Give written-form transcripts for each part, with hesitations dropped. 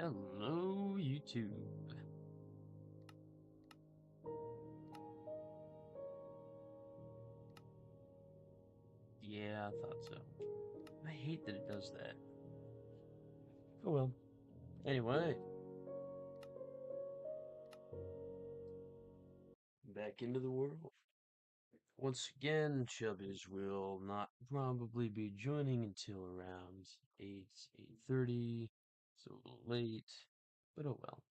Hello, YouTube. Yeah, I thought so. I hate that it does that. Oh well. Anyway, back into the world. Once again, Chubbies will not probably be joining until around 8:30. So a little late. But oh well.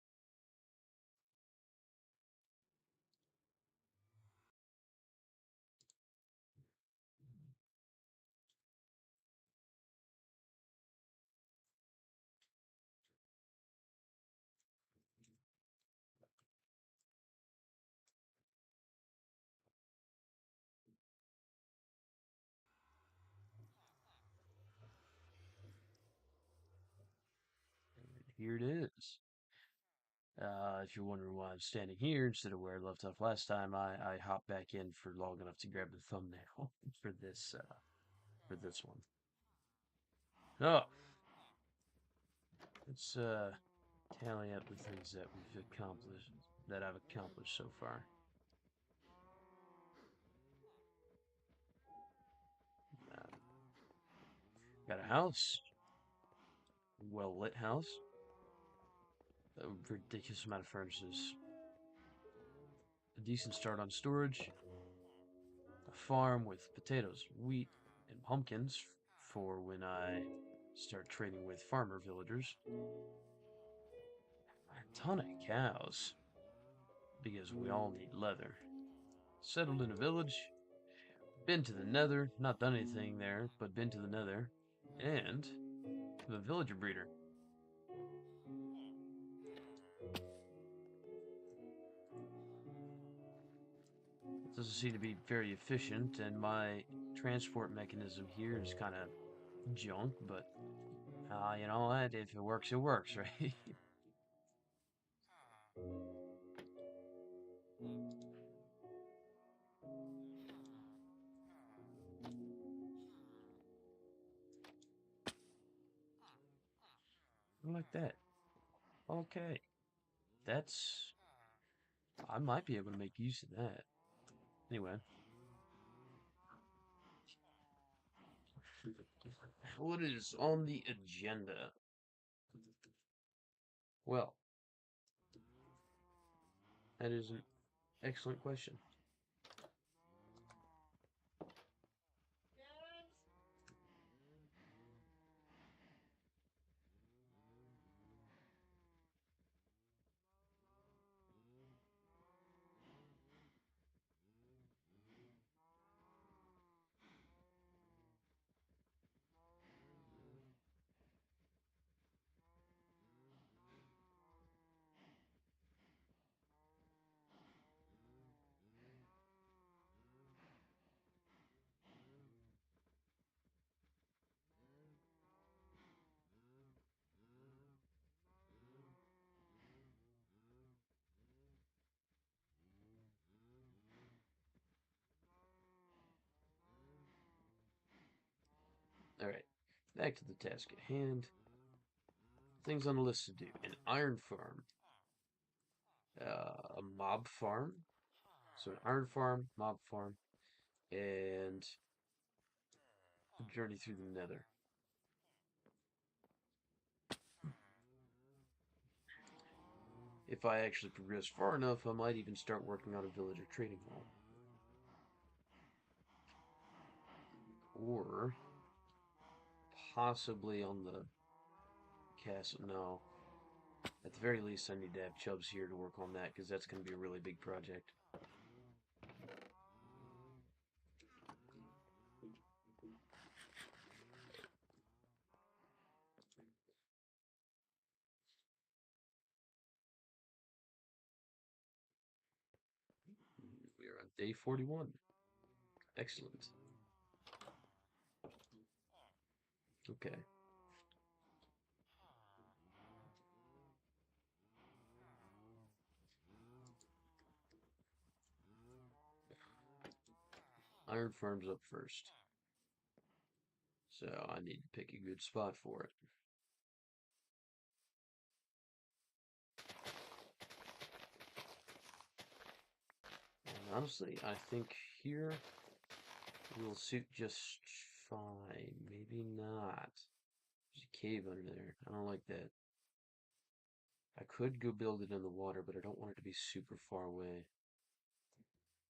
Here it is. If you're wondering why I'm standing here instead of where I left off last time, I hopped back in for long enough to grab the thumbnail for this one. Oh, let's tally up the things that I've accomplished so far. Uh, got a house, well lit house, a ridiculous amount of furnaces, a decent start on storage, a farm with potatoes, wheat, and pumpkins for when I start trading with farmer villagers, a ton of cows because we all need leather. Settled in a village, been to the nether, not done anything there, but been to the nether, and the villager breeder. It doesn't seem to be very efficient, and my transport mechanism here is kind of junk, but you know what? If it works, right? Like that. Okay. That's. I might be able to make use of that. Anyway, what is on the agenda? Well, that is an excellent question. Alright, back to the task at hand. Things on the list to do: an iron farm, a mob farm, so an iron farm, mob farm, and a journey through the nether. If I actually progress far enough, I might even start working on a villager trading hall. Or possibly on the castle. No. At the very least, I need to have Chubbs here to work on that, because that's going to be a really big project. We are on day 41. Excellent. Okay. Iron Farm's up first. So I need to pick a good spot for it. Honestly, I think here will suit just fine. Maybe not. There's a cave under there. I don't like that. I could go build it in the water, but I don't want it to be super far away.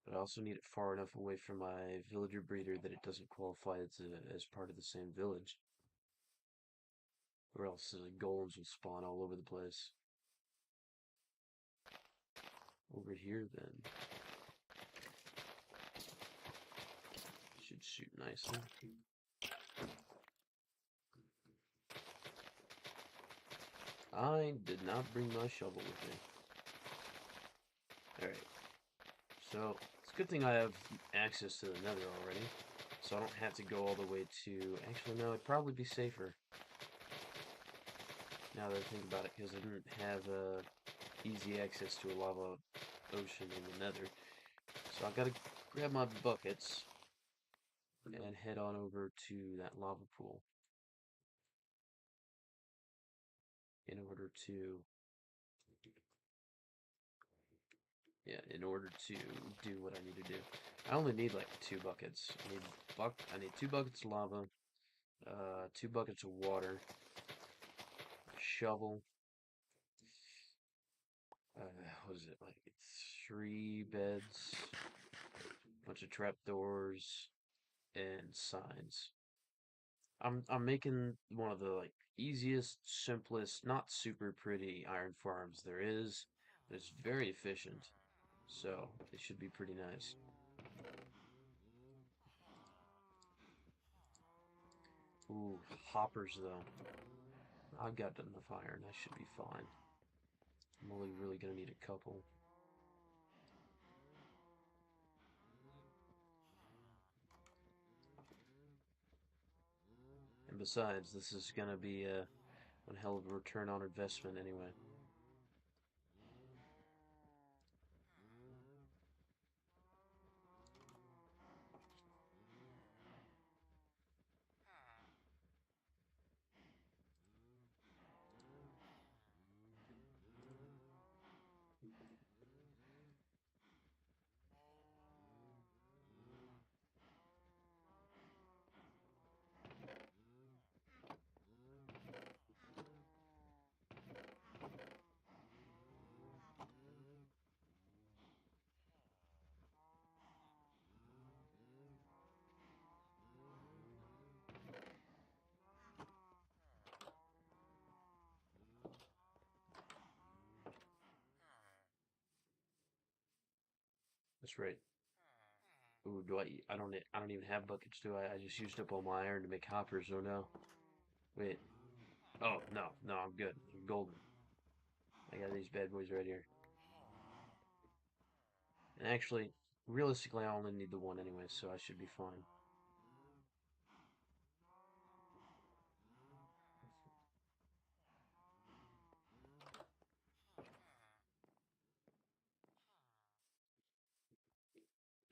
But I also need it far enough away from my villager breeder that it doesn't qualify as part of the same village. Or else golems will spawn all over the place. Over here, then. Should shoot nicely. I did not bring my shovel with me. Alright. So, it's a good thing I have access to the nether already. So I don't have to go all the way to... Actually, no, it'd probably be safer. Now that I think about it, because I didn't have easy access to a lava ocean in the nether. So I've got to grab my buckets and head on over to that lava pool in order to in order to do what I need to do. I only need like 2 buckets. I need 2 buckets of lava, 2 buckets of water, a shovel, what is it, like 3 beds, a bunch of trapdoors, and signs. I'm making one of the like easiest, simplest, not super pretty iron farms there is. It's very efficient, so it should be pretty nice. Ooh, hoppers though. I've got enough iron. I should be fine. I'm only really gonna need a couple. And besides, this is gonna be one hell of a return on investment anyway. That's right. Ooh, I don't even have buckets, do I? I just used up all my iron to make hoppers. Oh no. Wait. Oh no, no, I'm good. I'm golden. I got these bad boys right here. And actually, realistically, I only need the one anyway, so I should be fine.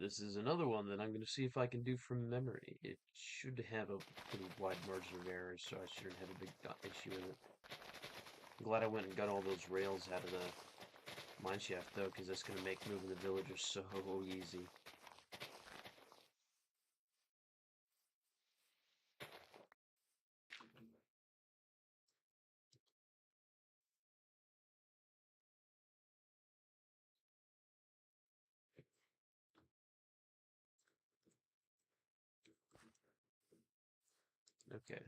This is another one that I'm going to see if I can do from memory. It should have a pretty wide margin of error, so I shouldn't have a big issue with it. I'm glad I went and got all those rails out of the mine shaft, though, because that's going to make moving the villagers so easy. Okay.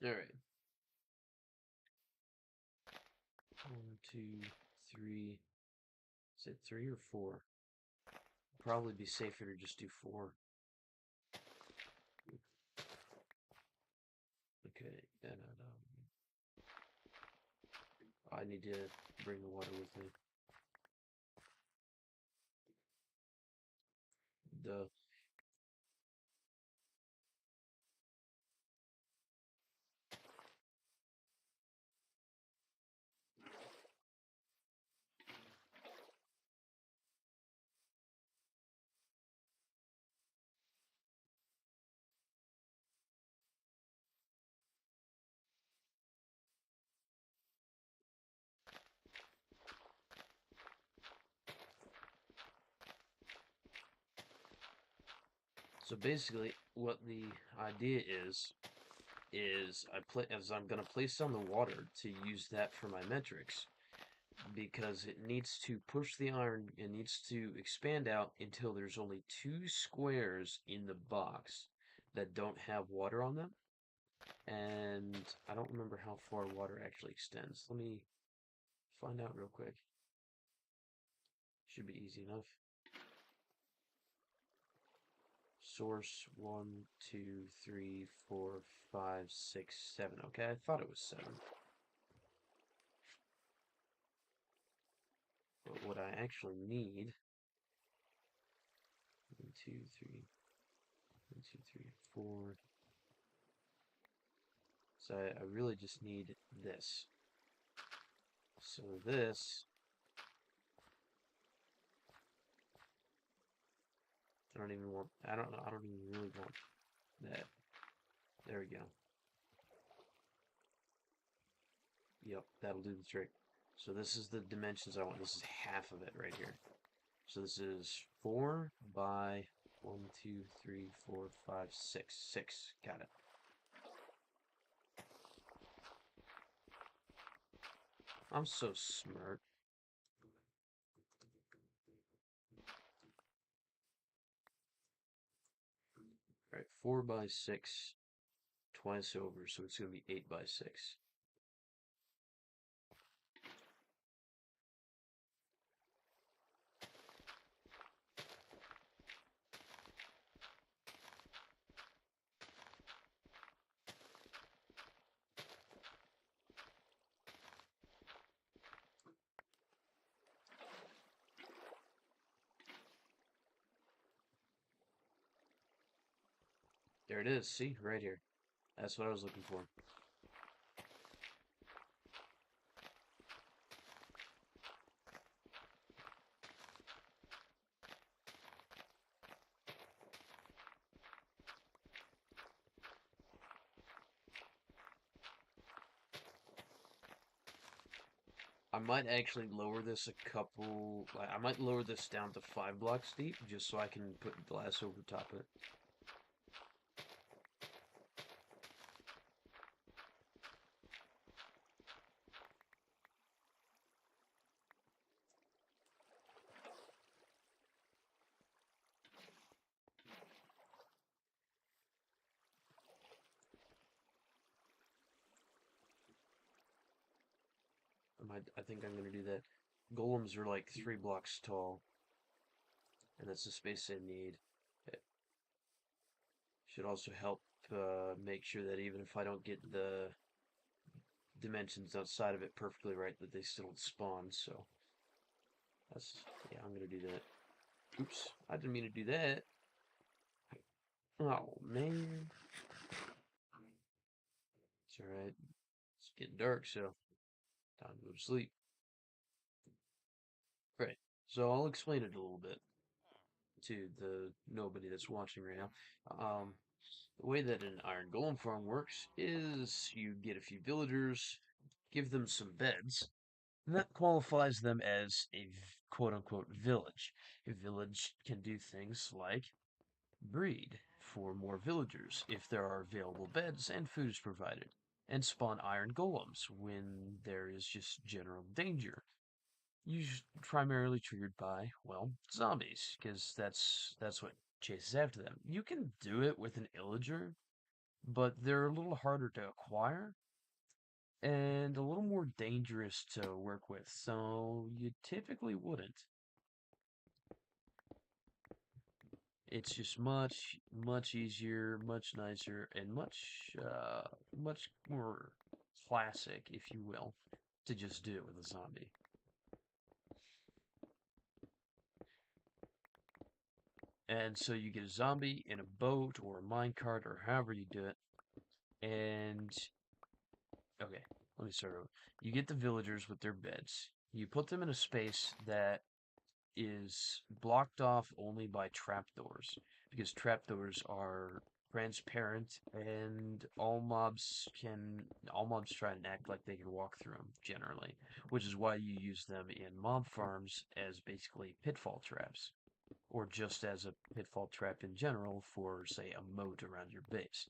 Alright. 1, 2, 3. Is it 3 or 4? Probably be safer to just do 4. Okay, and I need to bring the water with me. Duh. So basically, what the idea is I'm gonna place down the water to use that for my metrics because it needs to push the iron. It needs to expand out until there's only 2 squares in the box that don't have water on them, and I don't remember how far water actually extends. Let me find out real quick. Should be easy enough. Source 1, 2, 3, 4, 5, 6, 7. Okay, I thought it was 7. But what I actually need 1, 2, 3, 1, 2, 3, 4. So I really just need this. So this I don't even want I don't know I don't even really want that. There we go. Yep, that'll do the trick. So this is the dimensions I want. This is half of it right here. So this is 4 by 1, 2, 3, 4, 5, 6. 6. Got it. I'm so smart. Alright, 4 by 6 twice over, so it's going to be 8 by 6. There it is, see? Right here. That's what I was looking for. I might actually lower this a couple... I might lower this down to 5 blocks deep, just so I can put glass over top of it. I think I'm going to do that. Golems are like 3 blocks tall, and that's the space they need. It should also help make sure that even if I don't get the dimensions outside of it perfectly right, that they still spawn, so yeah, I'm going to do that. Oops, I didn't mean to do that. Oh, man. It's alright. It's getting dark, so time to go to sleep. Right. So I'll explain it a little bit to the nobody that's watching right now. The way that an iron golem farm works is you get a few villagers, give them some beds, and that qualifies them as a quote unquote village. A village can do things like breed for more villagers if there are available beds and food is provided, and spawn iron golems when there is just general danger. Primarily triggered by, well, zombies, because that's what chases after them. You can do it with an illager, but they're a little harder to acquire and a little more dangerous to work with, so you typically wouldn't. It's just much easier, much nicer, and much more classic, if you will, to just do it with a zombie. And so you get a zombie in a boat or a minecart or however you do it, and okay, let me start over. You get the villagers with their beds. You put them in a space that is blocked off only by trapdoors because trapdoors are transparent and all mobs try and act like they can walk through them generally, which is why you use them in mob farms as basically pitfall traps or just as a pitfall trap in general for say a moat around your base.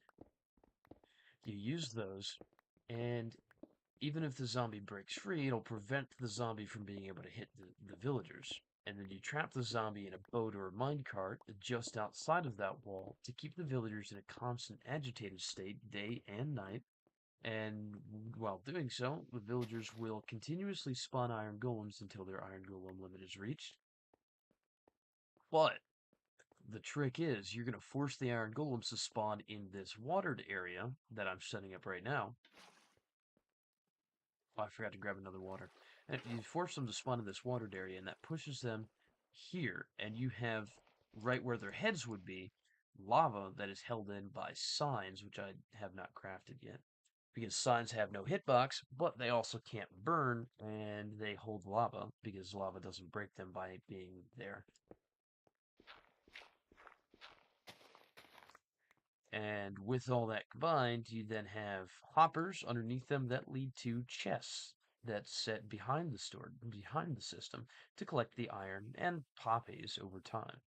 You use those, and even if the zombie breaks free, it'll prevent the zombie from being able to hit the villagers. And then you trap the zombie in a boat or a minecart just outside of that wall to keep the villagers in a constant agitated state day and night. And while doing so, the villagers will continuously spawn iron golems until their iron golem limit is reached. But the trick is you're going to force the iron golems to spawn in this watered area that I'm setting up right now. Oh, I forgot to grab another water. And you force them to spawn in this watered area, and that pushes them here. And you have, right where their heads would be, lava that is held in by signs, which I have not crafted yet. Because signs have no hitbox, but they also can't burn, and they hold lava, because lava doesn't break them by being there. And with all that combined, you then have hoppers underneath them that lead to chests that set behind the system to collect the iron and poppies over time.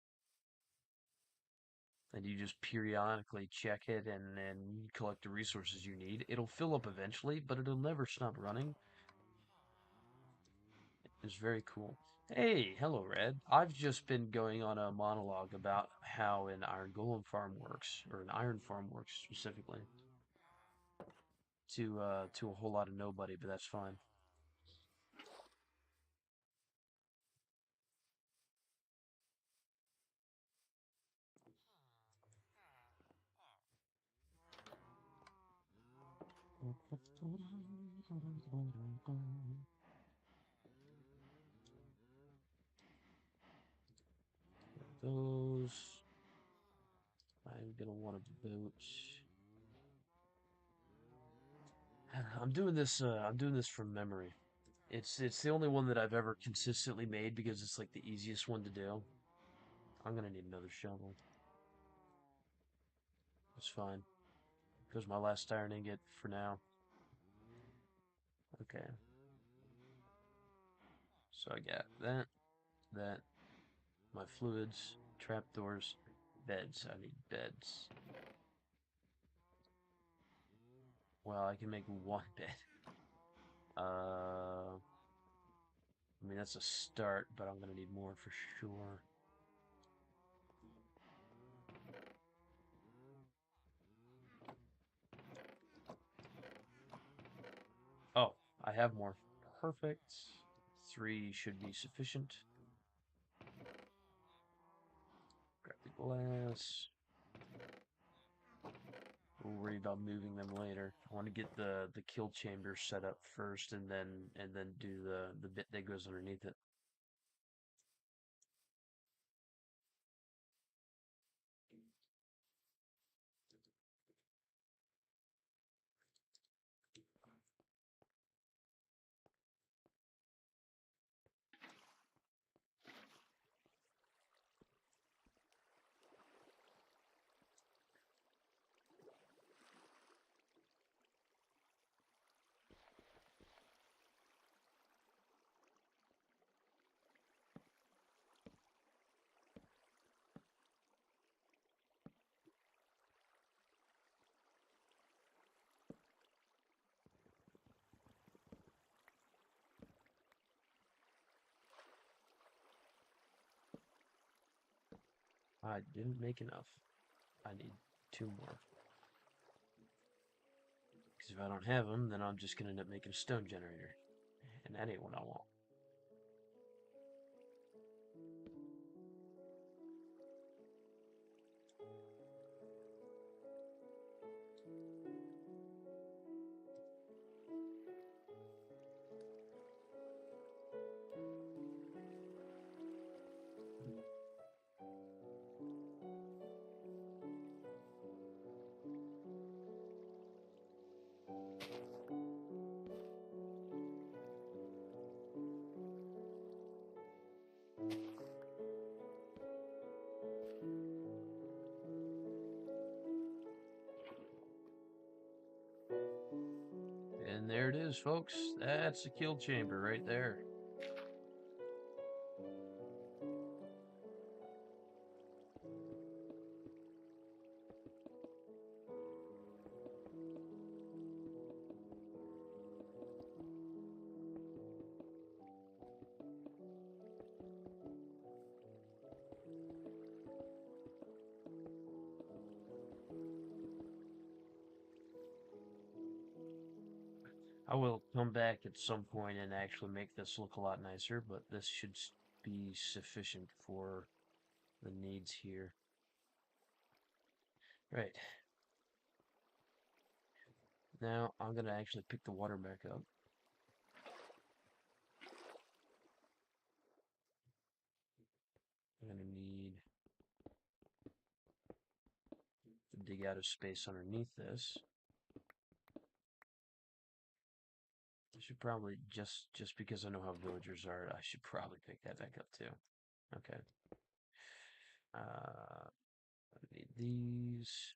And you just periodically check it and then collect the resources you need. It'll fill up eventually, but it'll never stop running. It's very cool. Hey, hello, Red. I've just been going on a monologue about how an iron golem farm works, or an iron farm works specifically, to a whole lot of nobody, but that's fine. Those I'm gonna want a boat. I'm doing this from memory. It's the only one that I've ever consistently made because it's like the easiest one to do. I'm gonna need another shovel. It's fine. There's my last iron ingot for now. Okay. So I got that, my fluids, trapdoors, beds. I need beds. Well, I can make one bed. I mean, that's a start, but I'm gonna need more for sure. Oh, I have more. Perfect. 3 should be sufficient. Grab the glass. We'll worry about moving them later. I want to get the kill chamber set up first, and then do the bit that goes underneath it. I didn't make enough. I need 2 more. Because if I don't have them, then I'm just going to end up making a stone generator. And that ain't what I want. And there it is, folks. That's the kill chamber right there. I will come back at some point and actually make this look a lot nicer, but this should be sufficient for the needs here. Right. Now I'm going to actually pick the water back up. I'm going to need to dig out a space underneath this. I should probably, just because I know how villagers are, I should probably pick that back up too. Okay. I need these.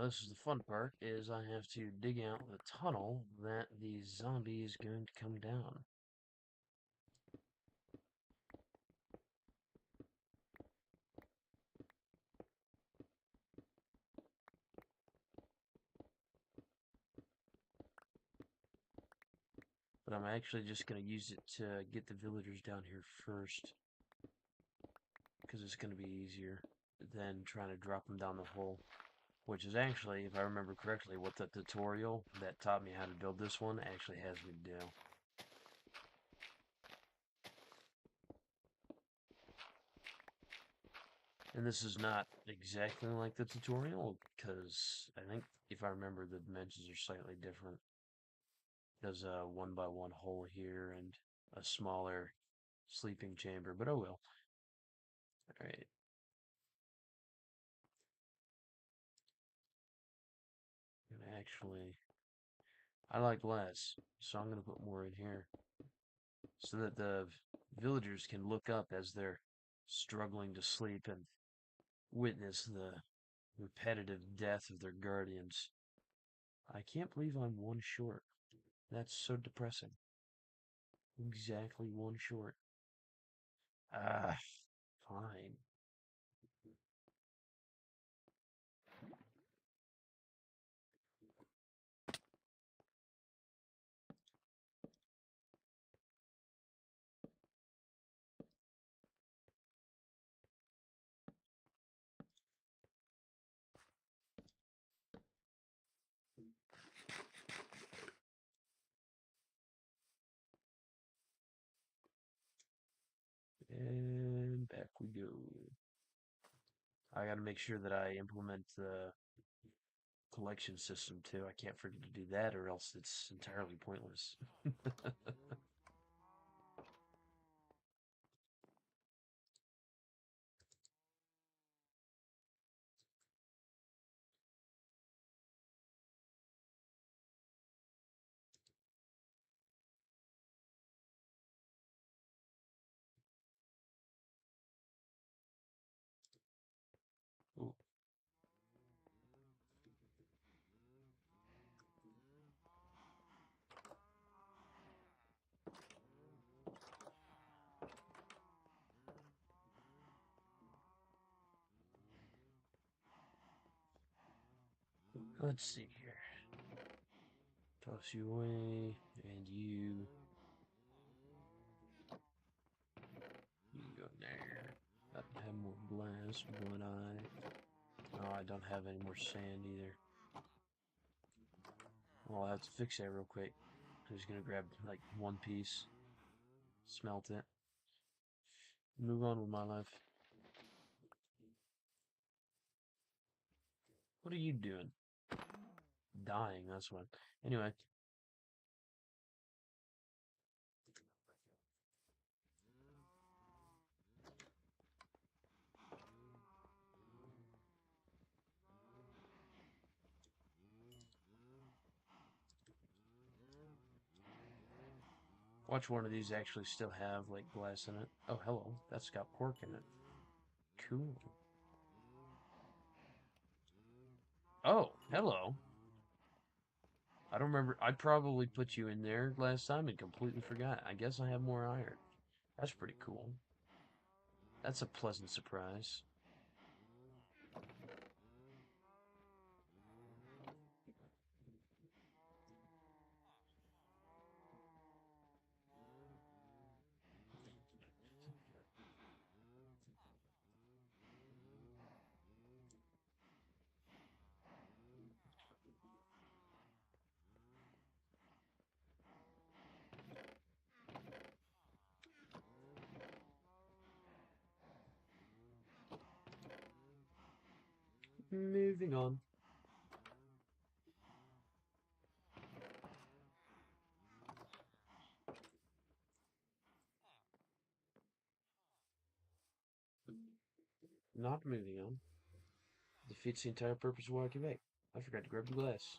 This is the fun part, is I have to dig out the tunnel that the zombie is going to come down. But I'm actually just going to use it to get the villagers down here first, because it's going to be easier than trying to drop them down the hole. Which is actually, if I remember correctly, what the tutorial that taught me how to build this one actually has me do. And this is not exactly like the tutorial, because I think, if I remember, the dimensions are slightly different. There's a 1x1 hole here and a smaller sleeping chamber, but oh well. Alright. Actually, I like less, so I'm going to put more in here, so that the villagers can look up as they're struggling to sleep and witness the repetitive death of their guardians. I can't believe I'm one short. That's so depressing. Exactly one short. Ah, fine. And back we go. I gotta make sure that I implement the collection system too. I can't forget to do that or else it's entirely pointless. Ooh. Let's see here. Toss you away, and you can go in there. I have more glass, would I? Oh, I don't have any more sand either. Well, I have to fix that real quick. I'm just gonna grab like one piece, smelt it, move on with my life. What are you doing? Dying, that's what. Anyway, watch one of these actually still have like glass in it. Oh, hello. That's got pork in it. Cool. Oh, hello. I don't remember. I probably put you in there last time and completely forgot. I guess I have more iron. That's pretty cool. That's a pleasant surprise. Moving on. Not moving on. Defeats the entire purpose of why I came back. I forgot to grab the glass.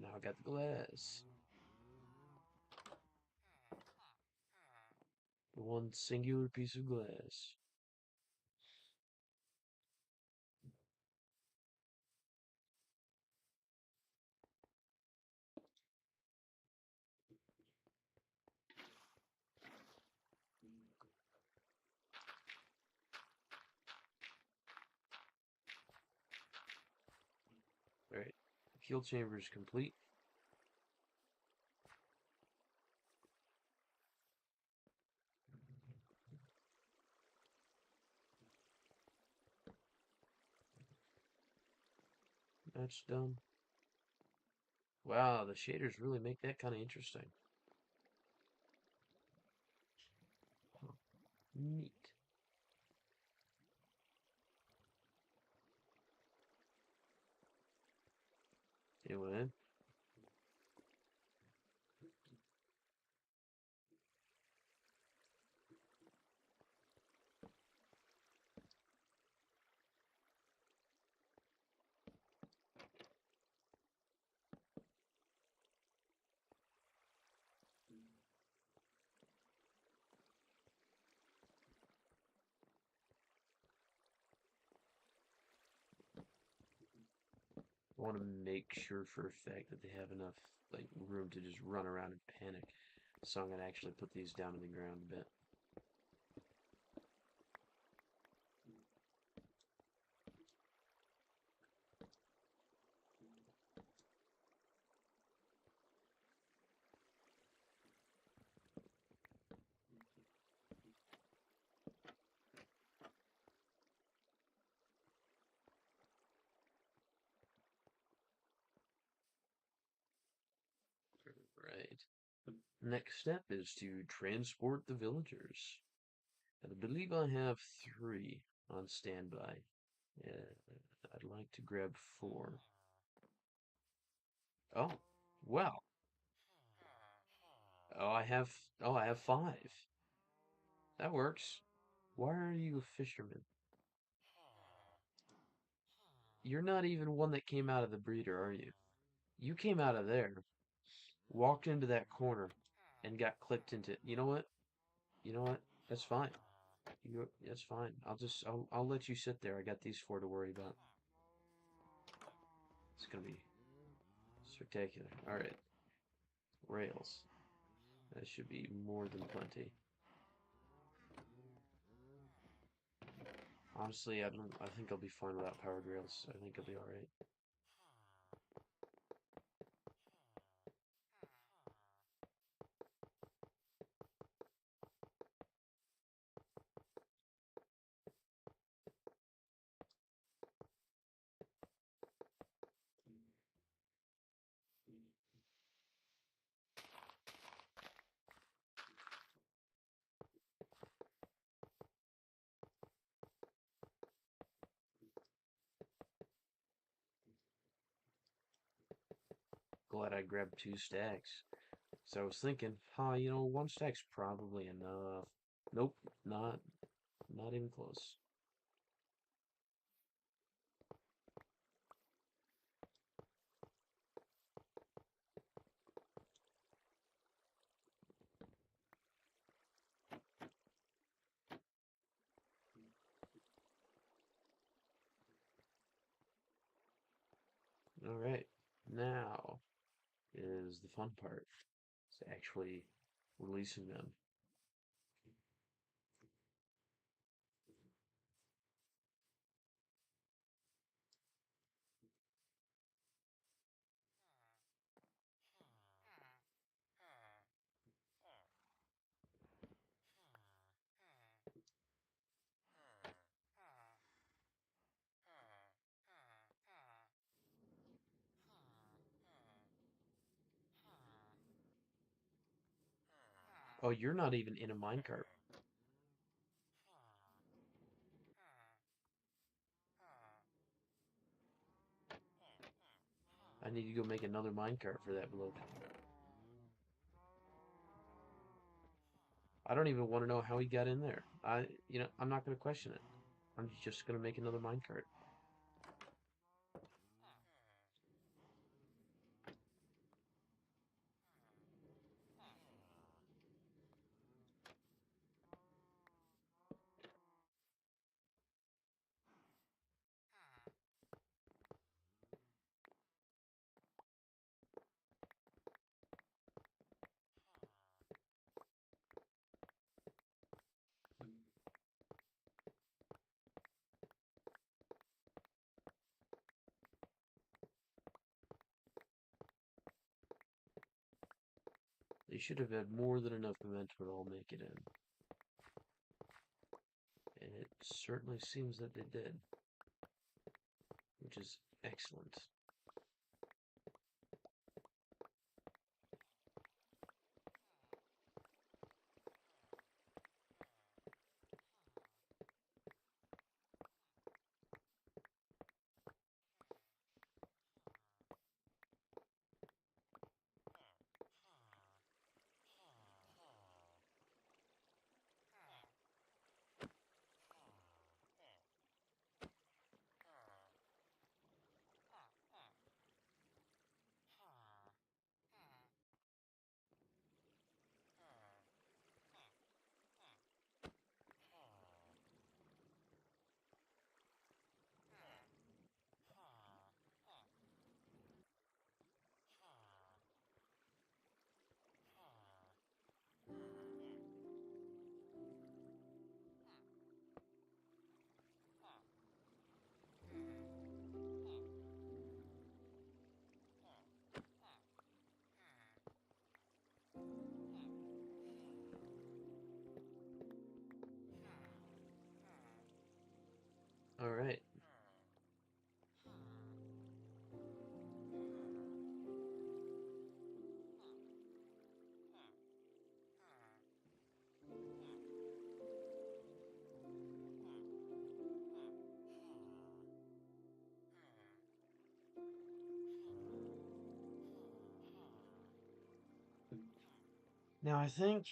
Now I got the glass. The one singular piece of glass. Alright. Fuel chamber is complete. That's done. Wow, the shaders really make that kind of interesting. Huh. Neat. Anyway, I want to make sure for a fact that they have enough like room to just run around and panic. So I'm gonna actually put these down to the ground a bit. Right. Next step is to transport the villagers. And I believe I have 3 on standby. Yeah, I'd like to grab 4. Oh, well. Oh, I have. Oh, I have 5. That works. Why are you a fisherman? You're not even one that came out of the breeder, are you? You came out of there, walked into that corner, and got clipped into. You know what? You know what? That's fine. That's fine. I'll let you sit there. I got these 4 to worry about. It's gonna be spectacular. All right, rails. That should be more than plenty. Honestly, I don't. I think I'll be fine without powered rails. I think I'll be all right. Glad I grabbed 2 stacks. So I was thinking, you know, 1 stack's probably enough. Nope, not even close. All right, now is the fun part. It's actually releasing them. Oh, you're not even in a minecart. I need to go make another minecart for that bloke. I don't even want to know how he got in there. I'm not going to question it. I'm just going to make another minecart. They should have had more than enough momentum to all make it in. And it certainly seems that they did, which is excellent. All right. Now I think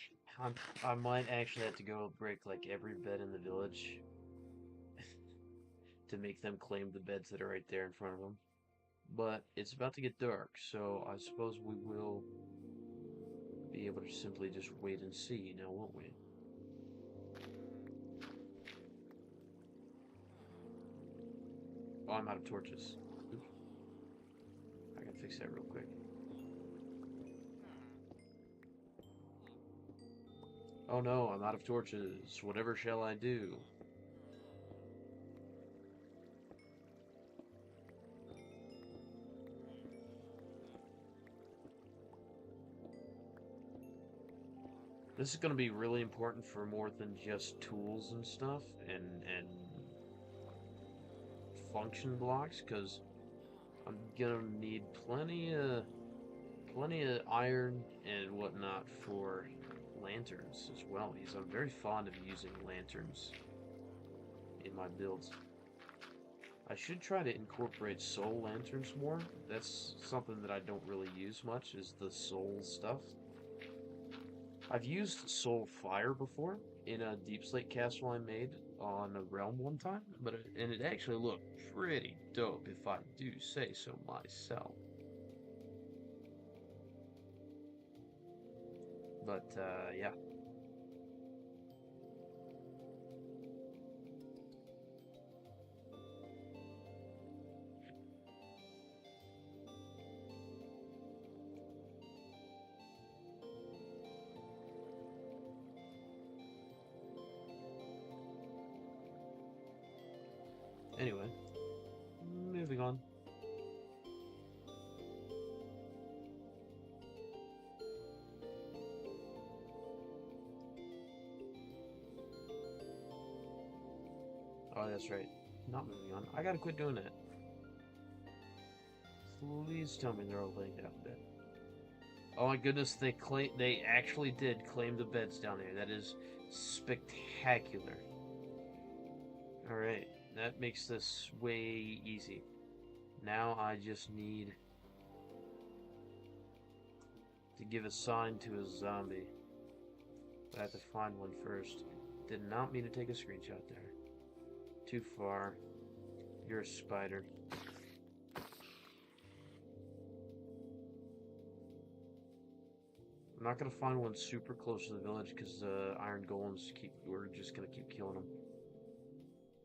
I might actually have to go break like every bed in the village to make them claim the beds that are right there in front of them. But it's about to get dark, so I suppose we will be able to simply just wait and see now, won't we? Oh, I'm out of torches. Oops. I can fix that real quick. Oh no, I'm out of torches. Whatever shall I do? This is going to be really important for more than just tools and stuff and function blocks, because I'm gonna need plenty of iron and whatnot for lanterns as well, because I'm very fond of using lanterns in my builds. I should try to incorporate soul lanterns more. That's something that I don't really use much, is the soul stuff. I've used soul fire before in a deep slate castle I made on a realm one time, and it actually looked pretty dope if I do say so myself. But yeah. Anyway, moving on. Oh, that's right. Not moving on. I gotta quit doing that. Please tell me they're all laying down bed. Oh my goodness, they actually did claim the beds down there. That is spectacular. Alright, that makes this way easy. Now I just need to give a sign to a zombie. But I have to find one first. Did not mean to take a screenshot there. Too far. You're a spider. I'm not gonna find one super close to the village because the iron golems we're just gonna keep killing them.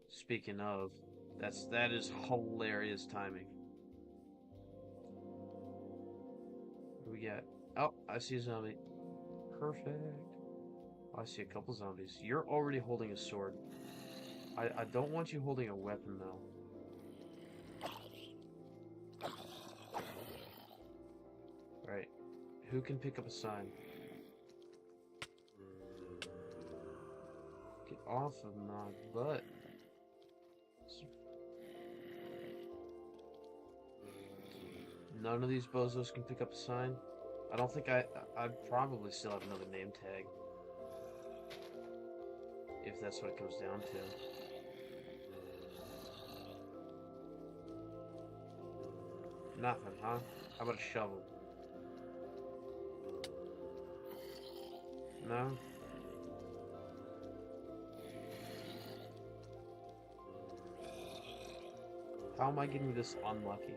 Speaking of, that is hilarious timing. What do we got? Oh, I see a zombie. Perfect. Oh, I see a couple zombies. You're already holding a sword. I don't want you holding a weapon though. Right. Who can pick up a sign? Get off of my butt. None of these bozos can pick up a sign. I don't think I'd probably still have another name tag. If that's what it comes down to. Nothing, huh? How about a shovel? No? How am I getting this unlucky?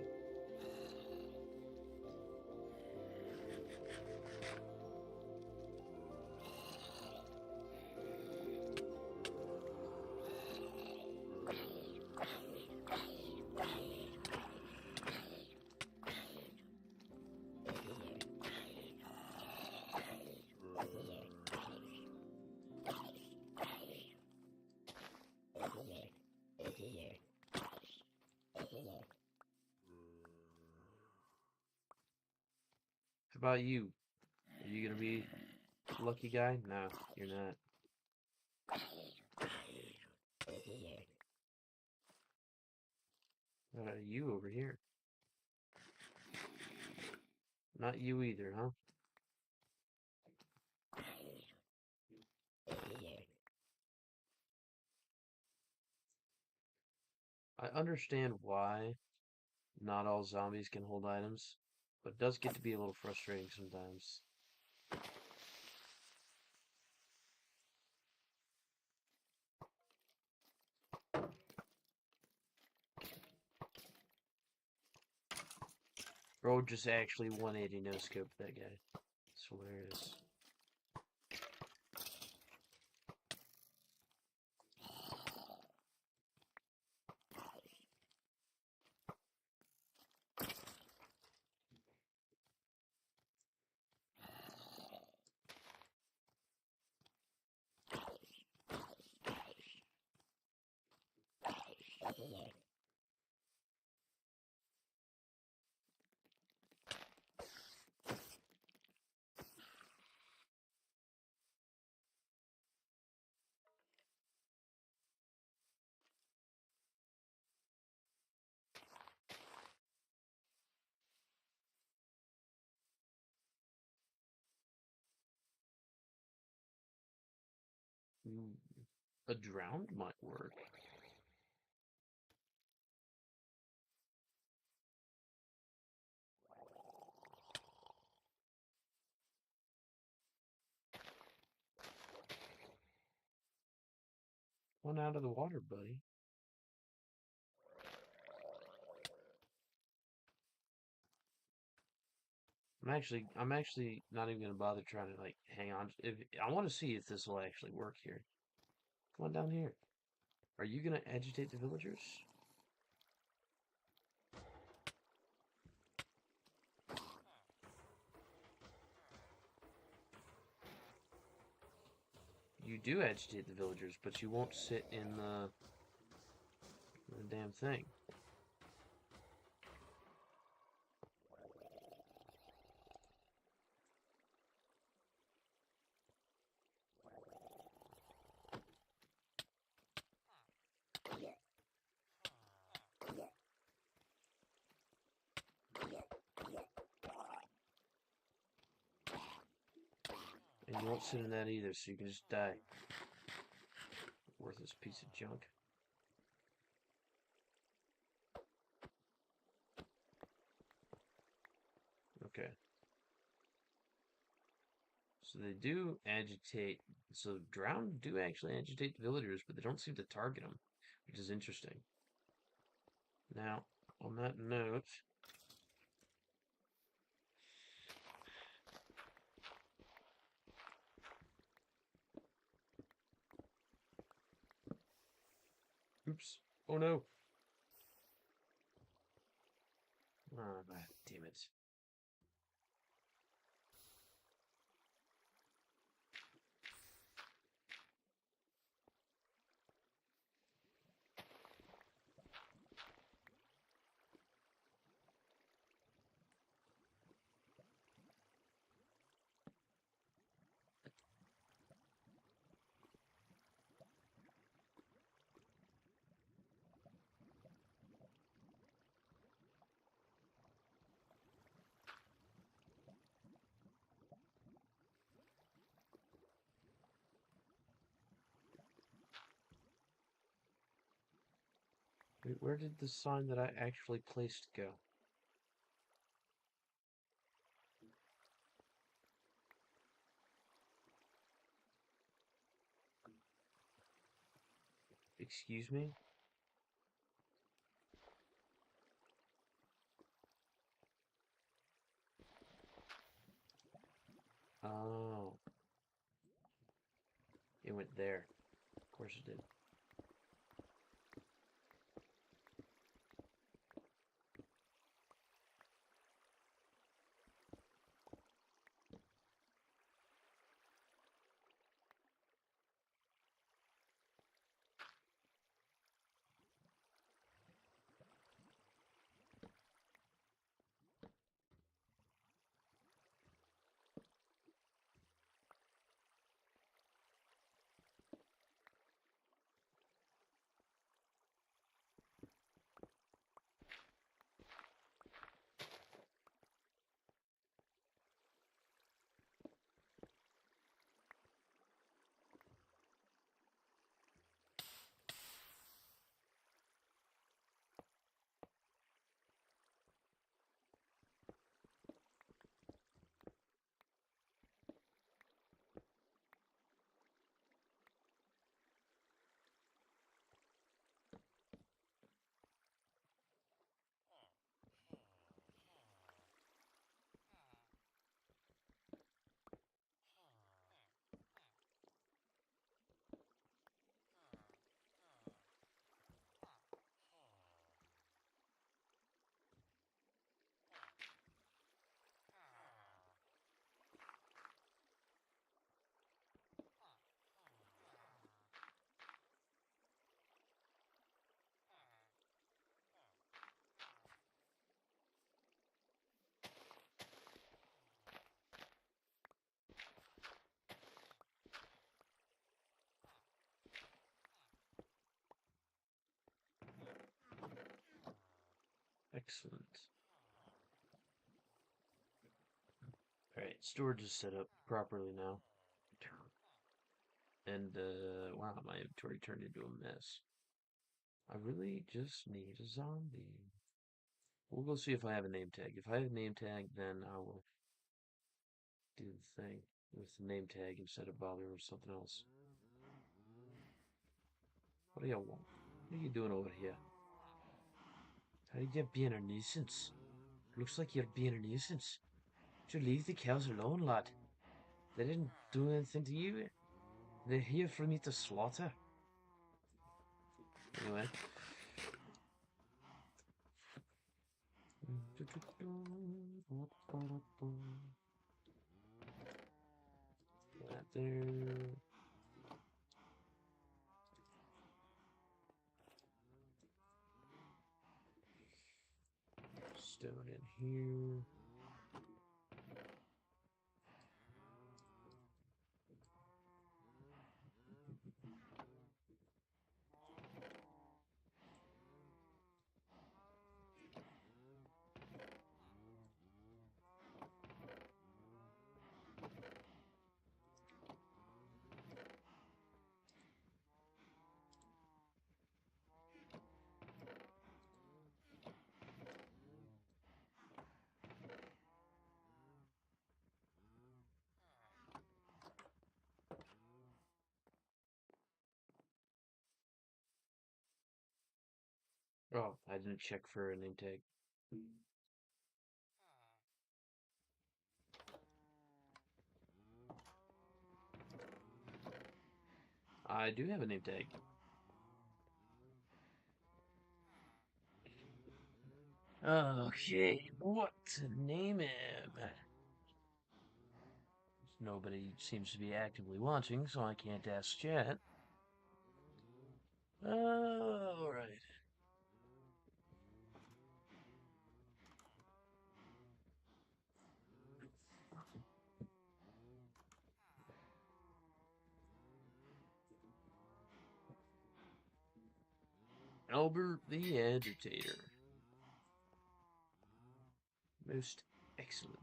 How about you? Are you gonna be lucky guy? No, you're not. You over here. Not you either, huh? I understand why not all zombies can hold items, but it does get to be a little frustrating sometimes. Bro just actually 180 no scope that guy. It's hilarious. A drowned might work. One out of the water, buddy. I'm actually not even gonna bother trying to like hang on. If I want to see if this will actually work here. Come on down here. Are you gonna agitate the villagers? You do agitate the villagers, but you won't sit in the damn thing. And you won't sit in that either, so you can just die. Worthless piece of junk. Okay. So they do agitate. So drown do actually agitate the villagers, but they don't seem to target them, which is interesting. Now, on that note, oops. Oh no. Oh, damn it. Wait, where did the sign that I actually placed go? Excuse me? Oh. It went there. Of course it did. Alright, storage is set up properly now. And, wow, my inventory turned into a mess. I really just need a zombie. We'll go see if I have a name tag. If I have a name tag, then I will do the thing with the name tag instead of bothering with something else. What do you want? What are you doing over here? How are you being a nuisance? Looks like you're being a nuisance. Should leave the cows alone, lad. They didn't do anything to you. They're here for me to slaughter. Anyway. That there. Stone in here. Oh, I didn't check for a name tag. I do have a name tag. Okay, what to name him? Nobody seems to be actively watching, so I can't ask chat. Alright. Albert the Agitator. Most excellent.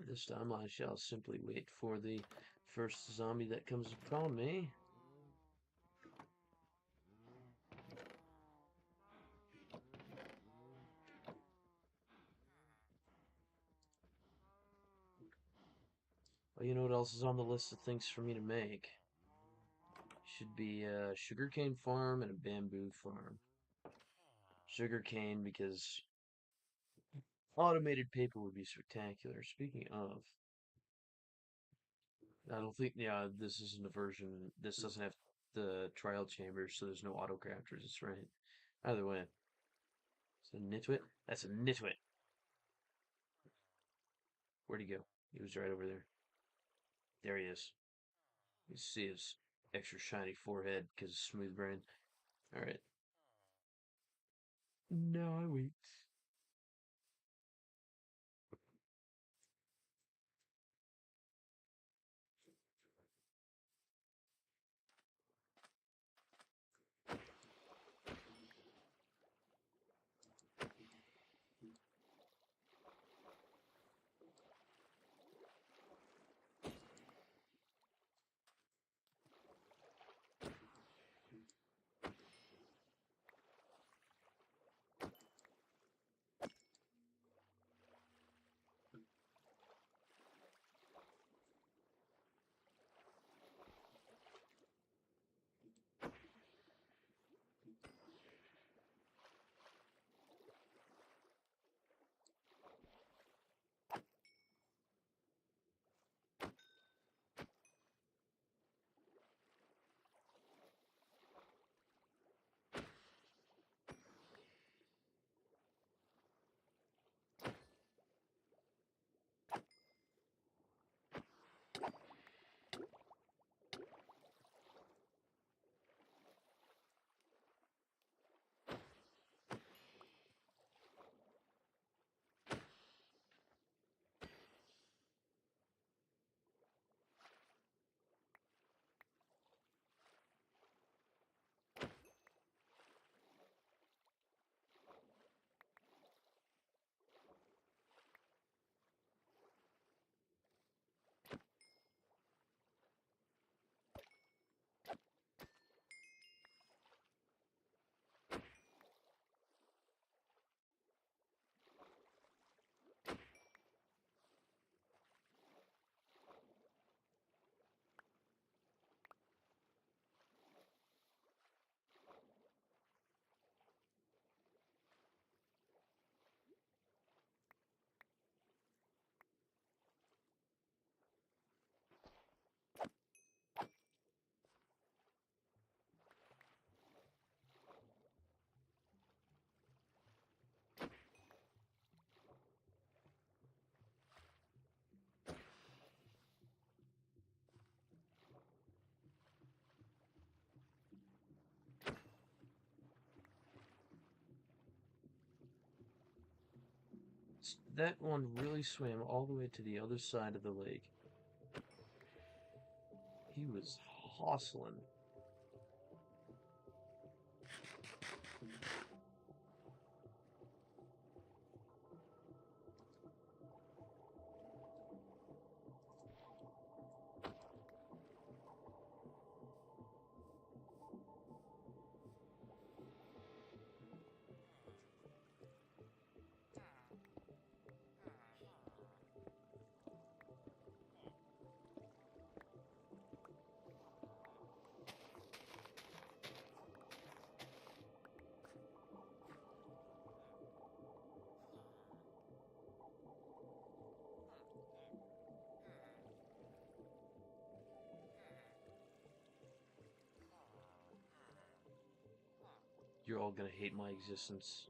This time I shall simply wait for the first zombie that comes upon me. Well, you know what else is on the list of things for me to make? Should be a sugarcane farm and a bamboo farm. Sugarcane because automated paper would be spectacular. Speaking of, I don't think, yeah, this isn't a version, this doesn't have the trial chambers, so there's no auto crafters, that's right. Either way, it's a nitwit? That's a nitwit. Where'd he go? He was right over there. There he is. You see his extra shiny forehead because smooth brain. Alright. Now I wait. that one really swam all the way to the other side of the lake. He was hustling. You're all gonna hate my existence.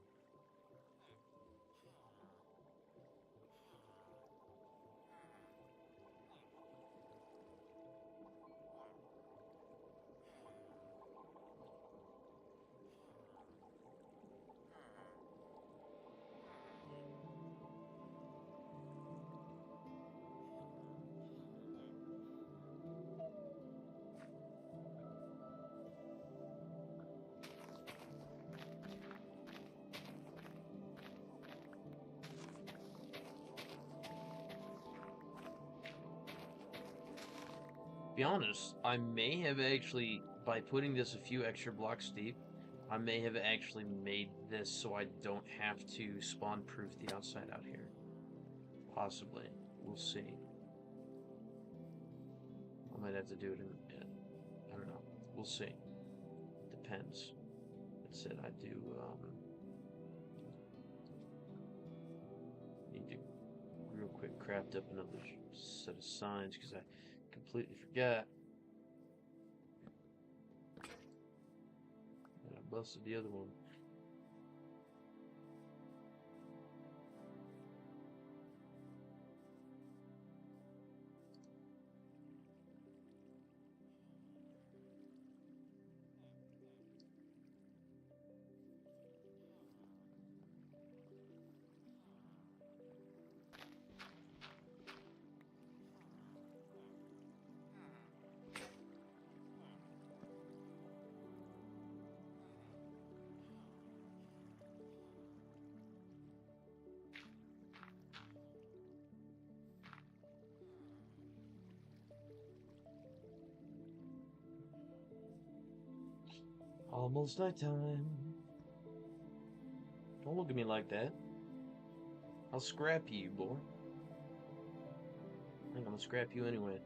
Be honest, I may have actually, by putting this a few extra blocks deep, I may have actually made this so I don't have to spawn proof the outside out here. Possibly. We'll see. I might have to do it in I don't know. We'll see. Depends. That's it. I do, need to real quick craft up another set of signs because I completely forgot. And I busted the other one. Almost nighttime. Don't look at me like that. I'll scrap you, boy. I think I'm gonna scrap you anyway.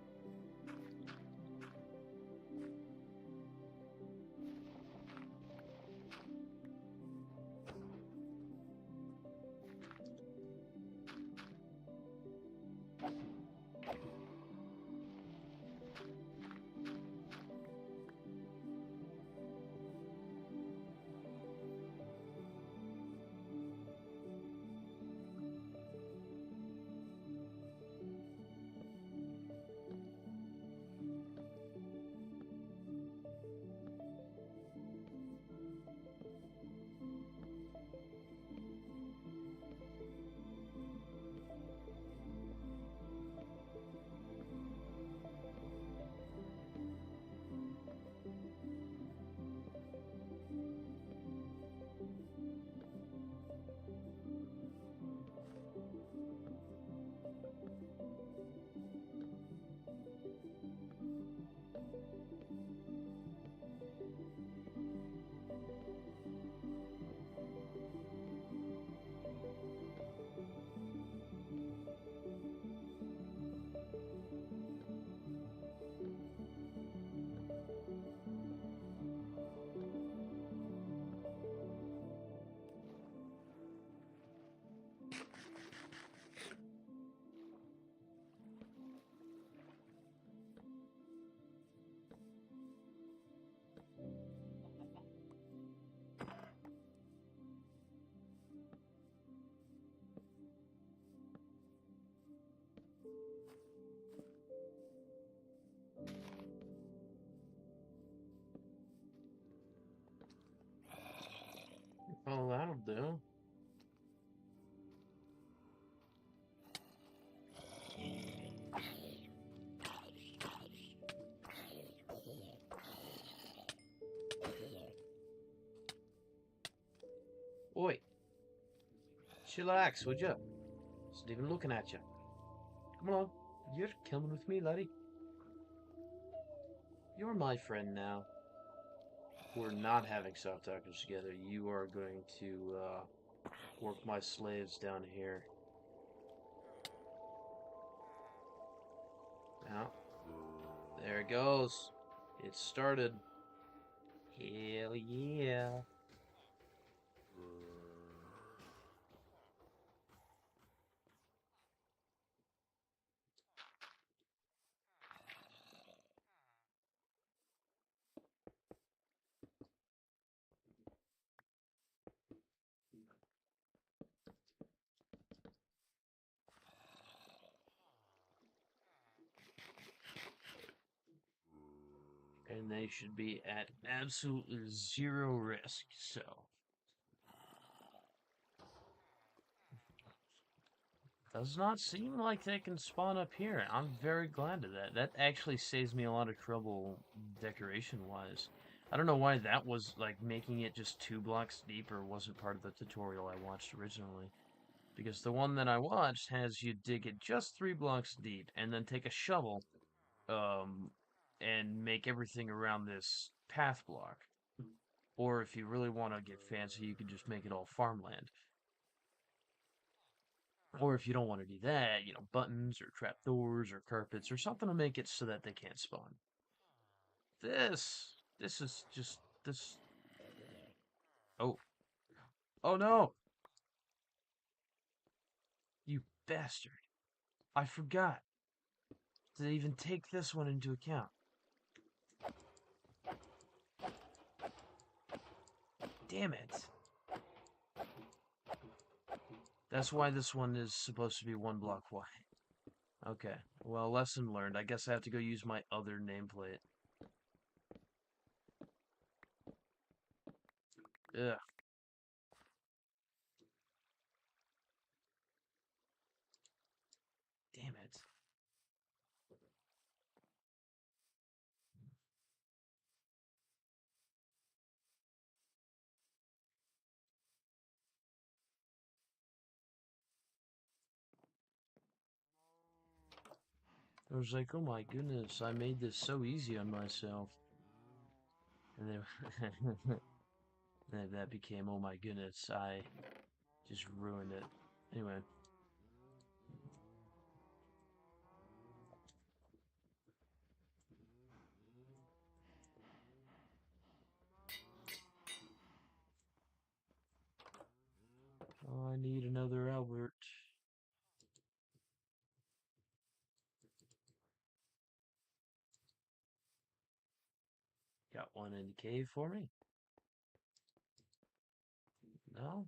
Oh, that'll do. Oi, chillax, would ya? Isn't even looking at you. Come on, you're coming with me, laddie. You're my friend now. We're not having soft tacos together. You are going to work my slaves down here. Now, there it goes. It started. Hell yeah. And they should be at absolutely zero risk, so. Does not seem like they can spawn up here. I'm very glad of that. That actually saves me a lot of trouble decoration-wise. I don't know why that was, like, making it just 2 blocks deeper wasn't part of the tutorial I watched originally. Because the one that I watched has you dig it just 3 blocks deep, and then take a shovel, um, and make everything around this path block. Or if you really want to get fancy, you can just make it all farmland. Or if you don't want to do that, buttons or trapdoors or carpets or something to make it so that they can't spawn. This is just, this. Oh, oh no! You bastard. I forgot to even take this one into account. Damn it. That's why this one is supposed to be 1 block wide. Okay, well, lesson learned. I guess I have to go use my other nameplate. Ugh. Damn it. I was like, oh my goodness, I made this so easy on myself. And then and that became, oh my goodness, I just ruined it. Anyway. Oh, I need another Albert. Got one in the cave for me? No?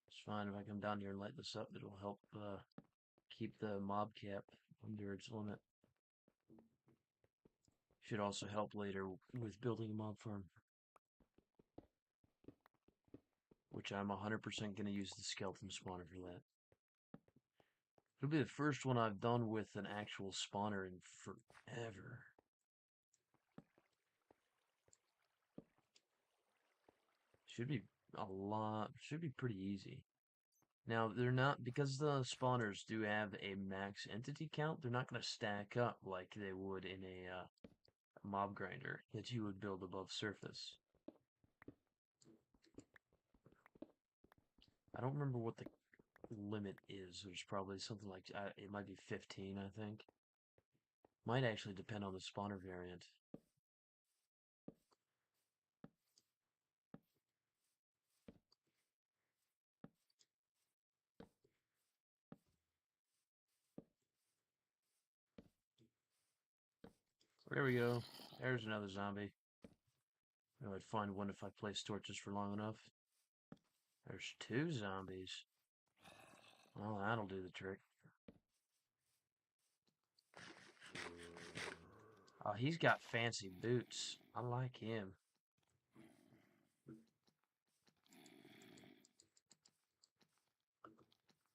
It's fine if I come down here and light this up. It'll help keep the mob cap under its limit. Should also help later with building a mob farm. Which I'm 100% going to use the skeleton spawner for that. It'll be the first one I've done with an actual spawner in forever. Should be should be pretty easy. Now, they're not, because the spawners do have a max entity count, they're not going to stack up like they would in a mob grinder that you would build above surface. I don't remember what the limit is. There's probably something like, it might be 15, I think. Might actually depend on the spawner variant. There we go. There's another zombie. I would find one if I place torches for long enough. There's 2 zombies. Well, that'll do the trick. Oh, he's got fancy boots. I like him.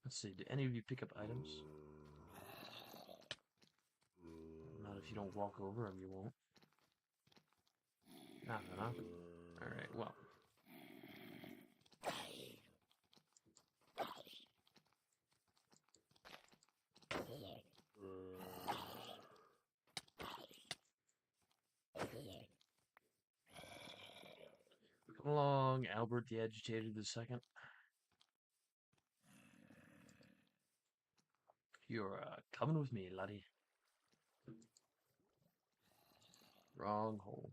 Let's see, do any of you pick up items? Not if you don't walk over them, you won't. Not enough. Alright, well. Come along, Albert the Agitated II. You're coming with me, laddie. Wrong hole.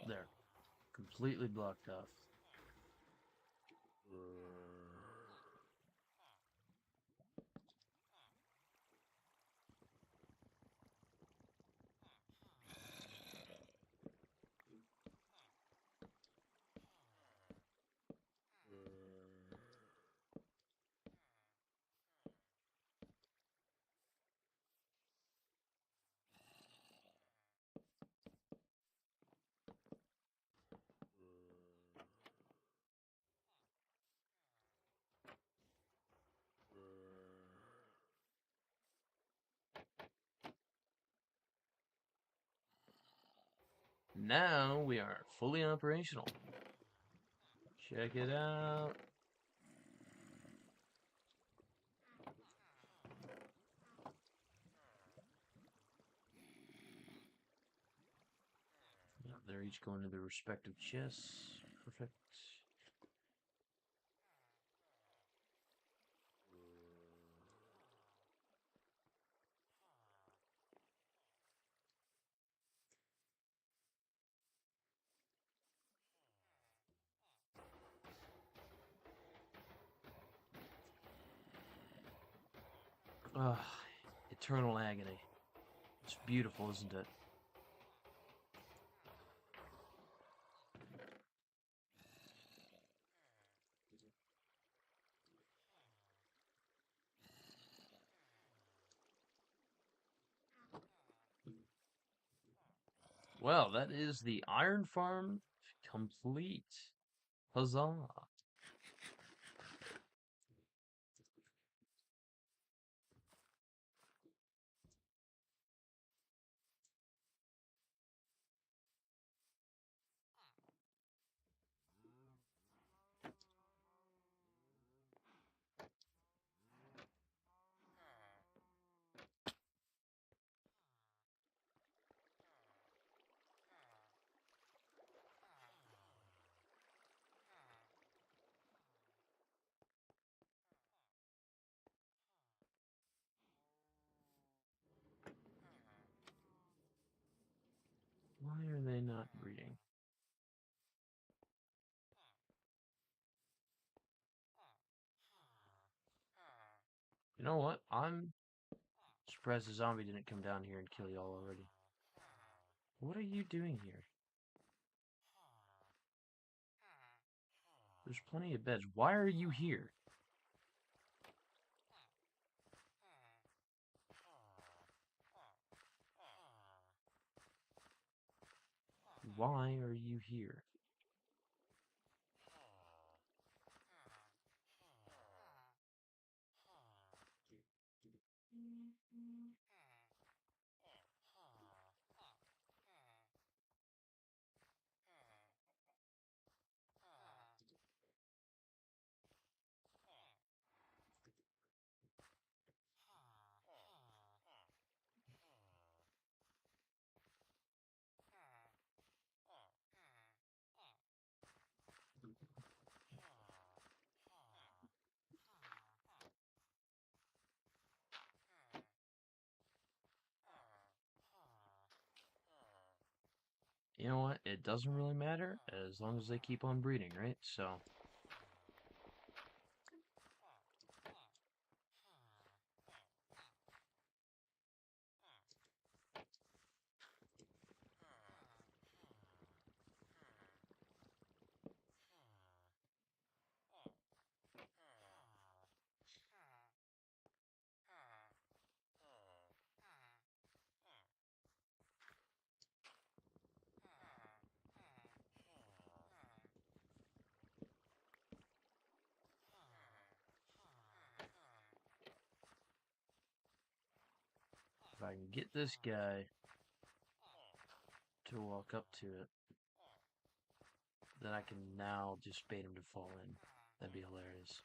There. Completely blocked off. Now we are fully operational. Check it out. They're each going to their respective chests. Perfect. Ugh, eternal agony. It's beautiful, isn't it? Well, that is the iron farm complete. Huzzah. Why are they not breeding? You know what? I'm surprised the zombie didn't come down here and kill y'all already. What are you doing here? There's plenty of beds. Why are you here? Why are you here? You know what? It doesn't really matter as long as they keep on breeding, right? So, If I can get this guy to walk up to it, then I can now just bait him to fall in. That'd be hilarious.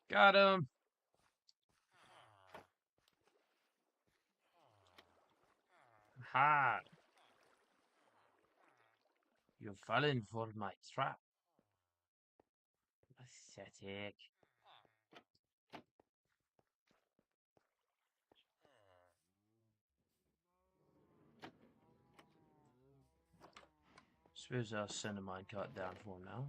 Got him! Ha! You've fallen for my trap. Pathetic. Suppose I'll send a minecart down for him now.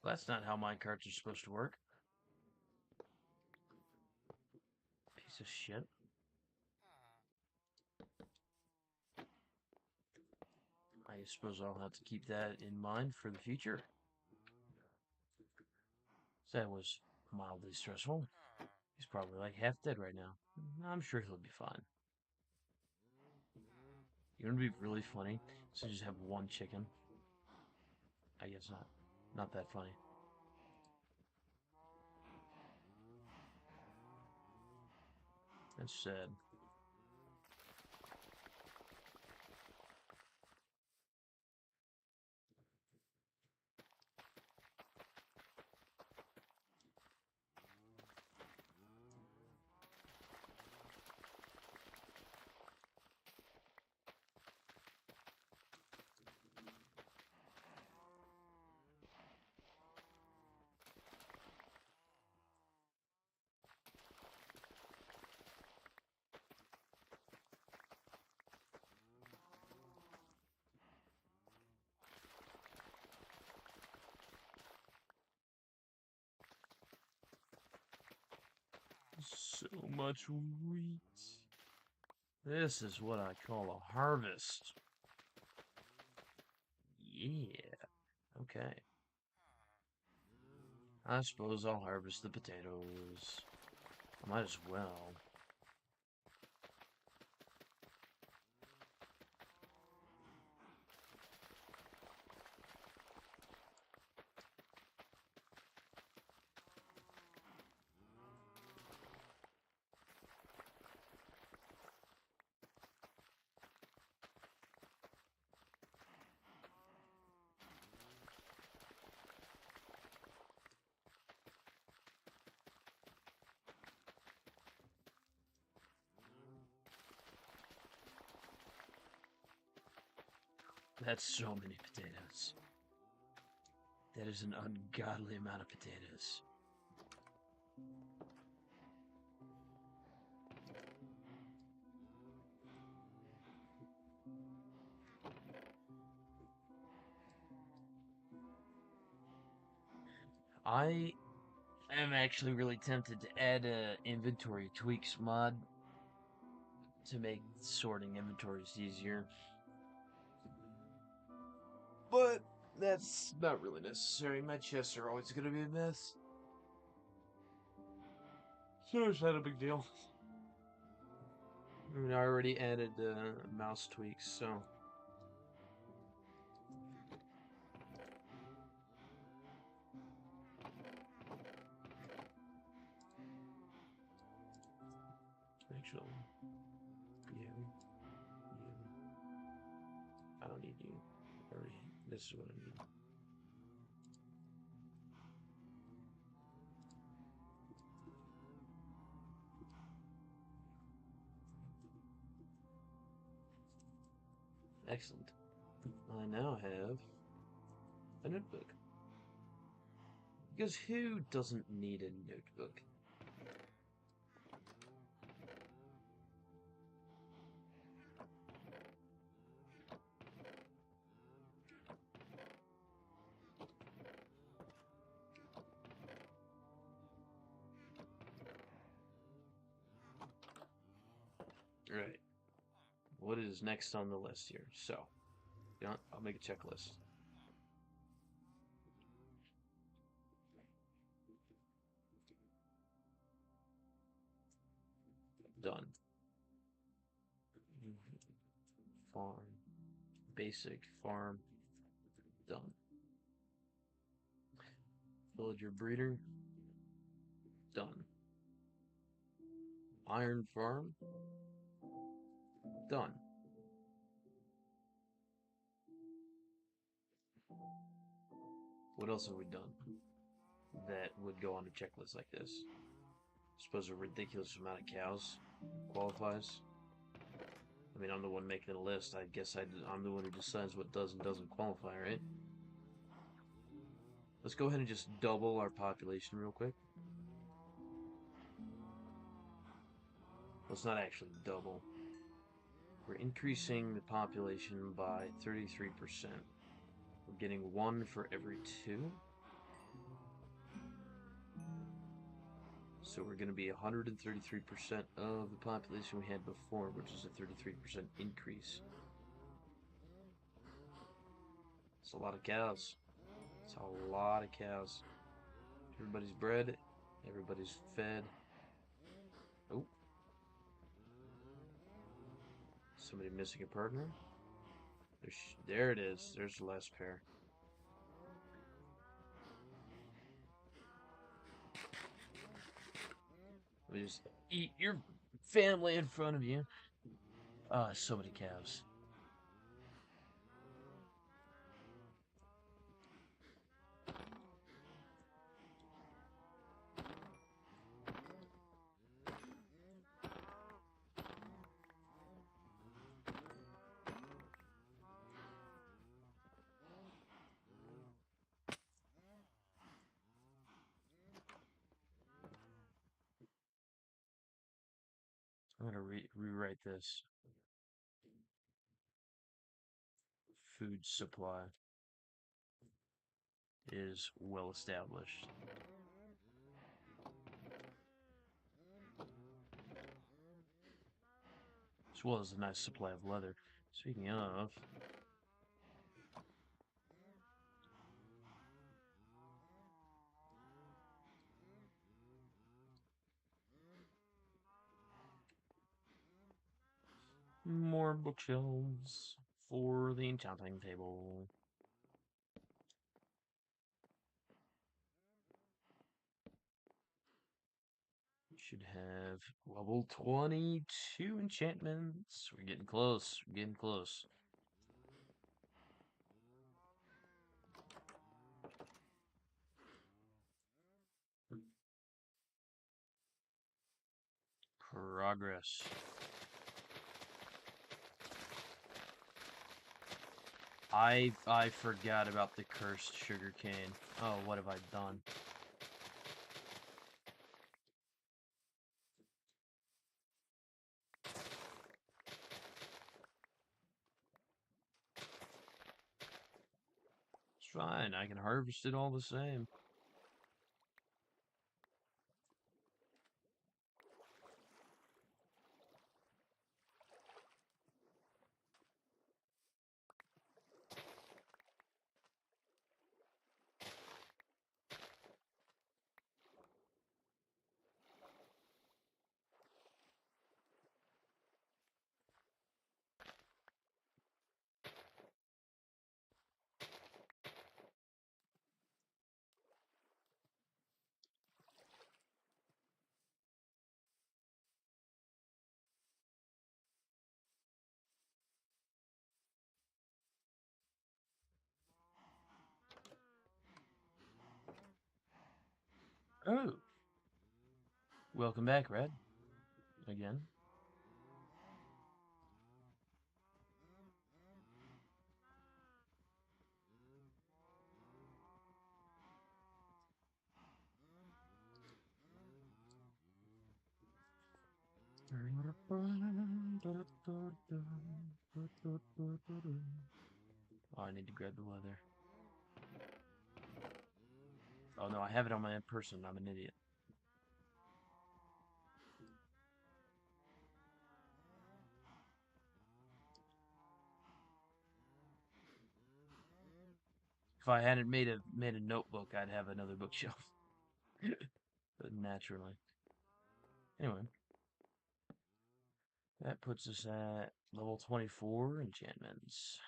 Well, that's not how minecarts are supposed to work. Piece of shit. I suppose I'll have to keep that in mind for the future. That was mildly stressful. He's probably like half dead right now. I'm sure he'll be fine. You know what would be really funny? So just have one chicken. I guess not. Not that funny. That's sad. So much wheat. This is what I call a harvest. Yeah. Okay. I suppose I'll harvest the potatoes. I might as well. That's so many potatoes. That is an ungodly amount of potatoes. I am actually really tempted to add a inventory tweaks mod to make sorting inventories easier. But that's not really necessary. My chests are always going to be a mess. So it's not a big deal. I mean, I already added mouse tweaks, so need you. Already, this is what I need. Excellent. I now have a notebook. Because who doesn't need a notebook? Alright. What is next on the list here? So, I'll make a checklist. Done. Farm. Basic farm. Done. Villager breeder. Done. Iron farm. Done. What else have we done that would go on a checklist like this? I suppose a ridiculous amount of cows qualifies. I mean, I'm the one making the list. I guess I'm the one who decides what does and doesn't qualify, right? Let's go ahead and just double our population real quick. Let's not actually double. We're increasing the population by 33%. We're getting 1 for every 2. So we're going to be 133% of the population we had before, which is a 33% increase. It's a lot of cows. It's a lot of cows. Everybody's bred. Everybody's fed. Oh. Somebody missing a partner? There it is. There's the last pair. Let me just eat your family in front of you. So many cows. I'm gonna rewrite this. Food supply is well established. As well as a nice supply of leather. Speaking of, more bookshelves for the enchanting table. Should have level 22 enchantments. We're getting close. We're getting close. Progress. I forgot about the cursed sugarcane. Oh, what have I done? It's fine. I can harvest it all the same. Oh, welcome back, Red. Again. Oh, I need to grab the leather. Oh no, I have it on my person. I'm an idiot. If I hadn't made a notebook, I'd have another bookshelf. But naturally. Anyway, that puts us at level 24 enchantments.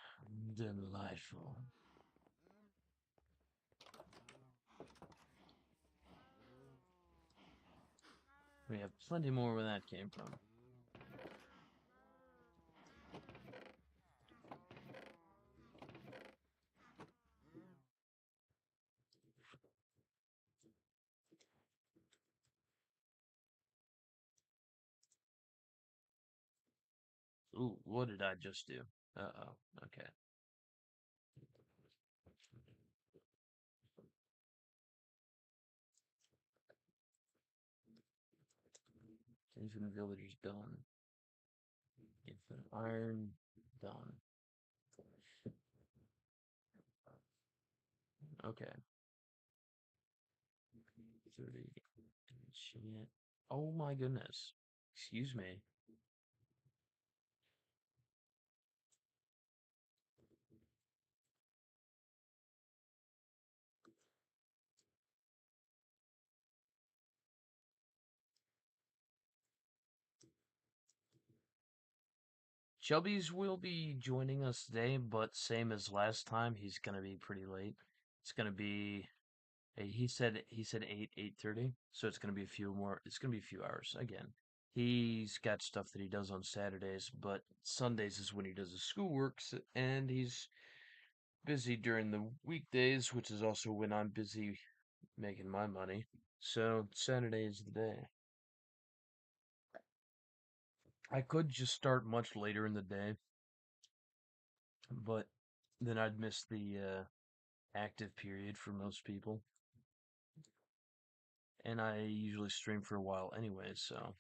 Delightful. We have plenty more where that came from. Ooh, what did I just do? Uh-oh. Okay. Infinite villagers done. Infinite iron done. Okay. 30. Shit. Oh my goodness. Excuse me. Chubbies will be joining us today, but same as last time, he's gonna be pretty late. It's gonna be he said 8:30, so it's gonna be a few more. It's gonna be a few hours again. He's got stuff that he does on Saturdays, but Sundays is when he does his schoolwork, and he's busy during the weekdays, which is also when I'm busy making my money. So Saturday is the day. I could just start much later in the day, but then I'd miss the active period for most people. And I usually stream for a while anyway, so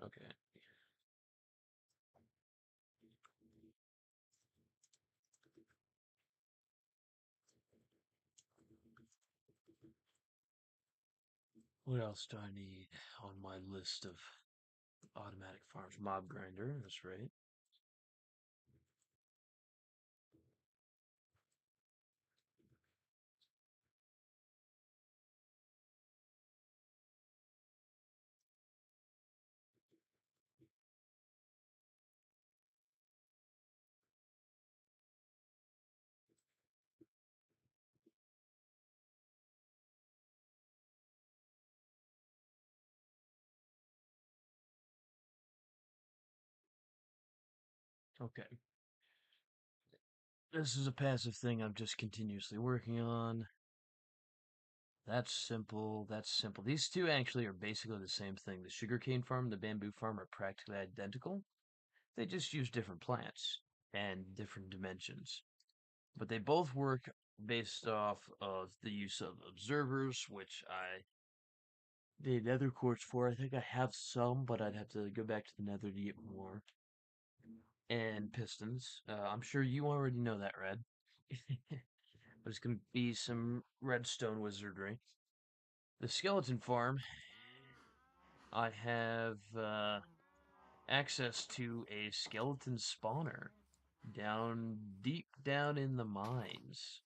okay. What else do I need on my list of automatic farms? Mob grinder, that's right. Okay. This is a passive thing I'm just continuously working on. That's simple. That's simple. These two actually are basically the same thing. The sugarcane farm, the bamboo farm are practically identical. They just use different plants and different dimensions. But they both work based off of the use of observers, which I did nether quartz for. I think I have some, but I'd have to go back to the nether to get more. And pistons. I'm sure you already know that, Red. But it's going to be some redstone wizardry. The skeleton farm, I have access to a skeleton spawner down deep down in the mines.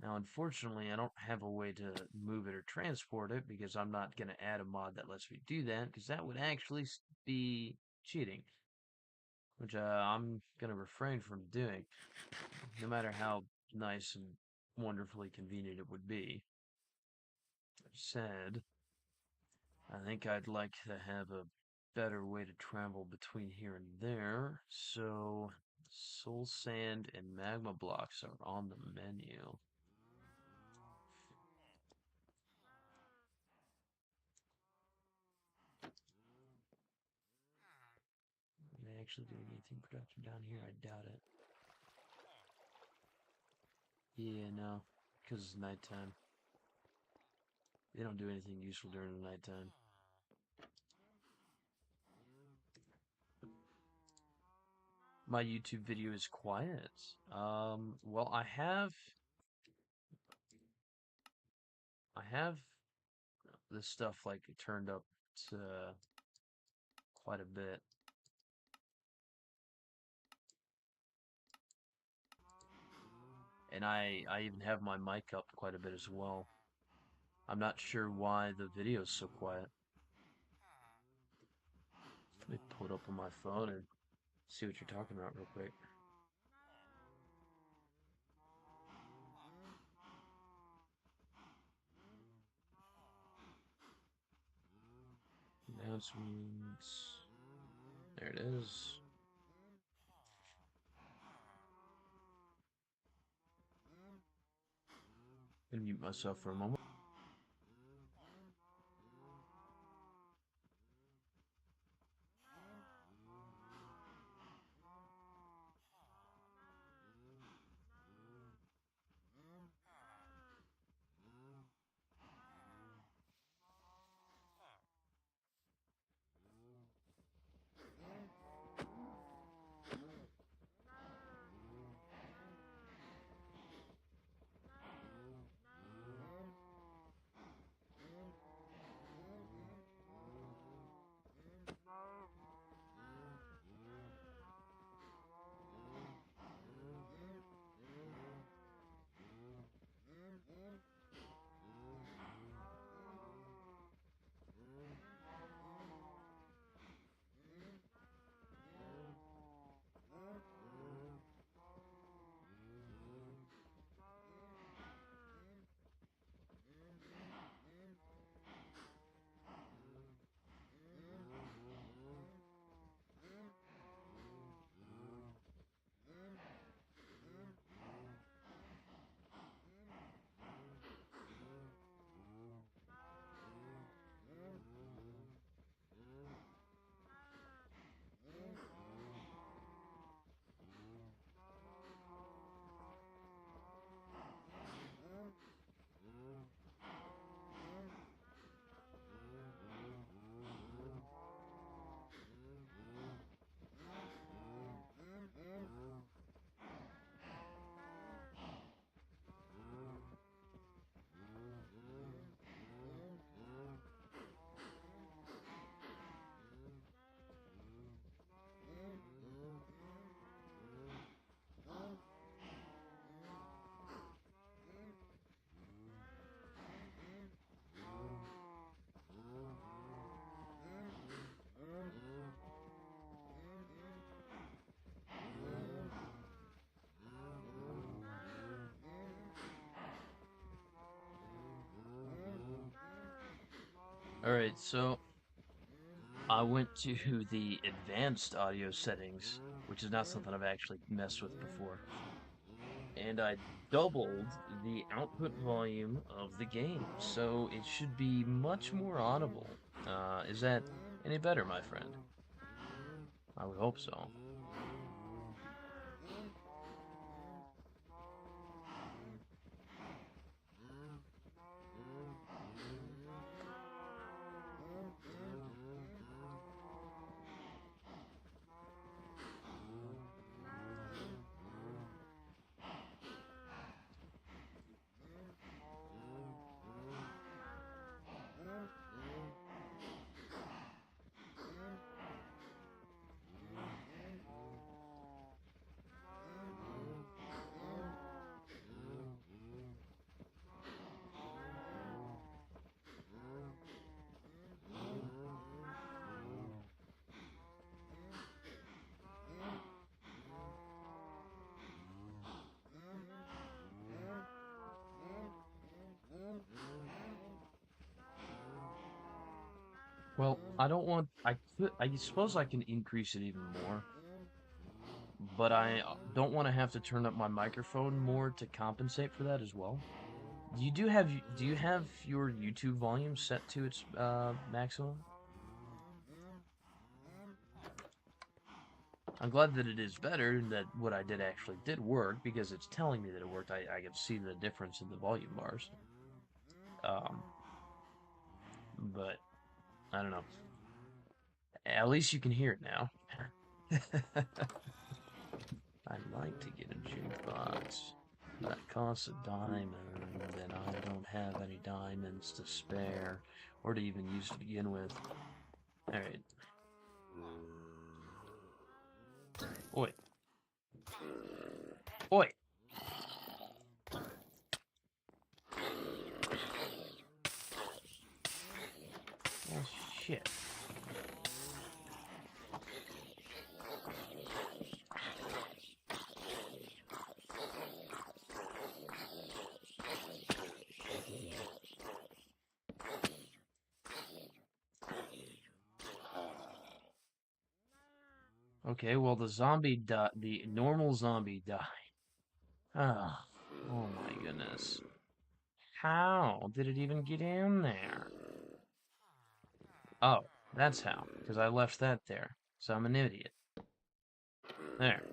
Now, unfortunately, I don't have a way to move it or transport it because I'm not going to add a mod that lets me do that because that would actually be cheating, which I'm going to refrain from doing, no matter how nice and wonderfully convenient it would be. Sad. I think I'd like to have a better way to travel between here and there, so soul sand and magma blocks are on the menu. Are they actually doing anything productive down here? I doubt it. Yeah, no, because it's nighttime. They don't do anything useful during the nighttime. My YouTube video is quiet. Well, I have this stuff like turned up to quite a bit. And I even have my mic up quite a bit as well. I'm not sure why the video is so quiet. Let me pull it up on my phone and see what you're talking about real quick. Announcements. There it is. I'm gonna mute myself for a moment. Alright, so I went to the advanced audio settings, which is not something I've actually messed with before. And I doubled the output volume of the game, so it should be much more audible. Is that any better, my friend? I would hope so. Well, I don't want. I suppose I can increase it even more, but I don't want to have to turn up my microphone more to compensate for that as well. Do you have your YouTube volume set to its maximum? I'm glad that it is better and that what I did actually did work because it's telling me that it worked. I can see the difference in the volume bars. Um, but I don't know. At least you can hear it now. I'd like to get a jukebox. That costs a diamond, and I don't have any diamonds to spare or to even use to begin with. Alright. Oi. Oi! Well, shit. Okay, well, the normal zombie died. Ah, oh my goodness. How did it even get in there? Oh, that's how, because I left that there. So I'm an idiot. There.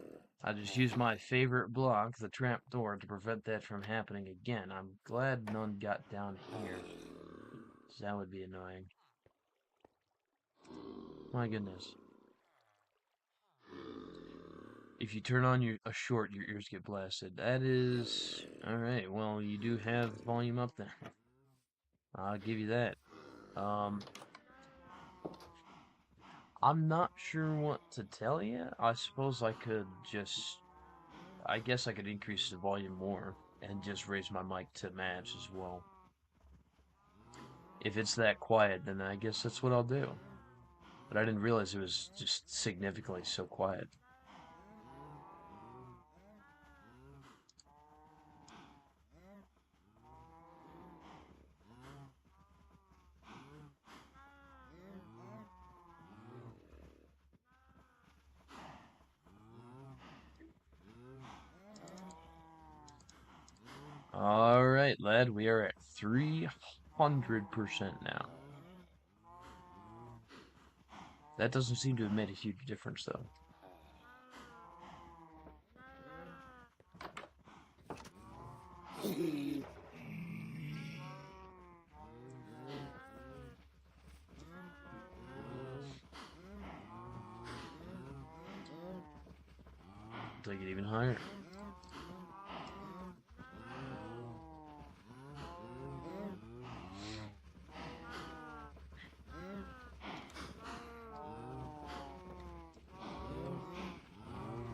I just used my favorite block, the trap door, to prevent that from happening again. I'm glad none got down here. That would be annoying. My goodness. If you turn on a short, your ears get blasted. That is... Alright, well, you do have volume up then. I'll give you that. Um, I'm not sure what to tell you. I suppose I could just... I guess I could increase the volume more and just raise my mic to match as well. If it's that quiet, then I guess that's what I'll do. But I didn't realize it was just significantly so quiet. Alright, lad, we are at 300% now. That doesn't seem to have made a huge difference, though. Take it even higher.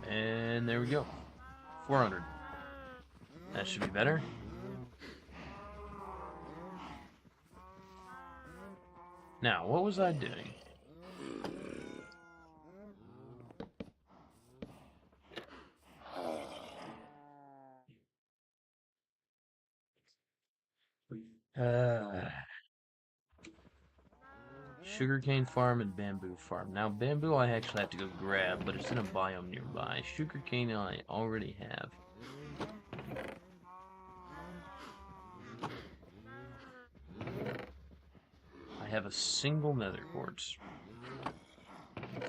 And there we go. 400. That should be better. Now, what was I doing? Uh, Sugarcane farm and bamboo farm. Now, bamboo I actually have to go grab, but it's in a biome nearby. Sugarcane I already have. I have a single nether quartz.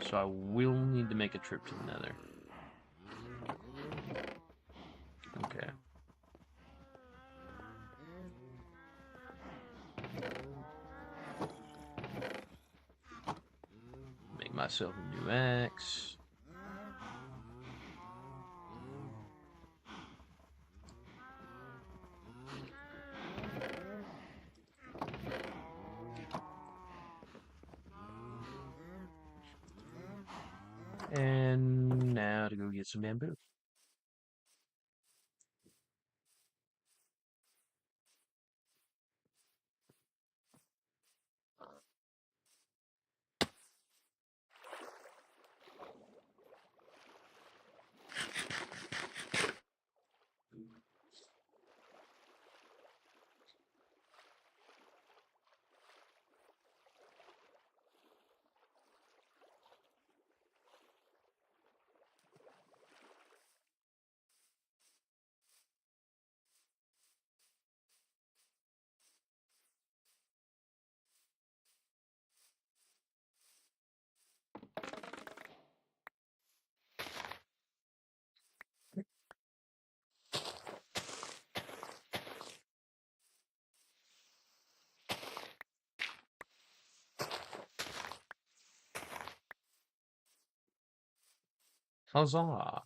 So I will need to make a trip to the nether. Okay. Make myself a new axe. And now to go get some bamboo. Huzzah!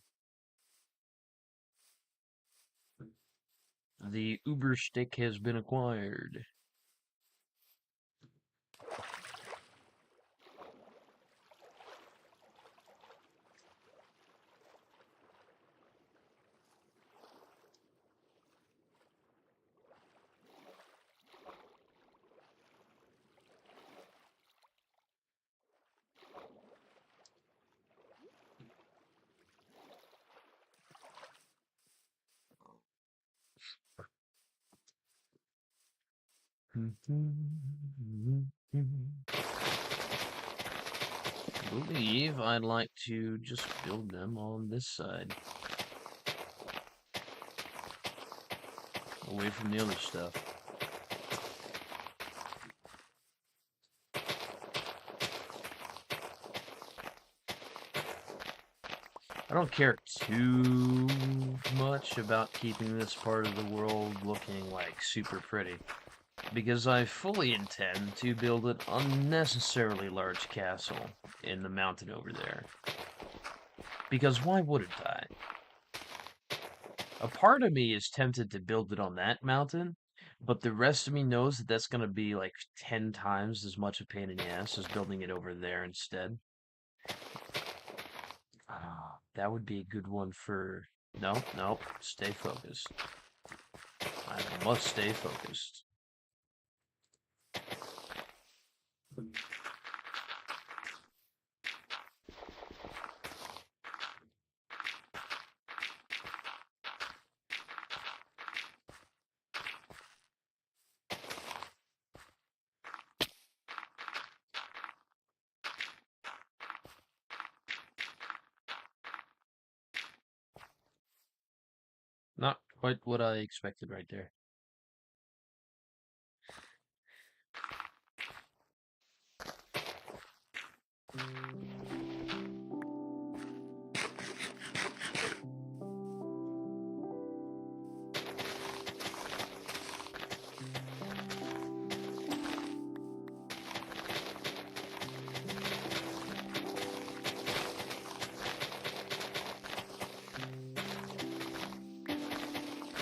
The Uber stick has been acquired. I believe I'd like to just build them on this side. Away from the other stuff. I don't care too much about keeping this part of the world looking like super pretty, because I fully intend to build an unnecessarily large castle in the mountain over there. Because why wouldn't I? A part of me is tempted to build it on that mountain, but the rest of me knows that that's going to be like 10 times as much a pain in the ass as building it over there instead. That would be a good one for... Nope, stay focused. I must stay focused. Not quite what I expected right there.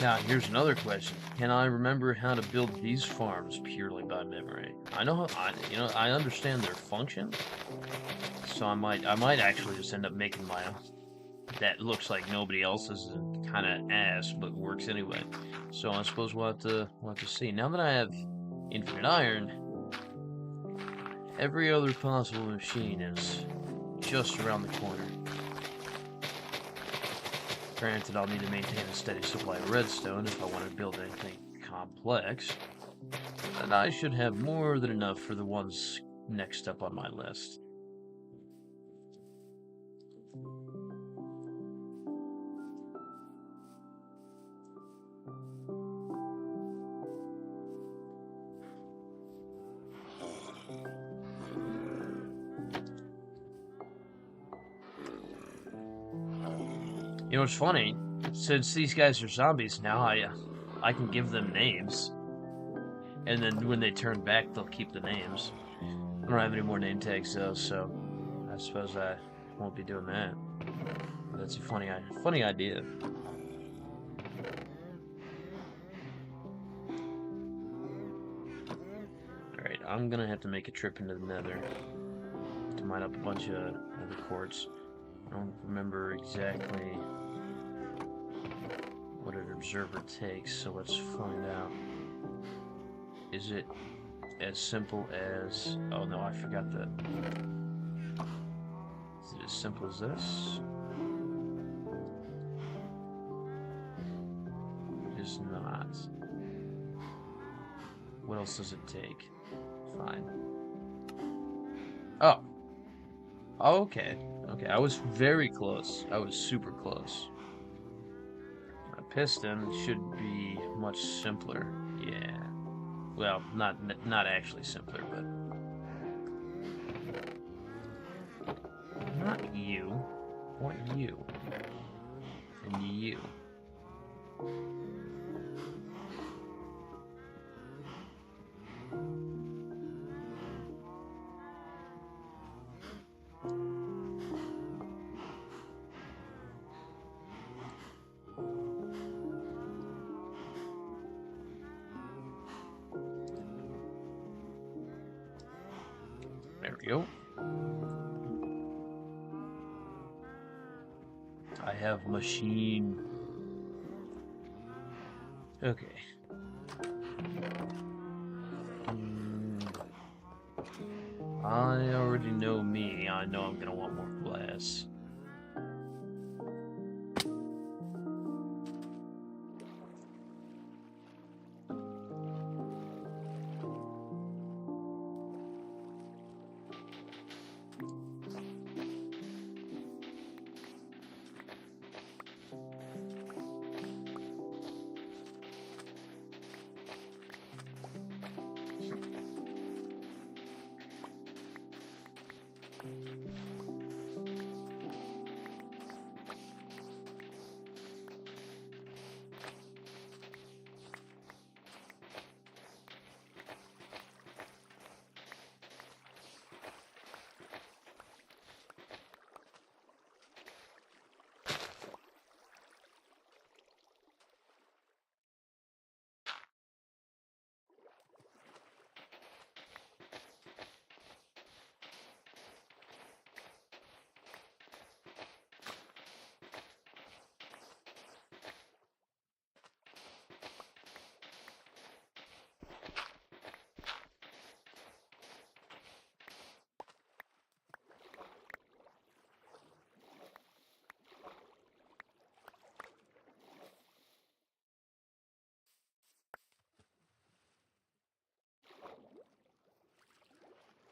Now, here's another question. Can I remember how to build these farms purely by memory? I know I understand their function, so I might actually just end up making my own. That looks like nobody else's and kind of ass, but works anyway. So I suppose we'll have to see. Now that I have infinite iron, every other possible machine is just around the corner. Granted, I'll need to maintain a steady supply of redstone if I want to build anything complex, and I should have more than enough for the ones next up on my list. You know what's funny? Since these guys are zombies now, I can give them names, and then when they turn back, they'll keep the names. I don't have any more name tags though, so I suppose I won't be doing that. That's a funny idea. Alright, I'm gonna have to make a trip into the nether to mine up a bunch of other quartz. I don't remember exactly what an observer takes, so let's find out. Is it as simple as... Oh no, I forgot that. Is it as simple as this? It is not. What else does it take? Fine. Oh. Okay. Okay, I was very close. I was super close. A piston should be much simpler. Yeah. Well, not actually simpler, but... Not you. I want you. And you. There we go. I have machine. Okay. I already know me. I know I'm gonna want more glass.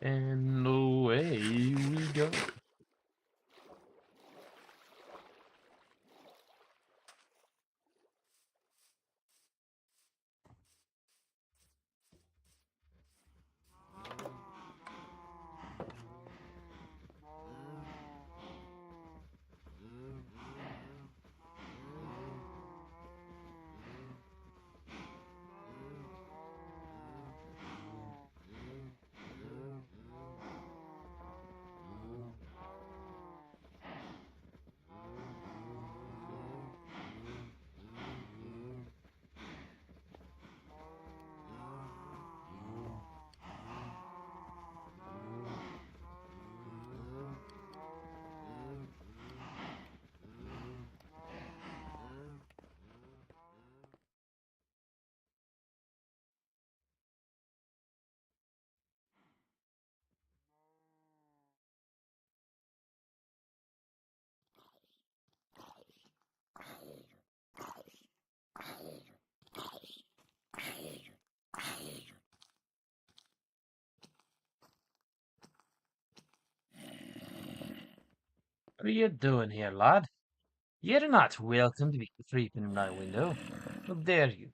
And away we go. What are you doing here, lad? You're not welcome to be creeping in my window. How dare you?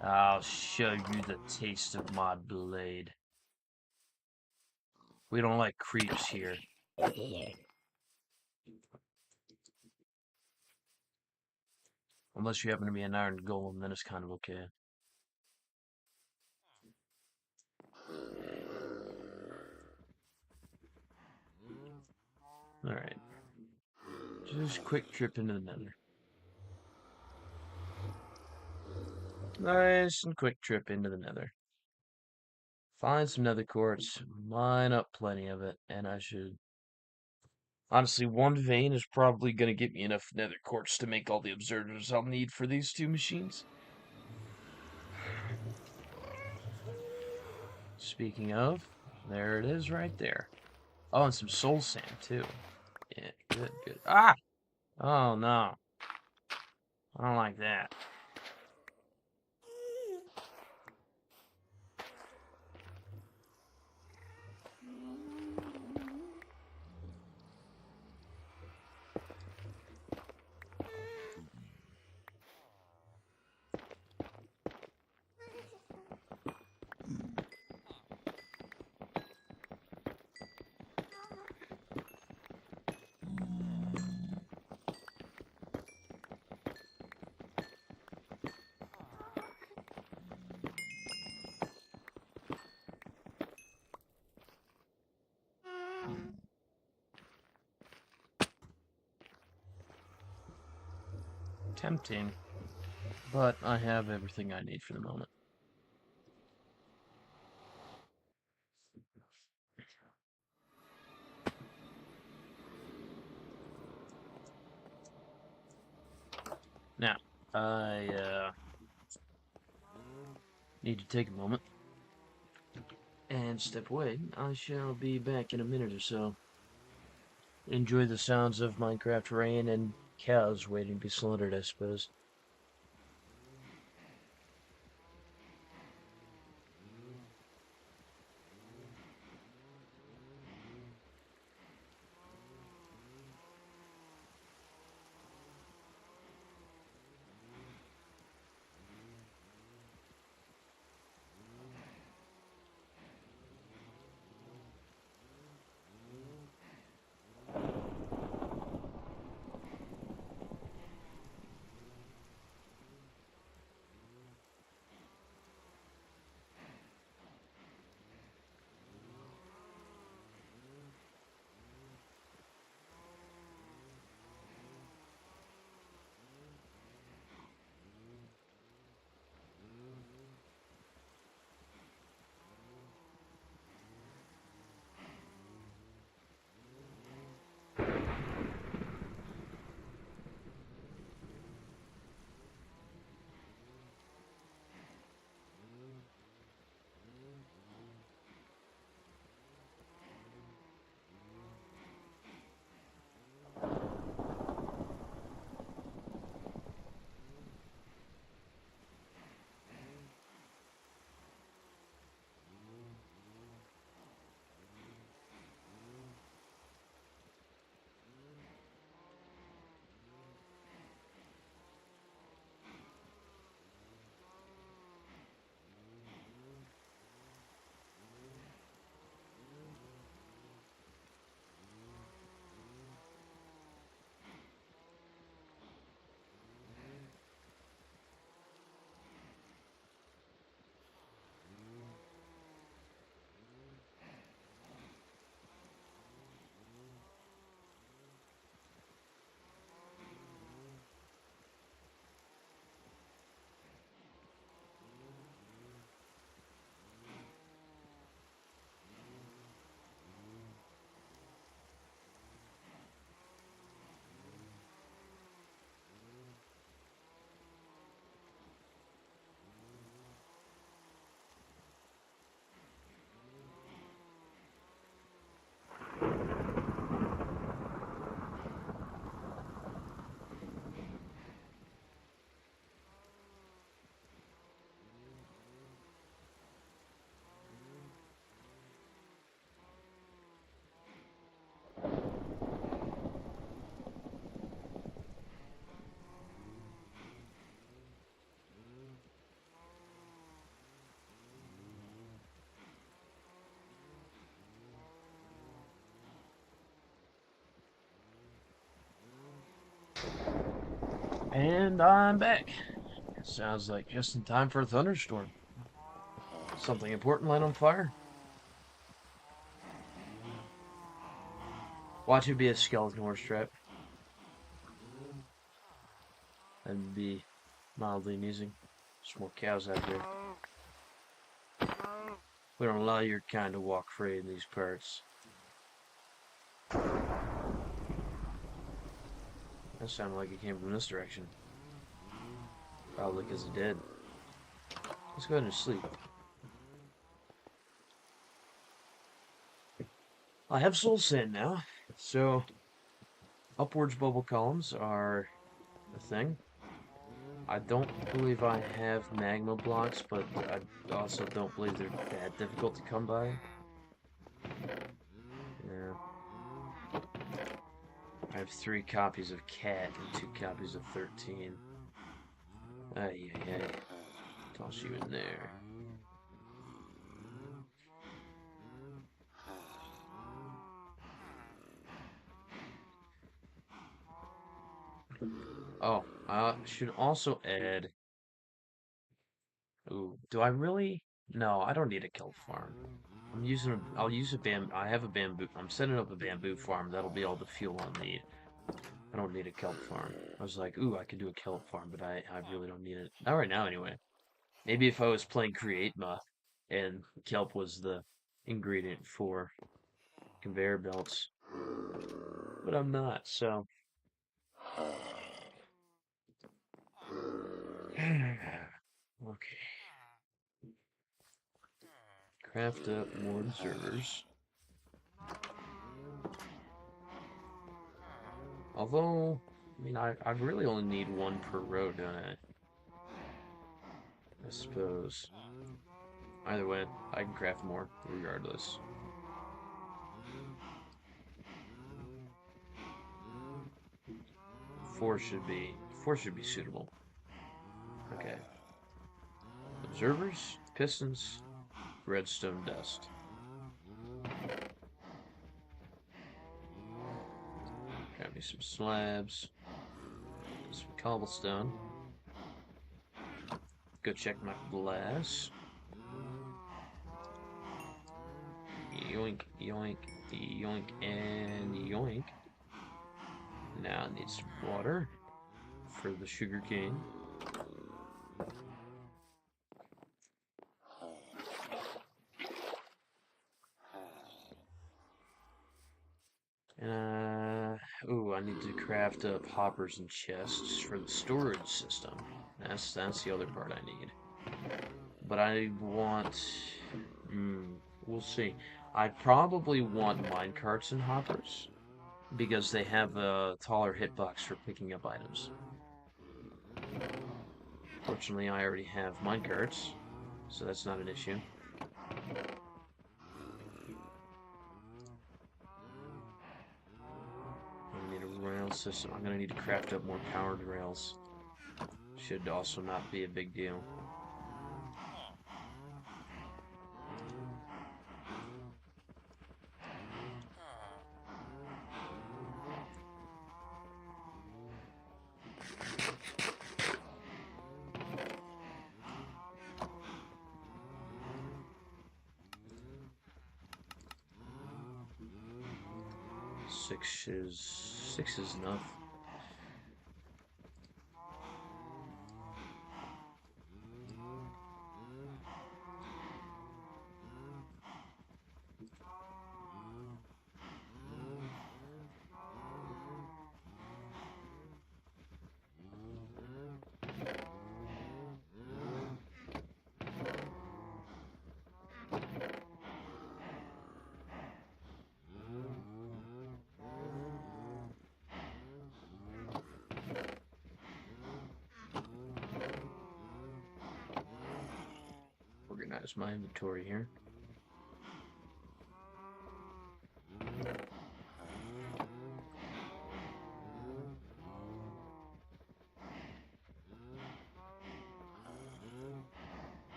I'll show you the taste of my blade. We don't like creeps here. Unless you happen to be an iron golem, then it's kind of okay. Alright. Just quick trip into the nether. Nice and quick trip into the nether. Find some nether quartz, mine up plenty of it, and I should... Honestly, one vein is probably going to get me enough nether quartz to make all the observers I'll need for these two machines. Speaking of, there it is right there. Oh, and some soul sand, too. Yeah, good, good. Ah! Oh, no. I don't like that. Tempting, but I have everything I need for the moment. Now, I need to take a moment and step away. I shall be back in a minute or so. Enjoy the sounds of Minecraft rain and cows waiting to be slaughtered, I suppose. And I'm back. Sounds like just in time for a thunderstorm. Something important light on fire? Watch it be a skeleton horse trap. That'd be mildly amusing. There's more cows out there. We don't allow your kind to walk free in these parts. That sounded like it came from this direction. Probably because it did. Let's go ahead and sleep. I have soul sand now, so upwards bubble columns are a thing. I don't believe I have magma blocks, but I also don't believe they're that difficult to come by. Yeah. I have 3 copies of Cat and 2 copies of 13. Ay, ay, ay. Toss you in there. Oh, I should also add. Ooh, do I really? No, I don't need a kelp farm. I'll use a I have a bamboo. I'm setting up a bamboo farm. That'll be all the fuel I'll need. I don't need a kelp farm. I was like, ooh, I could do a kelp farm, but I really don't need it. Not right now, anyway. Maybe if I was playing Create Ma and kelp was the ingredient for conveyor belts, but I'm not, so Okay. Craft up more observers. Although, I mean, I really only need one per row, don't I? I suppose. Either way, I can craft more, regardless. Four should be suitable. Okay. Observers, pistons, redstone dust. Grab me some slabs, some cobblestone. Go check my glass. Yoink, yoink, yoink, and yoink. Now I need some water for the sugar cane. Ooh, I need to craft up hoppers and chests for the storage system. That's the other part I need. But I want, we'll see. I probably want minecarts and hoppers because they have a taller hitbox for picking up items. Fortunately, I already have minecarts, so that's not an issue. I need a rail system. I'm gonna need to craft up more powered rails. Should also not be a big deal. Six is enough. Organize my inventory here.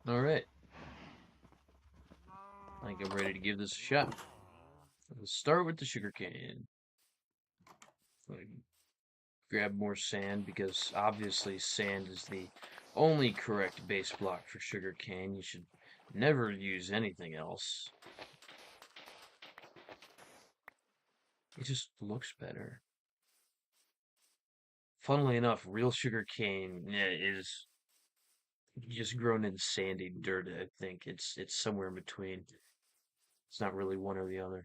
Alright. I think I'm ready to give this a shot. Let's start with the sugarcane. Grab more sand because obviously sand is the only correct base block for sugarcane. You should never use anything else. It just looks better. Funnily enough, real sugarcane is just grown in sandy dirt. I think it's somewhere in between. It's not really one or the other.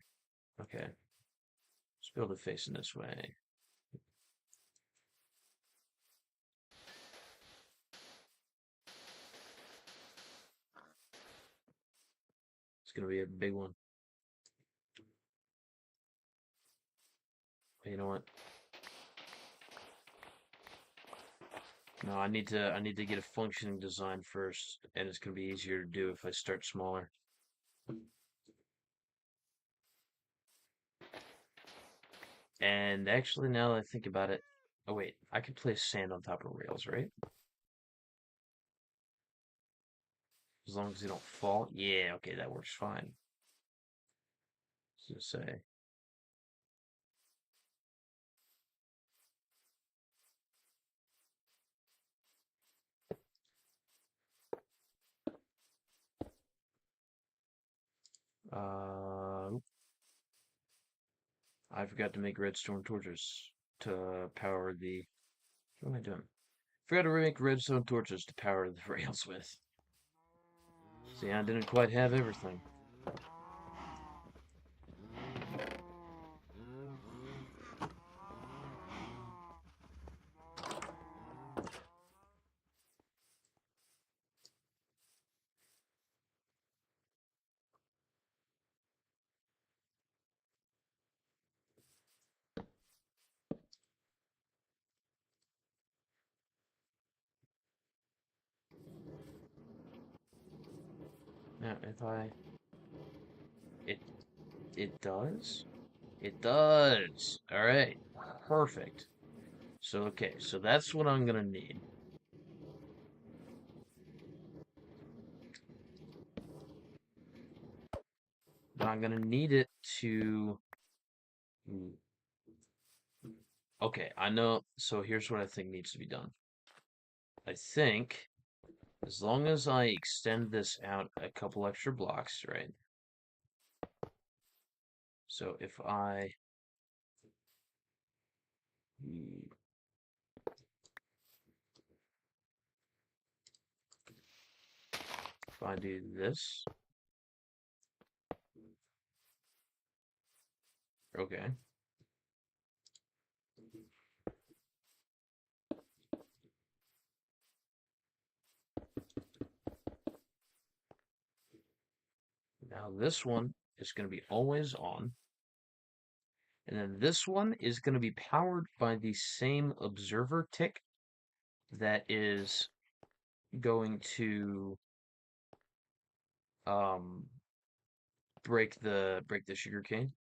Okay, let's build it facing this way. It's gonna be a big one. But you know what? No, I need to get a functioning design first, and it's gonna be easier to do if I start smaller. And actually, now that I think about it, oh wait, I could place sand on top of rails, right? As long as they don't fall. Yeah, okay, that works fine. So say, uh, I forgot to make redstone torches. to power the... What am I doing? Forgot to make redstone torches to power the rails with. See, I didn't quite have everything. Now, if I... It, it does? It does! Alright, perfect. So, okay, so that's what I'm gonna need. Now I'm gonna need it to... Okay, I know. So here's what I think needs to be done. I think as long as I extend this out a couple extra blocks, right? So if I do this, okay. Now this one is going to be always on. And then this one is going to be powered by the same observer tick that is going to um, break the sugar cane.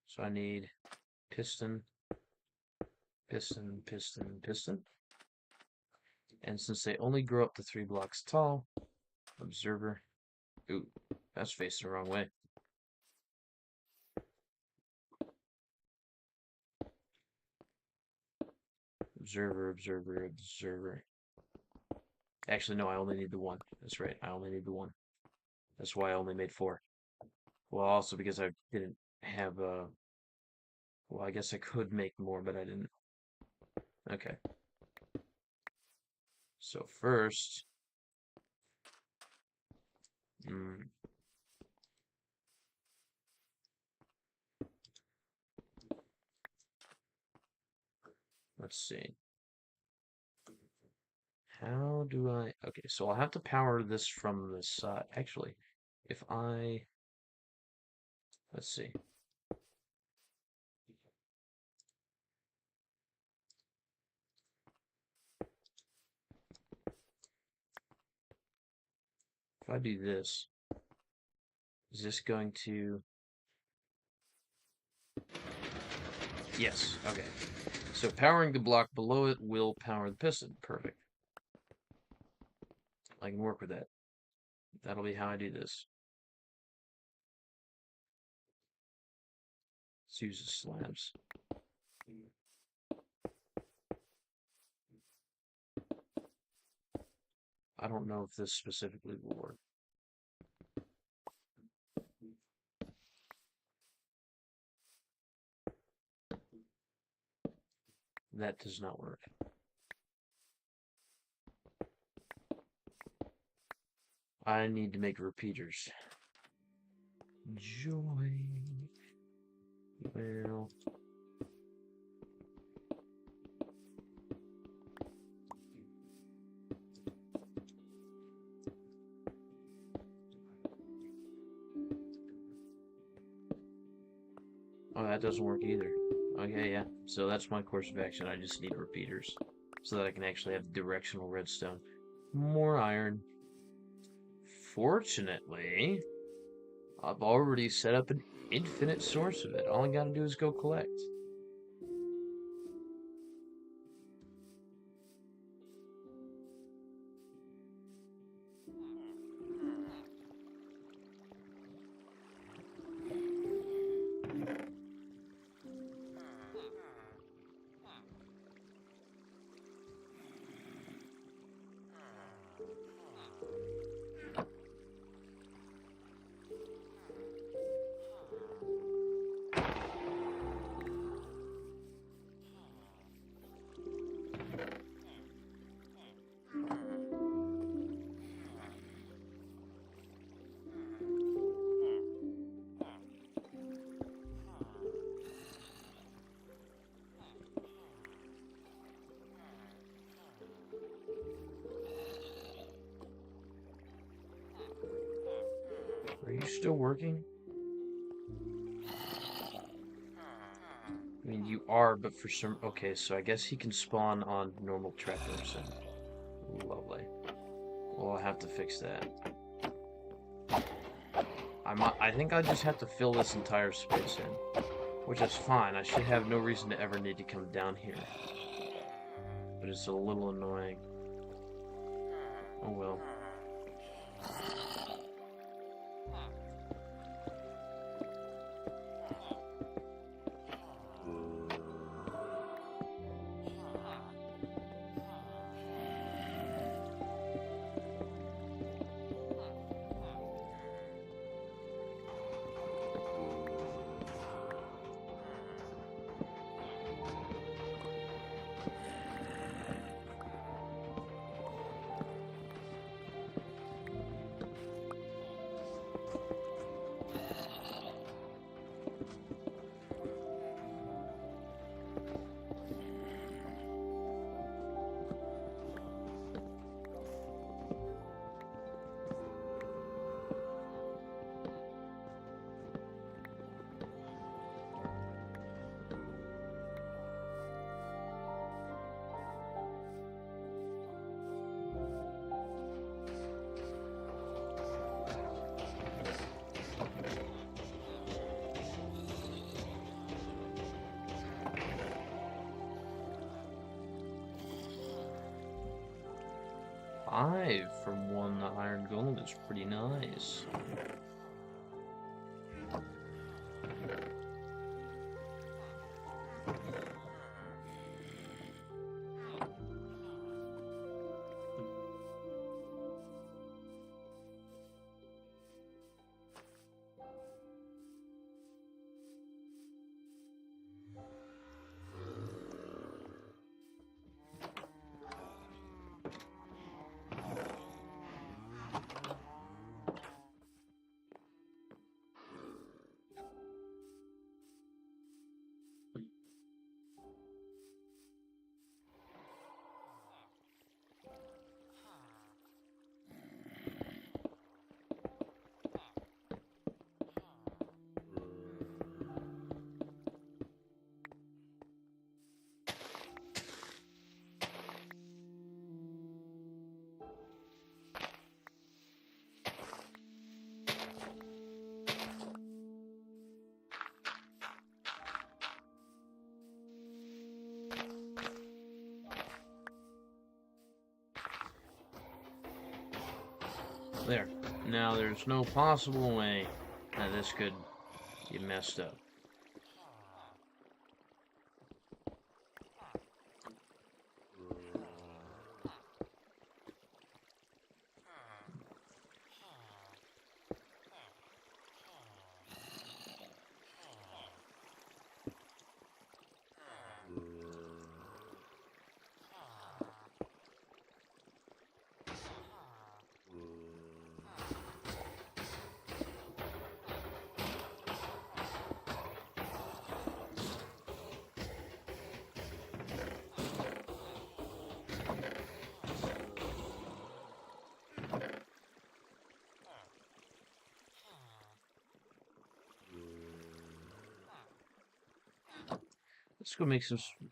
So I need piston, piston, piston, piston. And since they only grow up to 3 blocks tall, observer. Ooh, that's facing the wrong way. Observer, observer, observer. Actually, no, I only need the one. That's right, I only need the one. That's why I only made 4. Well, also because I didn't have a... Well, I guess I could make more, but I didn't. Okay. So first... let's see. How do I... Okay, so I'll have to power this from this side. Actually, if I... Let's see. If I do this, is this going to... Yes, okay. So powering the block below it will power the piston. Perfect. I can work with that. That'll be how I do this. Let's use the slabs. I don't know if this specifically will work. That does not work. I need to make repeaters. Joy. Well... Oh, that doesn't work either. Okay, yeah. So that's my course of action. I just need repeaters so that I can actually have directional redstone. More iron. Fortunately, I've already set up an infinite source of it. All I gotta do is go collect. Are you still working? I mean, you are, but for some... Okay, so I guess he can spawn on normal trackers. Lovely. Well, I'll have to fix that. I think I just have to fill this entire space in. Which is fine. I should have no reason to ever need to come down here. But it's a little annoying. Oh well. 5 from 1 iron golem is pretty nice. There. Now there's no possible way that this could get messed up.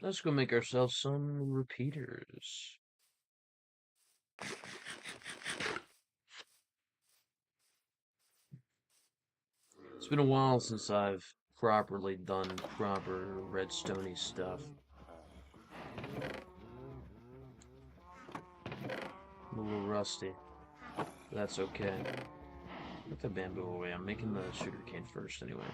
Let's go make ourselves some repeaters. It's been a while since I've properly done proper redstone-y stuff. I'm a little rusty. That's okay. Put the bamboo away. I'm making the sugarcane first anyway.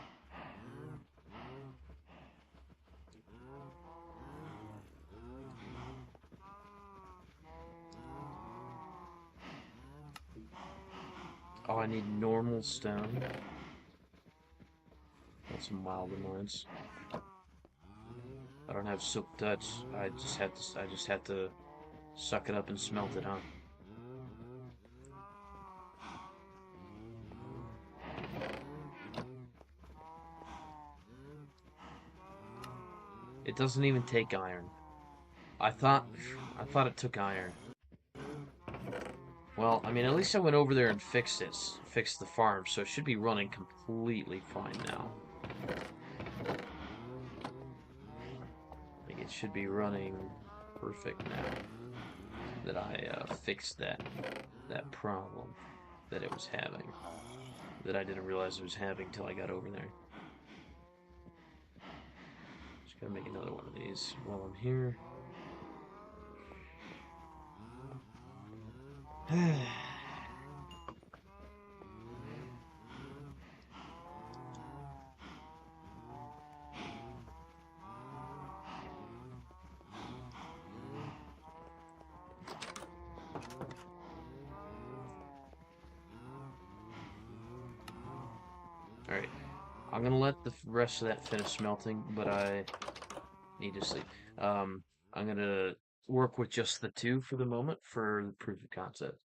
Oh, I need normal stone. That's mild annoyance. I don't have silk touch. I just had to suck it up and smelt it, huh? It doesn't even take iron. I thought I thought it took iron. Well, I mean, at least I went over there and fixed it, fixed the farm, so it should be running completely fine now. Like, it should be running perfect now that I fixed that problem that it was having, that I didn't realize it was having till I got over there. Just gotta make another one of these while I'm here. Alright, I'm gonna let the rest of that finish smelting, but I need to sleep. I'm gonna work with just the two for the moment for the proof of concept.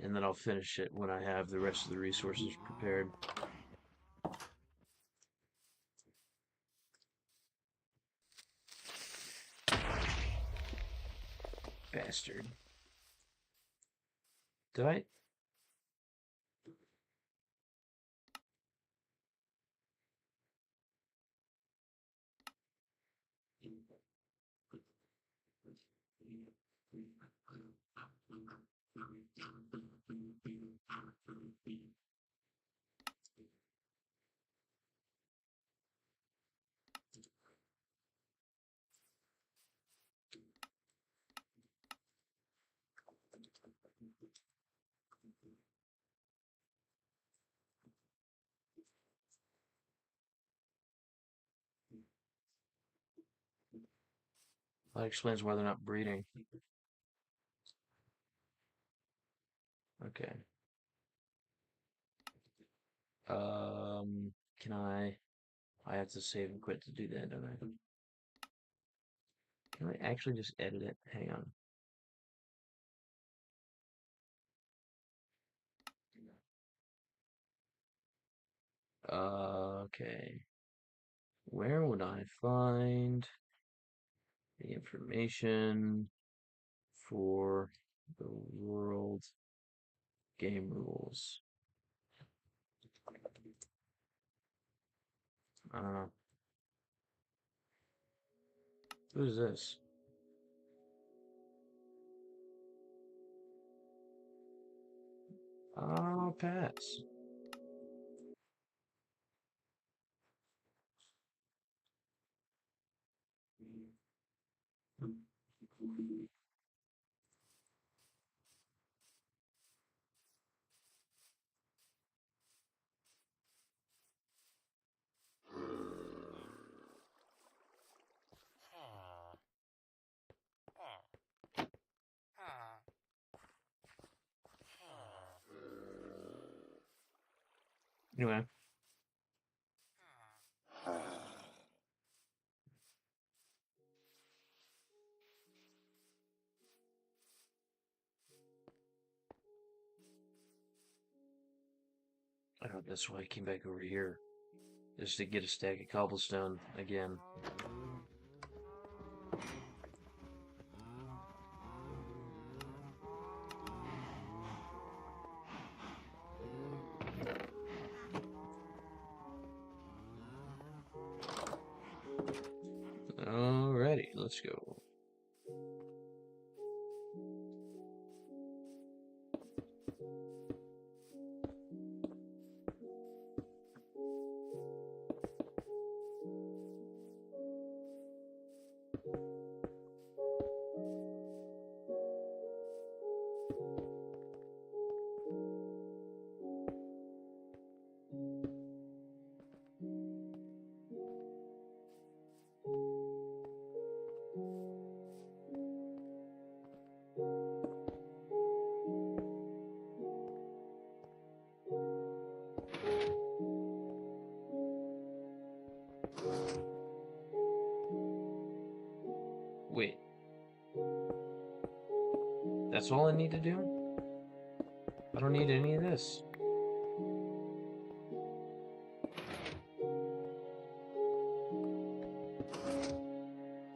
And then I'll finish it when I have the rest of the resources prepared. Bastard. Did I? That explains why they're not breeding. Okay. Can I? I have to save and quit to do that, don't I? Can I actually just edit it? Hang on. Okay. Where would I find the information for the world game rules? Uh, who's this? I'll pass. Anyway, that's why I came back over here. Just to get a stack of cobblestone again. Alrighty, let's go. That's all I need to do? I don't need any of this.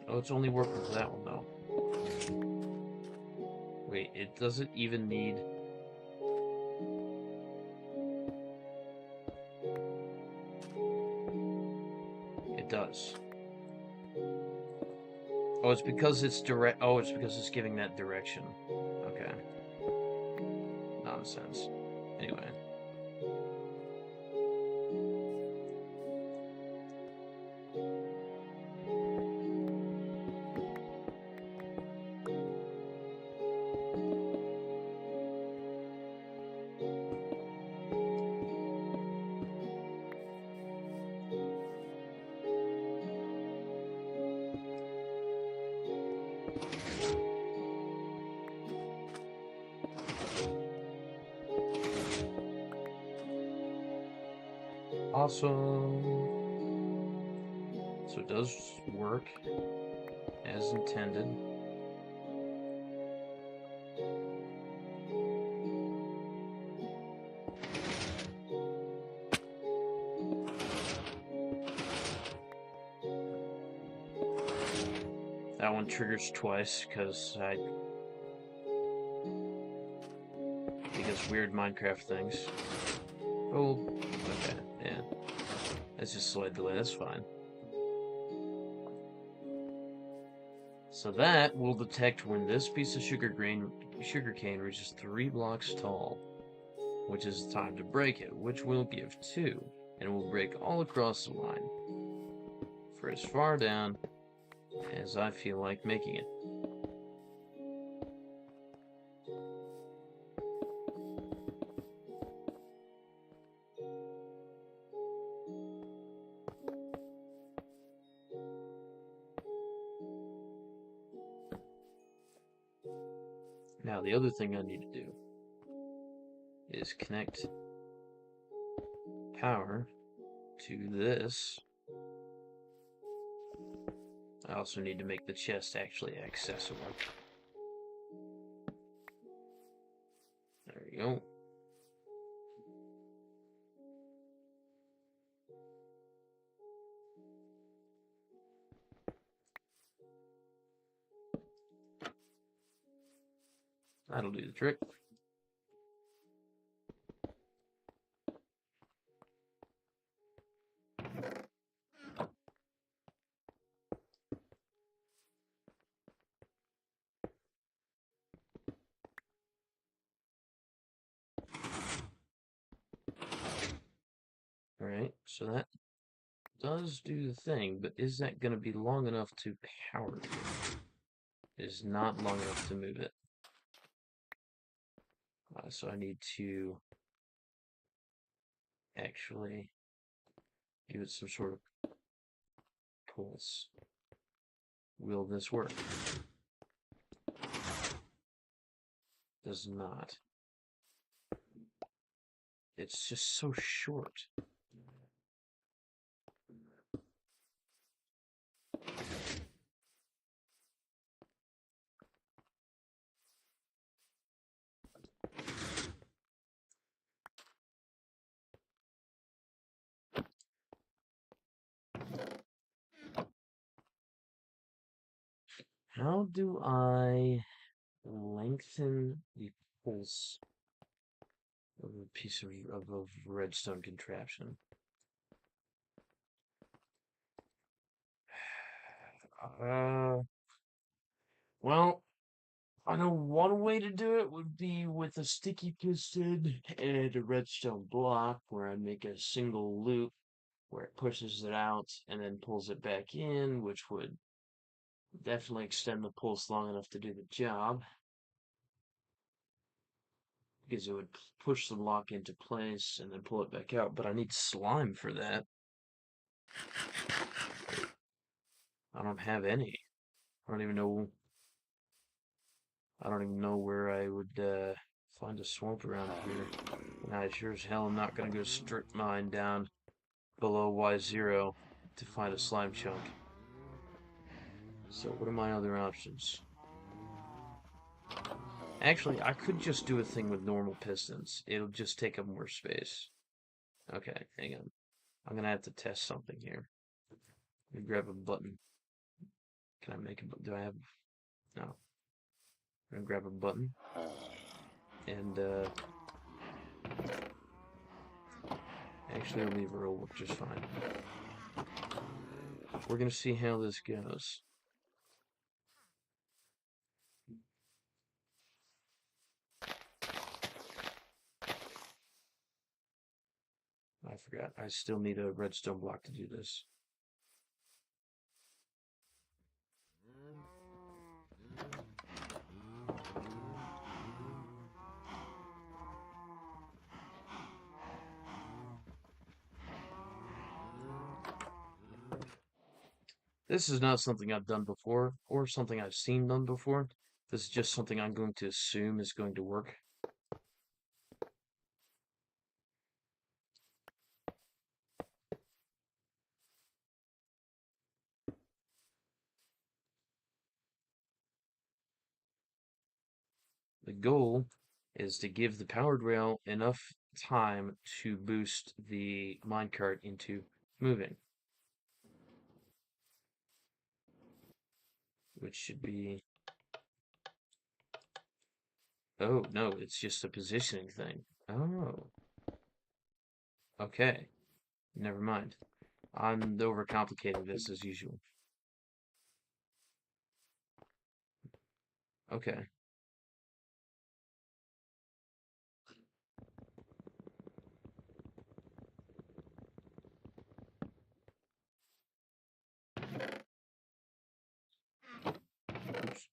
Oh, it's only working for that one, though. Wait, it doesn't even need... It does. Oh, it's because it's direct... Oh, it's because it's giving that direction. Okay. Nonsense. Anyway. Awesome. So it does work as intended. That one triggers twice because weird Minecraft things. Oh, okay, yeah. That's just slight delay, that's fine. So that will detect when this piece of sugarcane reaches 3 blocks tall, which is time to break it, which will give 2, and will break all across the line, for as far down as I feel like making it. Now, the other thing I need to do is connect power to this. I also need to make the chest actually accessible. There we go. That'll do the trick. Alright, so that does do the thing, but is that going to be long enough to power it? It is not long enough to move it. So I need to actually give it some sort of pulse. Will this work? Does not. It's just so short. How do I lengthen the pulse of a piece of redstone contraption? Well, I know one way to do it would be with a sticky piston and a redstone block where I make a single loop where it pushes it out and then pulls it back in, which would definitely extend the pulse long enough to do the job. Because it would push the block into place and then pull it back out, but I need slime for that. I don't have any. I don't even know where I would find a swamp around here. And I sure as hell am not gonna go strip mine down below Y0 to find a slime chunk. So what are my other options? Actually, I could just do a thing with normal pistons. It'll just take up more space. Okay, hang on. I'm gonna have to test something here. Let me grab a button. Can I make a button? Do I have... No. I'm gonna grab a button. And, actually, a lever will work just fine. We're gonna see how this goes. I forgot. I still need a redstone block to do this. This is not something I've done before, or something I've seen done before. This is just something I'm going to assume is going to work. The goal is to give the powered rail enough time to boost the minecart into moving, which should be... Oh, no, it's just a positioning thing. Oh, okay. Never mind. I'm overcomplicating this as usual. Okay. Oops.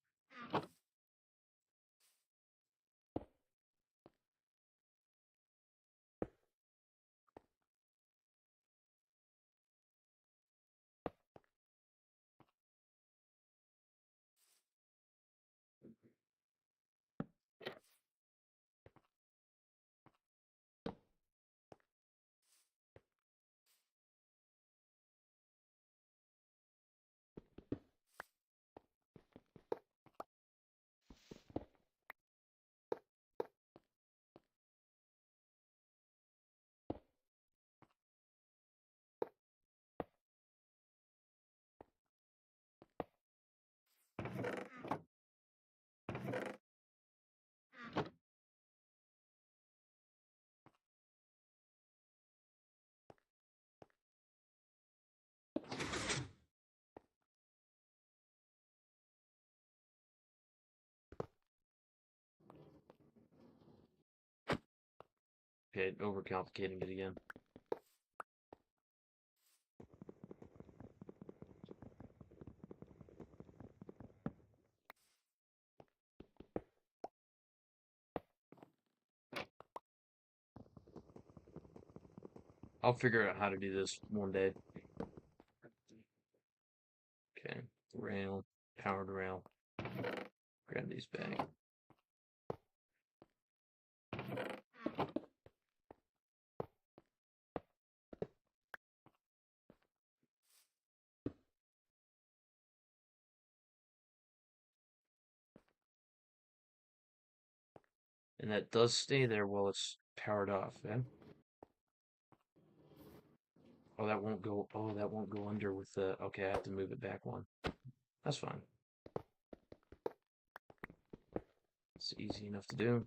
Okay, overcomplicating it again. I'll figure out how to do this one day. Okay, rail, powered rail. Grab these back. And that does stay there while it's powered off, yeah? Oh, that won't go, oh, that won't go under with the, okay, I have to move it back one. That's fine. It's easy enough to do.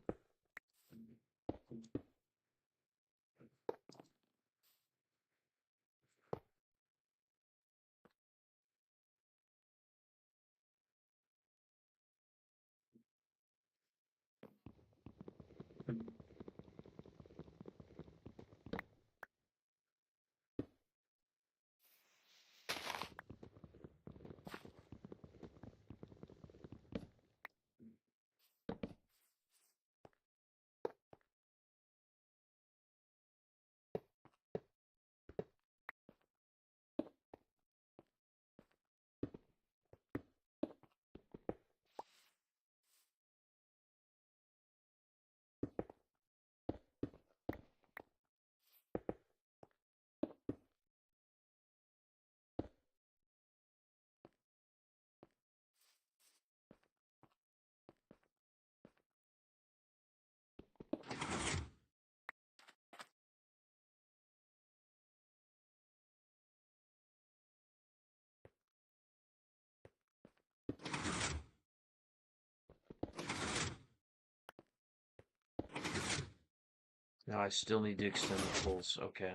Now I still need to extend the poles. Okay.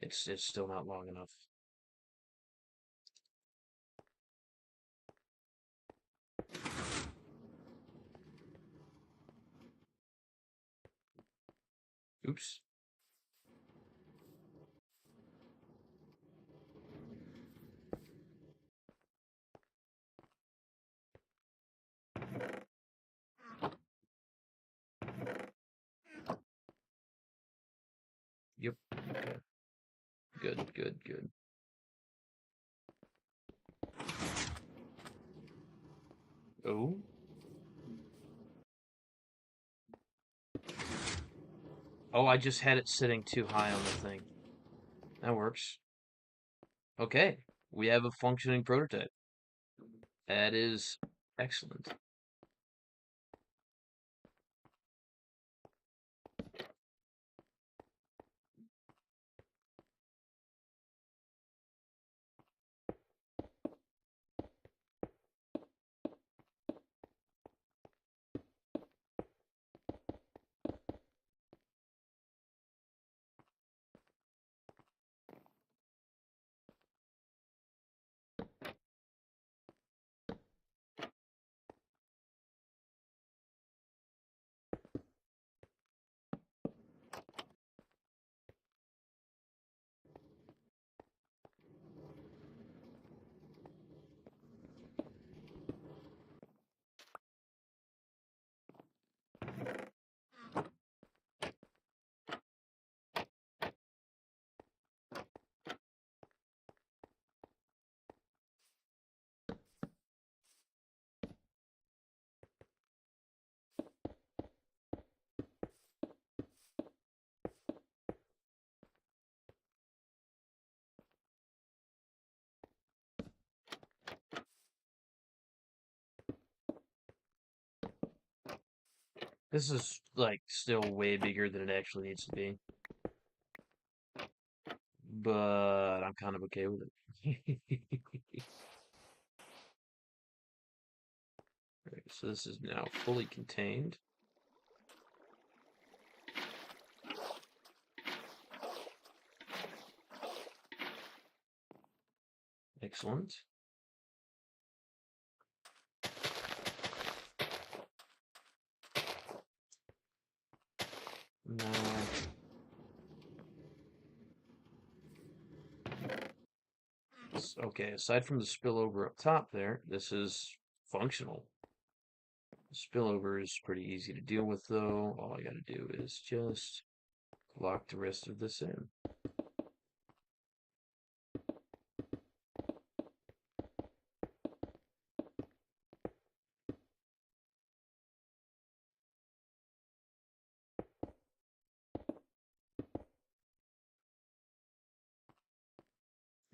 It's still not long enough. Oops. Yep. Okay. Good, good, good. Oh. Oh, I just had it sitting too high on the thing. That works. Okay. We have a functioning prototype. That is excellent. This is, like, still way bigger than it actually needs to be. But I'm kind of okay with it. Right, so this is now fully contained. Excellent. Now, okay, aside from the spillover up top there, this is functional. The spillover is pretty easy to deal with, though. All I gotta do is just lock the rest of this in.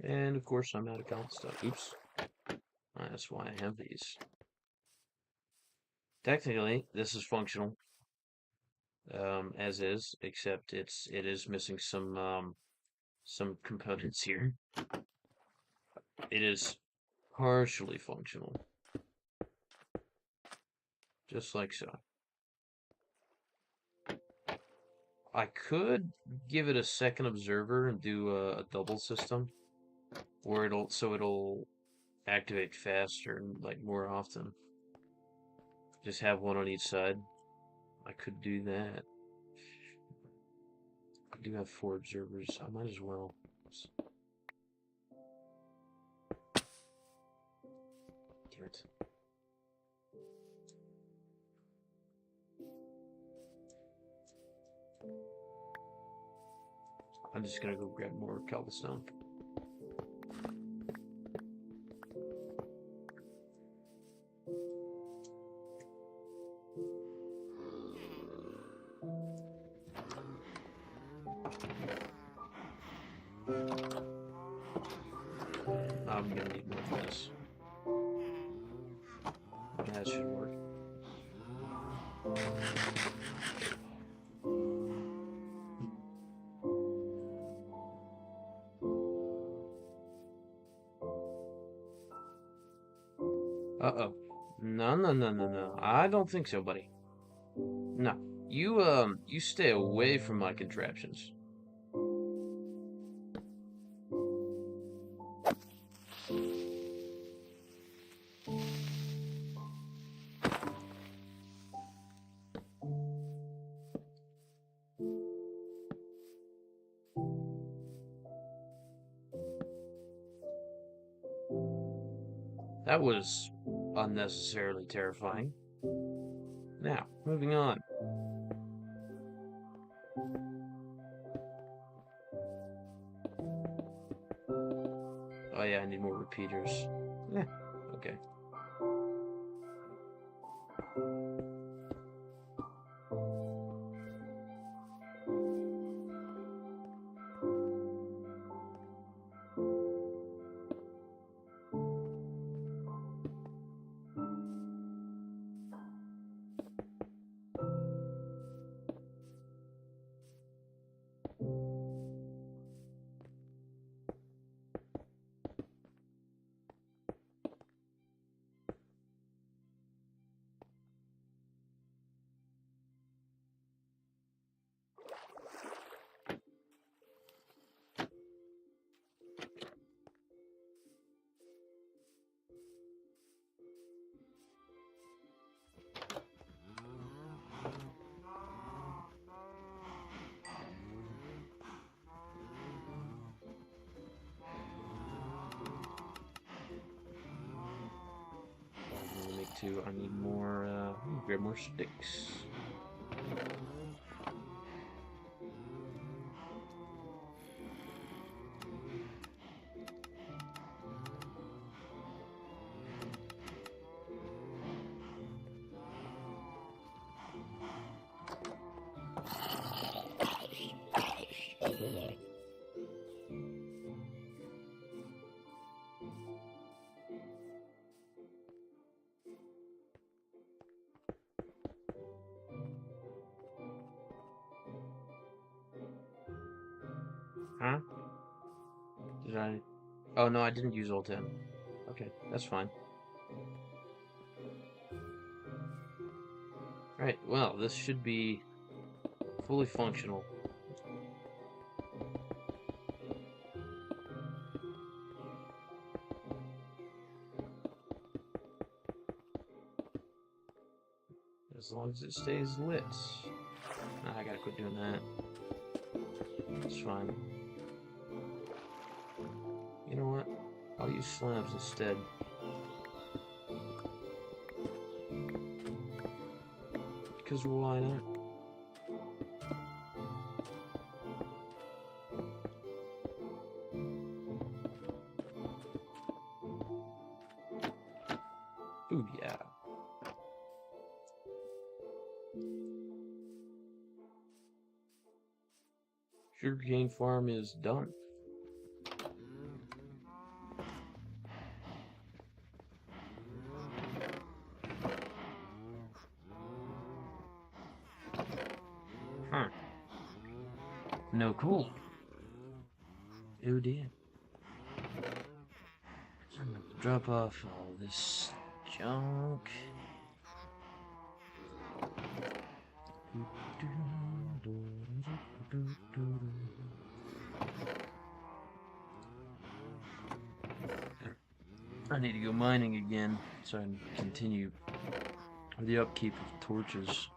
And of course, I'm out of count stuff. Oops. That's why I have these. Technically, this is functional, as is, except it is missing some components here. It is partially functional, just like so. I could give it a second observer and do a double system, where it'll activate faster and like more often. Just have one on each side. I could do that. I do have 4 observers. I might as well. Damn it. I'm just gonna go grab more cobblestone. I'm gonna need more of this. That should work. Uh-oh. No, no, no, no, no. I don't think so, buddy. No. You stay away from my contraptions. That was unnecessarily terrifying. Now, moving on. Oh yeah, I need more repeaters. Yeah, okay. I need more, grab more sticks. Huh? Did I? Oh no, I didn't use Alt M. Okay, that's fine. Right, well, this should be fully functional. As long as it stays lit. Nah, I gotta quit doing that. It's fine. You know what? I'll use slabs instead. Because why not? Ooh, yeah. Sugarcane farm is done. Huh. No cool. Oh dear. I'm gonna drop off all this junk. I need to go mining again so I can continue the upkeep of torches.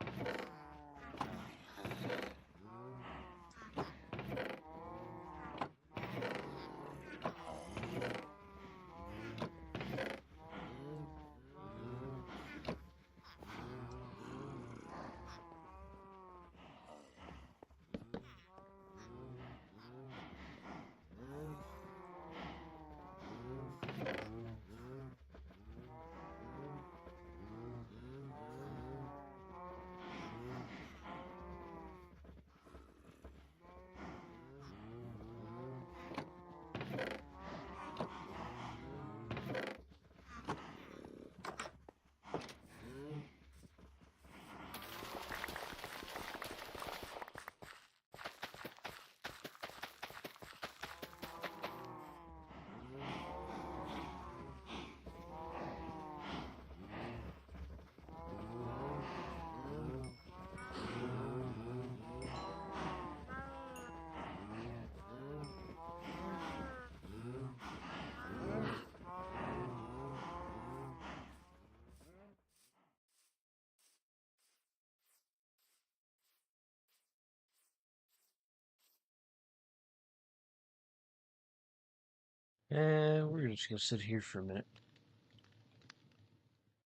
We're just gonna sit here for a minute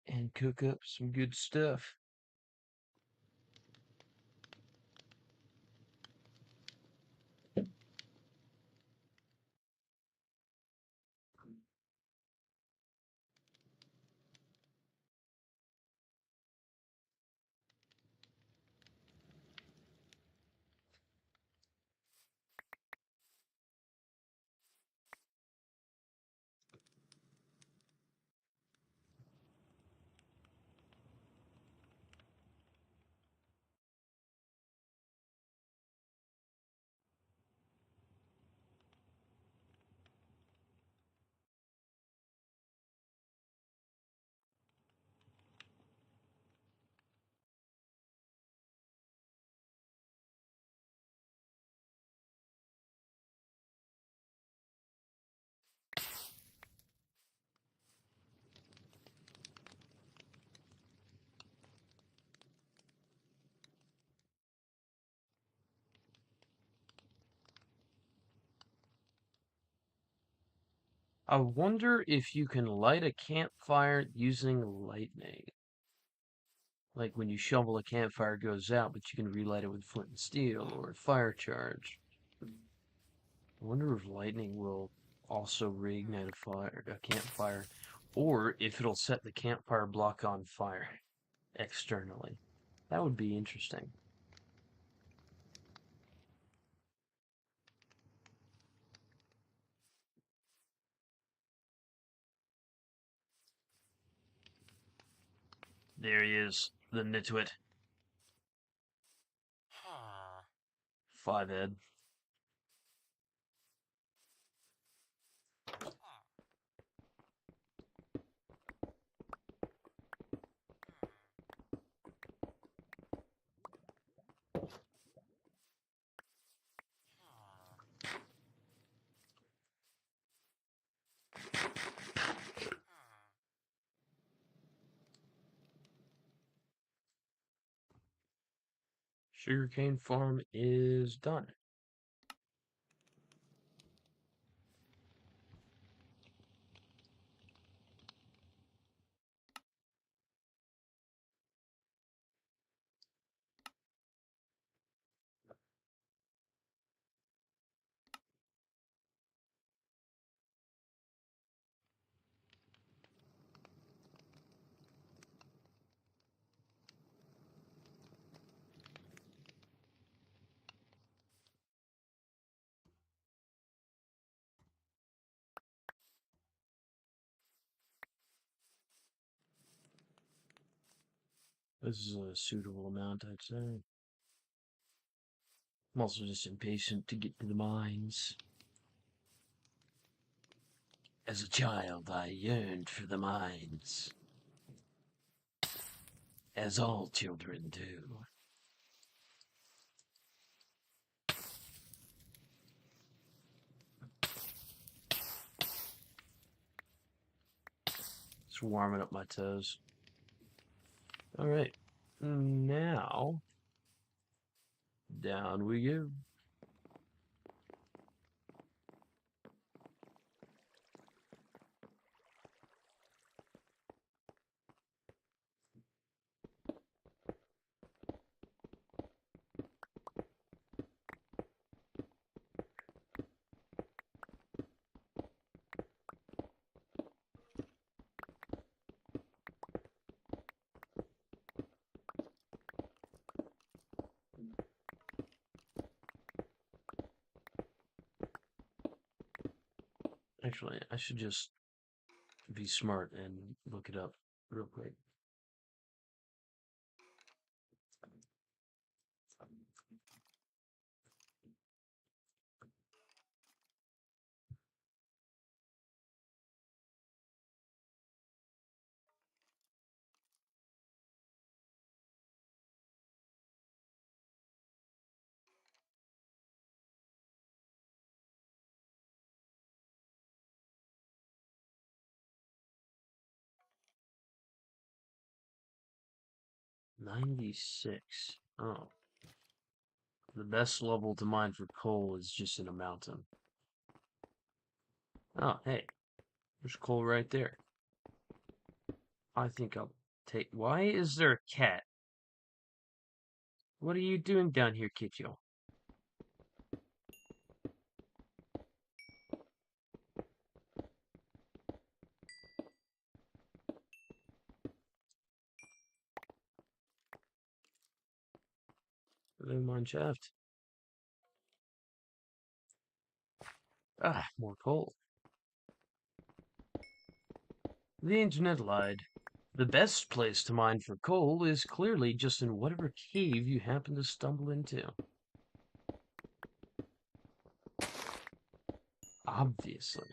and cook up some good stuff. I wonder if you can light a campfire using lightning. Like when you shovel a campfire, it goes out, but you can relight it with flint and steel or a fire charge. I wonder if lightning will also reignite a campfire, or if it'll set the campfire block on fire externally. That would be interesting. There he is, the nitwit. Five Ed. Sugarcane farm is done. This is a suitable amount, I'd say. I'm also just impatient to get to the mines. As a child, I yearned for the mines, as all children do. Just warming up my toes. Alright, now, down we go. Actually, I should just be smart and look it up real quick. '96. Oh. The best level to mine for coal is just in a mountain. Oh, hey, there's coal right there. I think I'll take. Why is there a cat? What are you doing down here, Kitcho? Hello, mineshaft. Ah, more coal. The internet lied. The best place to mine for coal is clearly just in whatever cave you happen to stumble into. Obviously.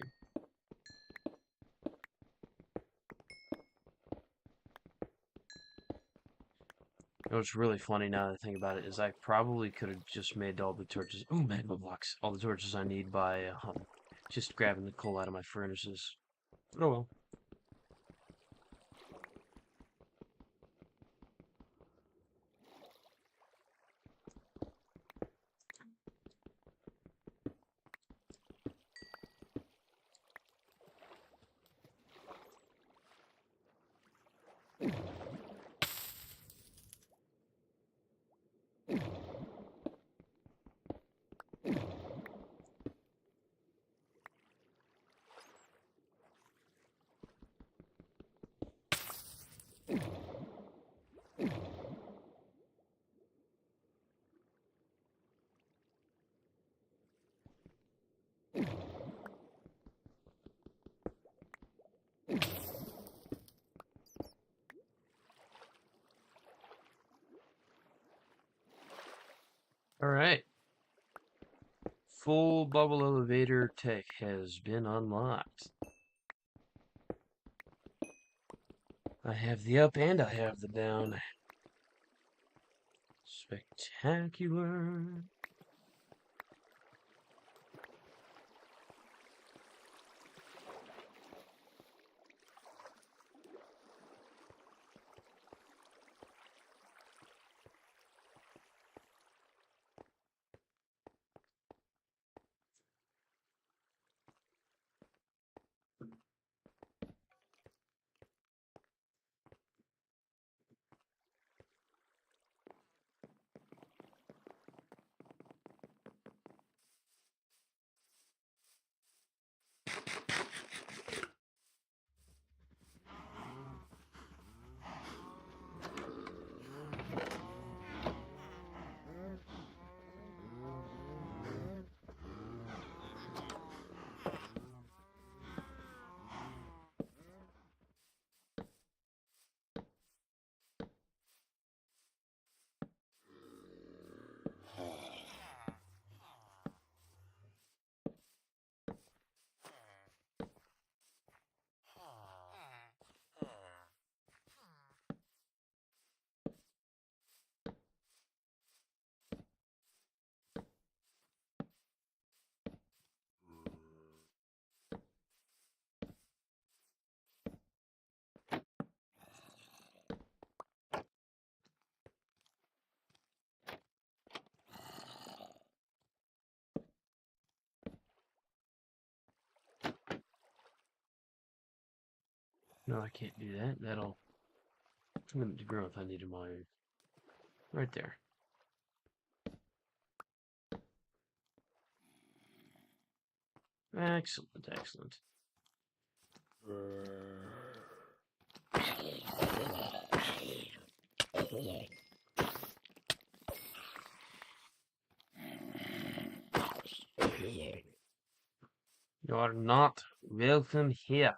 You know what's really funny now that I think about it is I probably could have just made all the torches. Oh, magma blocks. All the torches I need by just grabbing the coal out of my furnaces. Oh well. Alright. Full bubble elevator tech has been unlocked. I have the up and I have the down. Spectacular. No, I can't do that. That'll limit the growth I need in my... Right there. Excellent, excellent. You are not welcome here.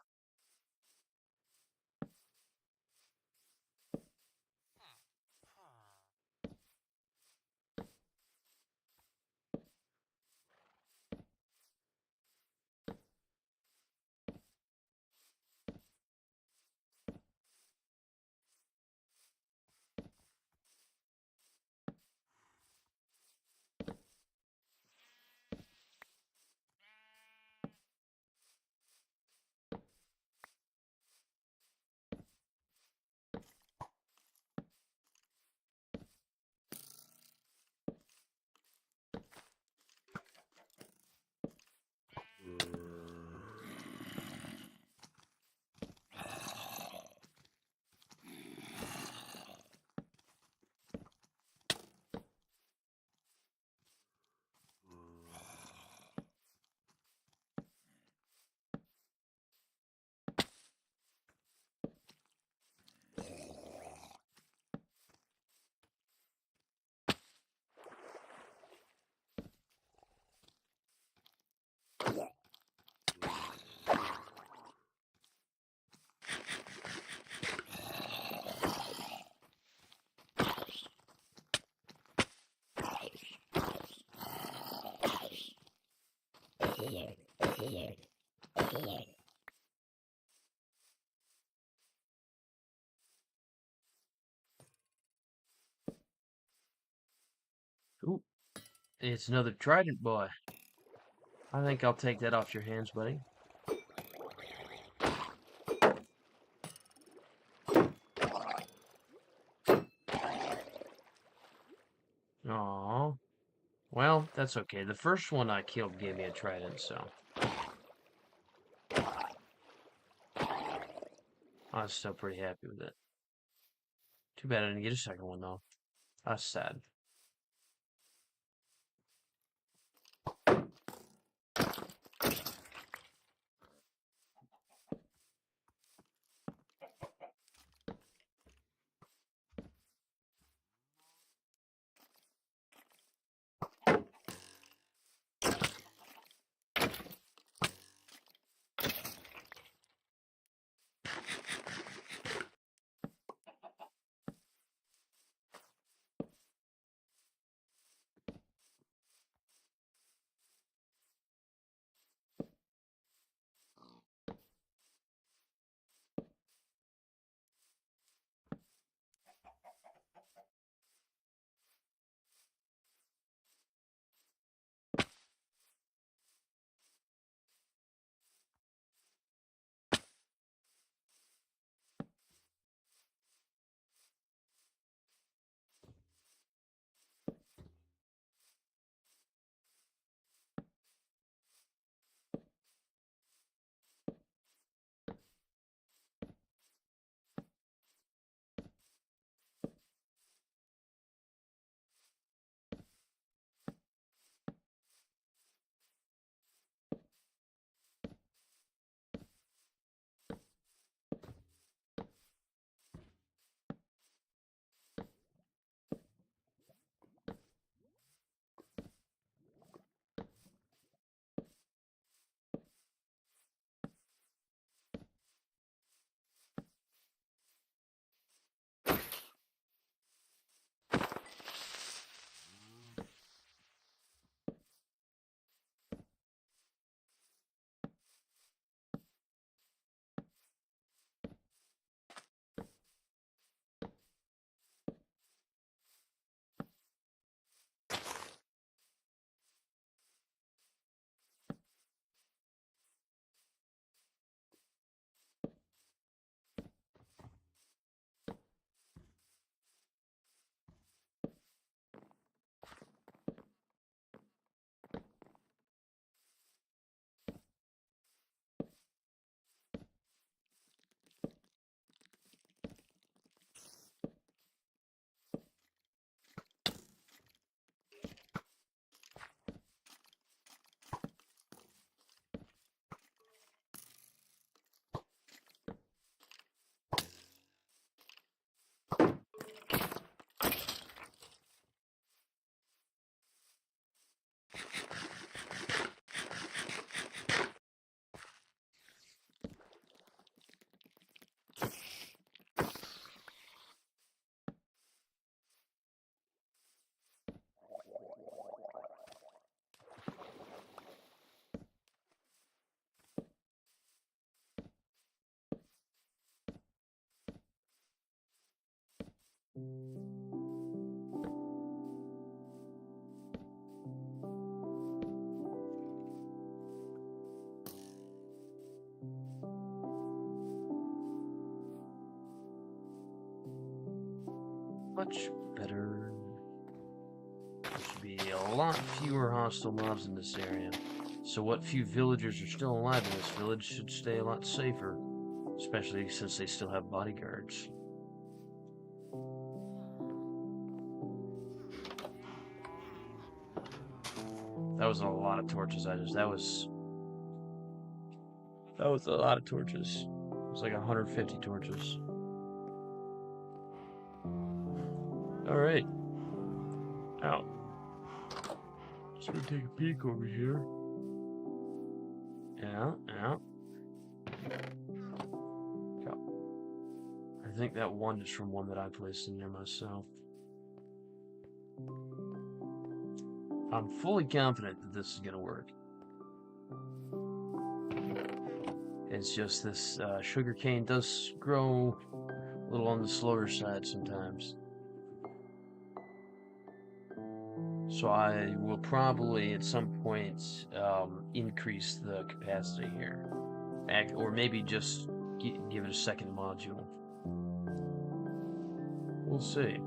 Ooh, it's another trident boy. I think I'll take that off your hands, buddy. Aww. Well, that's okay. The first one I killed gave me a trident, so I was still pretty happy with it. Too bad I didn't get a second one, though. That's sad. Much better. There should be a lot fewer hostile mobs in this area. So what few villagers are still alive in this village should stay a lot safer. Especially since they still have bodyguards. That was a lot of torches that was a lot of torches. It was like 150 torches. Alright. Now, just gonna take a peek over here. Yeah. I think that one is from one that I placed in there myself. I'm fully confident that this is gonna work. It's just this sugarcane does grow a little on the slower side sometimes. So I will probably at some point increase the capacity here. Or maybe just give it a second module. We'll see.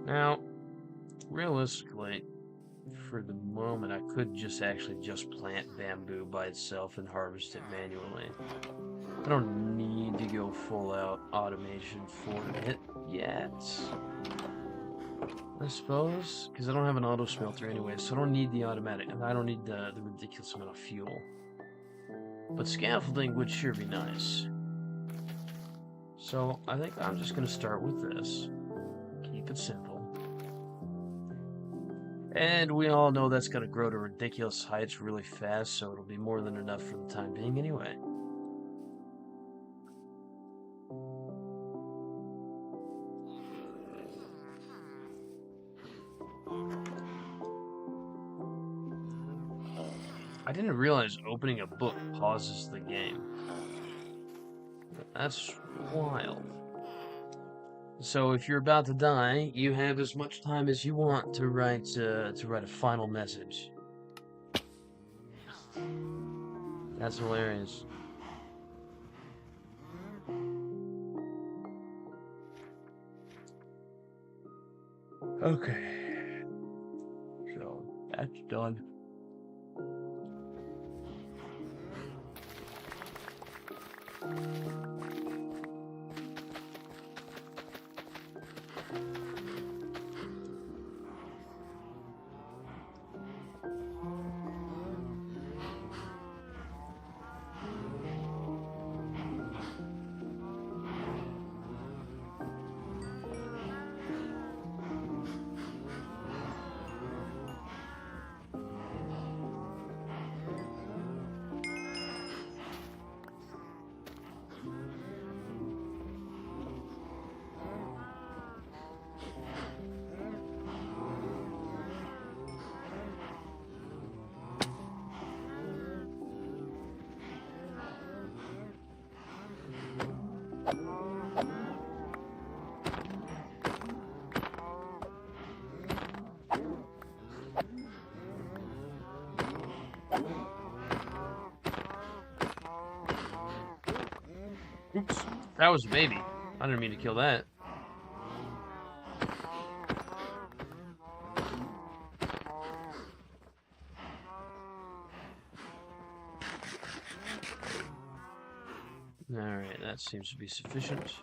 Now, realistically, for the moment, I could just actually just plant bamboo by itself and harvest it manually. I don't need to go full out automation for it yet, I suppose, because I don't have an auto smelter anyway, so I don't need the automatic, and I don't need the ridiculous amount of fuel. But scaffolding would sure be nice. So I think I'm just going to start with this. Keep it simple. And we all know that's going to grow to ridiculous heights really fast, so it'll be more than enough for the time being anyway. I didn't realize opening a book pauses the game. That's wild. So if you're about to die, you have as much time as you want to write a final message. That's hilarious. Okay. So that's done. Oops, that was a baby. I didn't mean to kill that. Alright, that seems to be sufficient.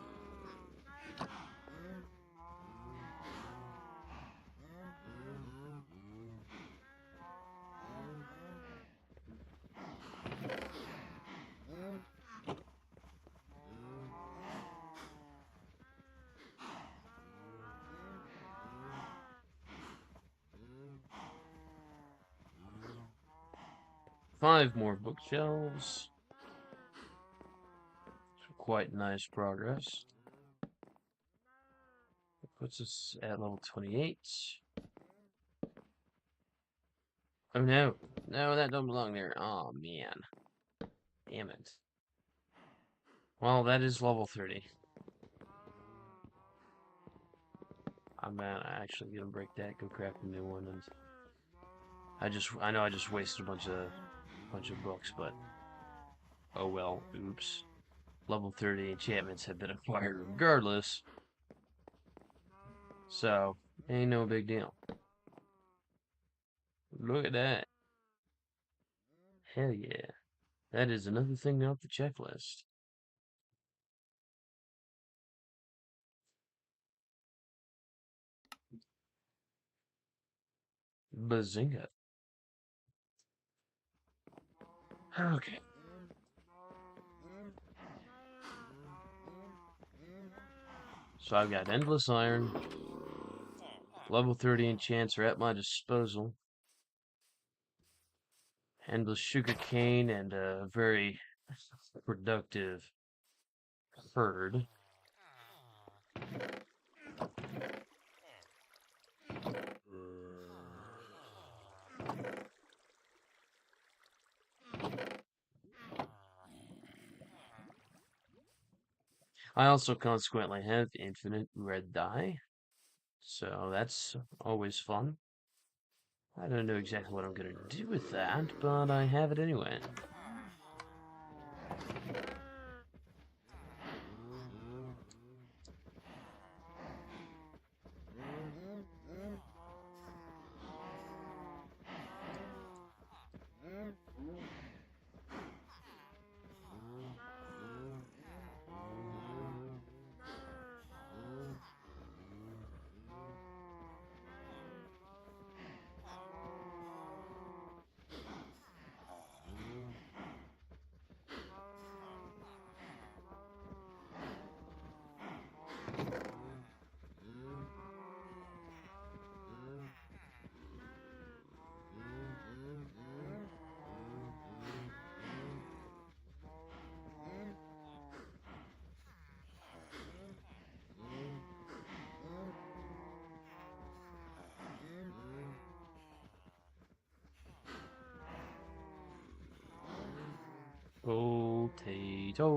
Five more bookshelves. Quite nice progress. It puts us at level 28. Oh no. No, that don't belong there. Oh man. Damn it. Well, that is level 30. I'm actually gonna break that, go craft a new one, and I know I just wasted a bunch of books, but oh well, oops. Level 30 enchantments have been acquired regardless. So, ain't no big deal. Look at that. Hell yeah. That is another thing off the checklist. Bazinga. Okay. So I've got endless iron. Level 30 enchants are at my disposal. Endless sugar cane and a very productive herd. I also consequently have infinite red dye, so that's always fun. I don't know exactly what I'm gonna do with that, but I have it anyway. Potato.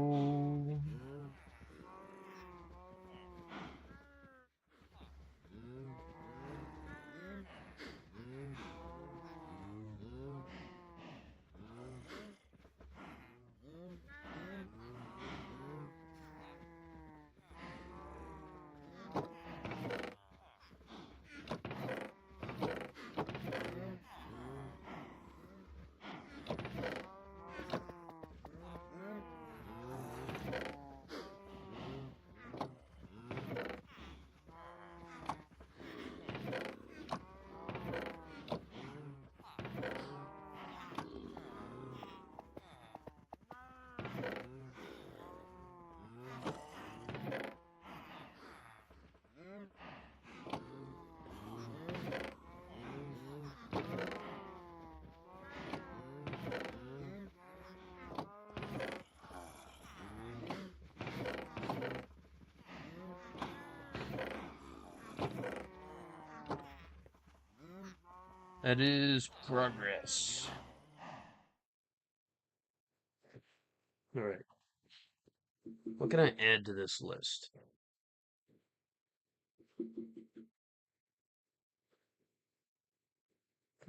That is progress. Alright. What can I add to this list?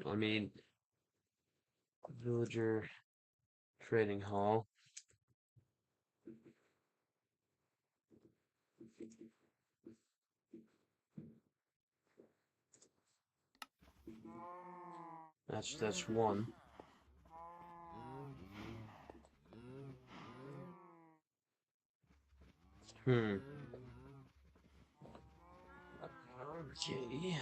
I mean, villager trading hall. That's one. Hmm. Okay.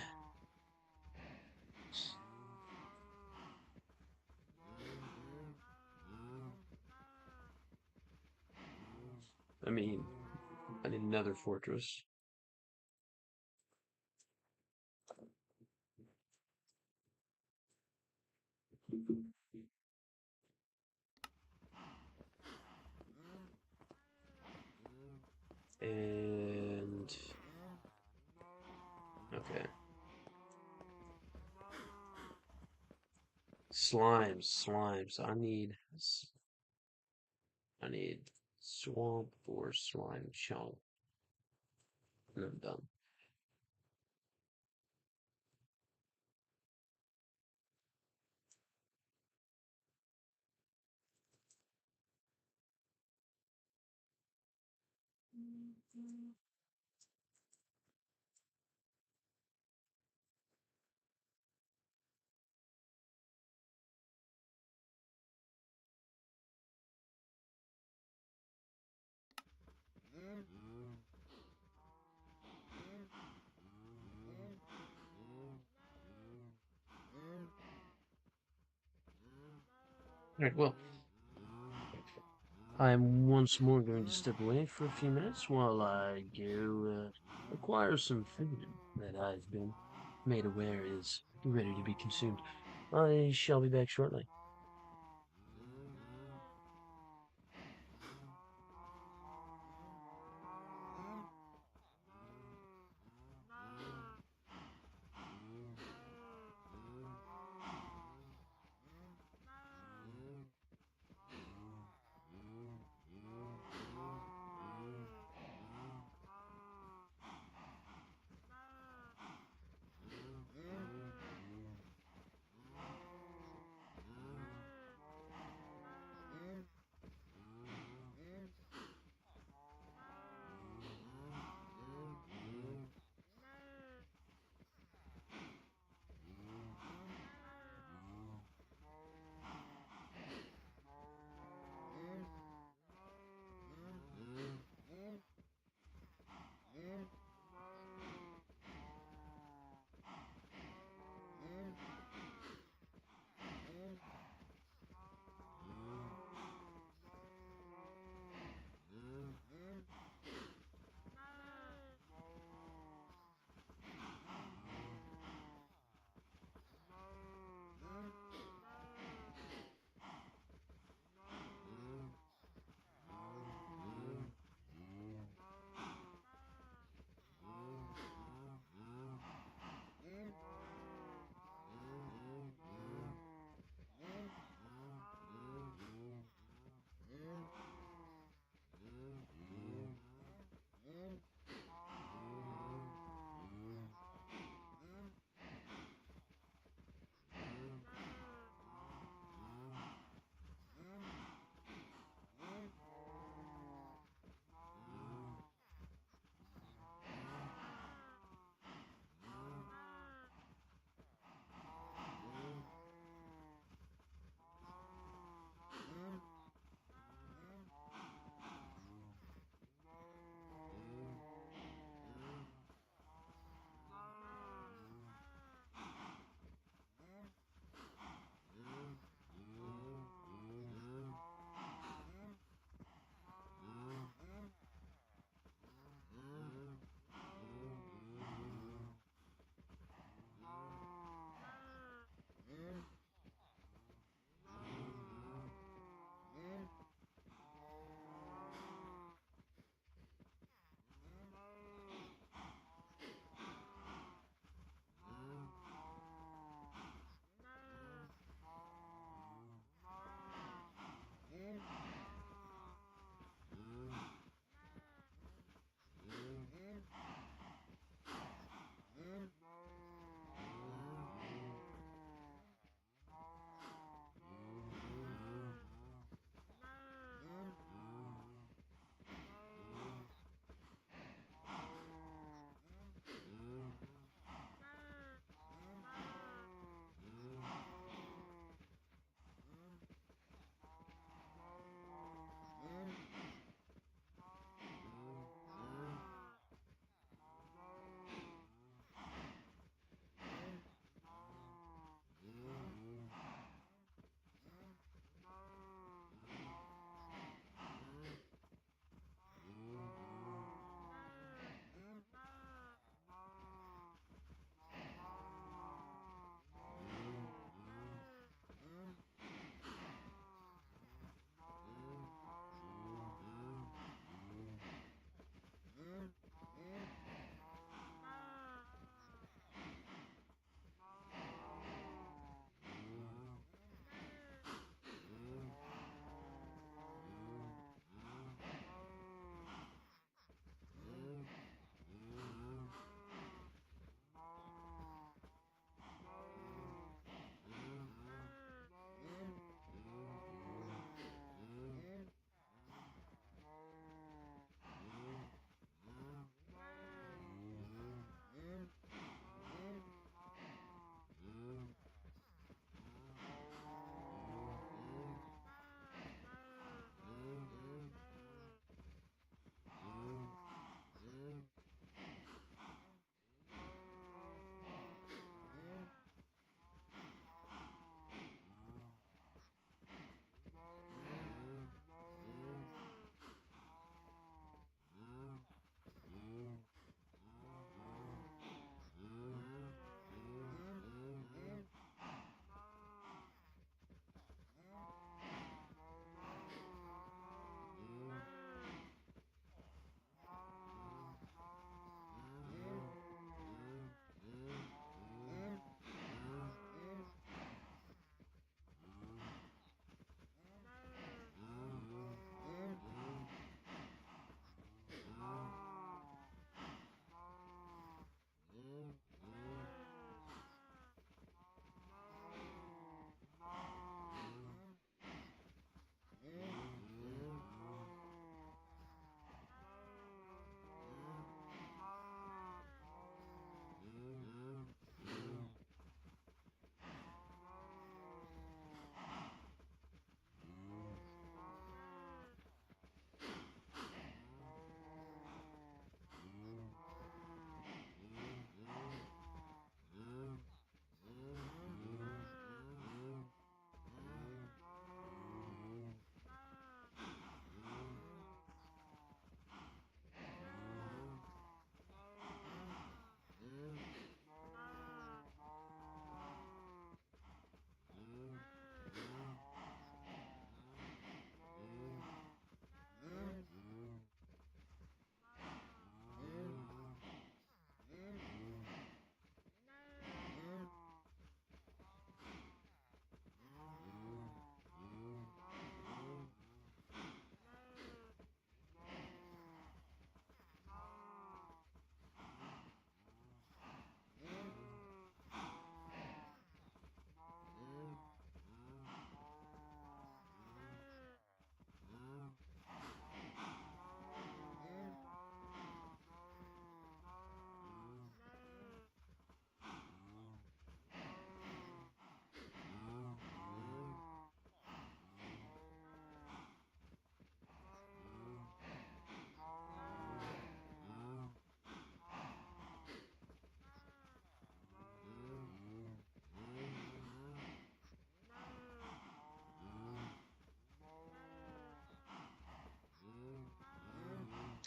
I mean, I need another fortress. And okay. Slimes. I need swamp or slime chunk. And I'm done. Alright, well, I'm once more going to step away for a few minutes while I go acquire some food that I've been made aware is ready to be consumed. I shall be back shortly.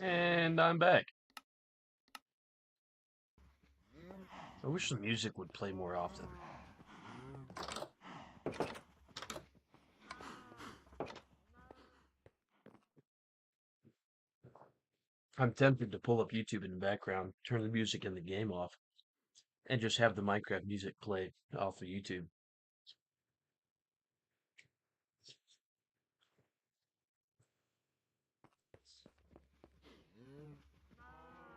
And I'm back. I wish the music would play more often. I'm tempted to pull up YouTube in the background, turn the music in the game off, and just have the Minecraft music play off of YouTube.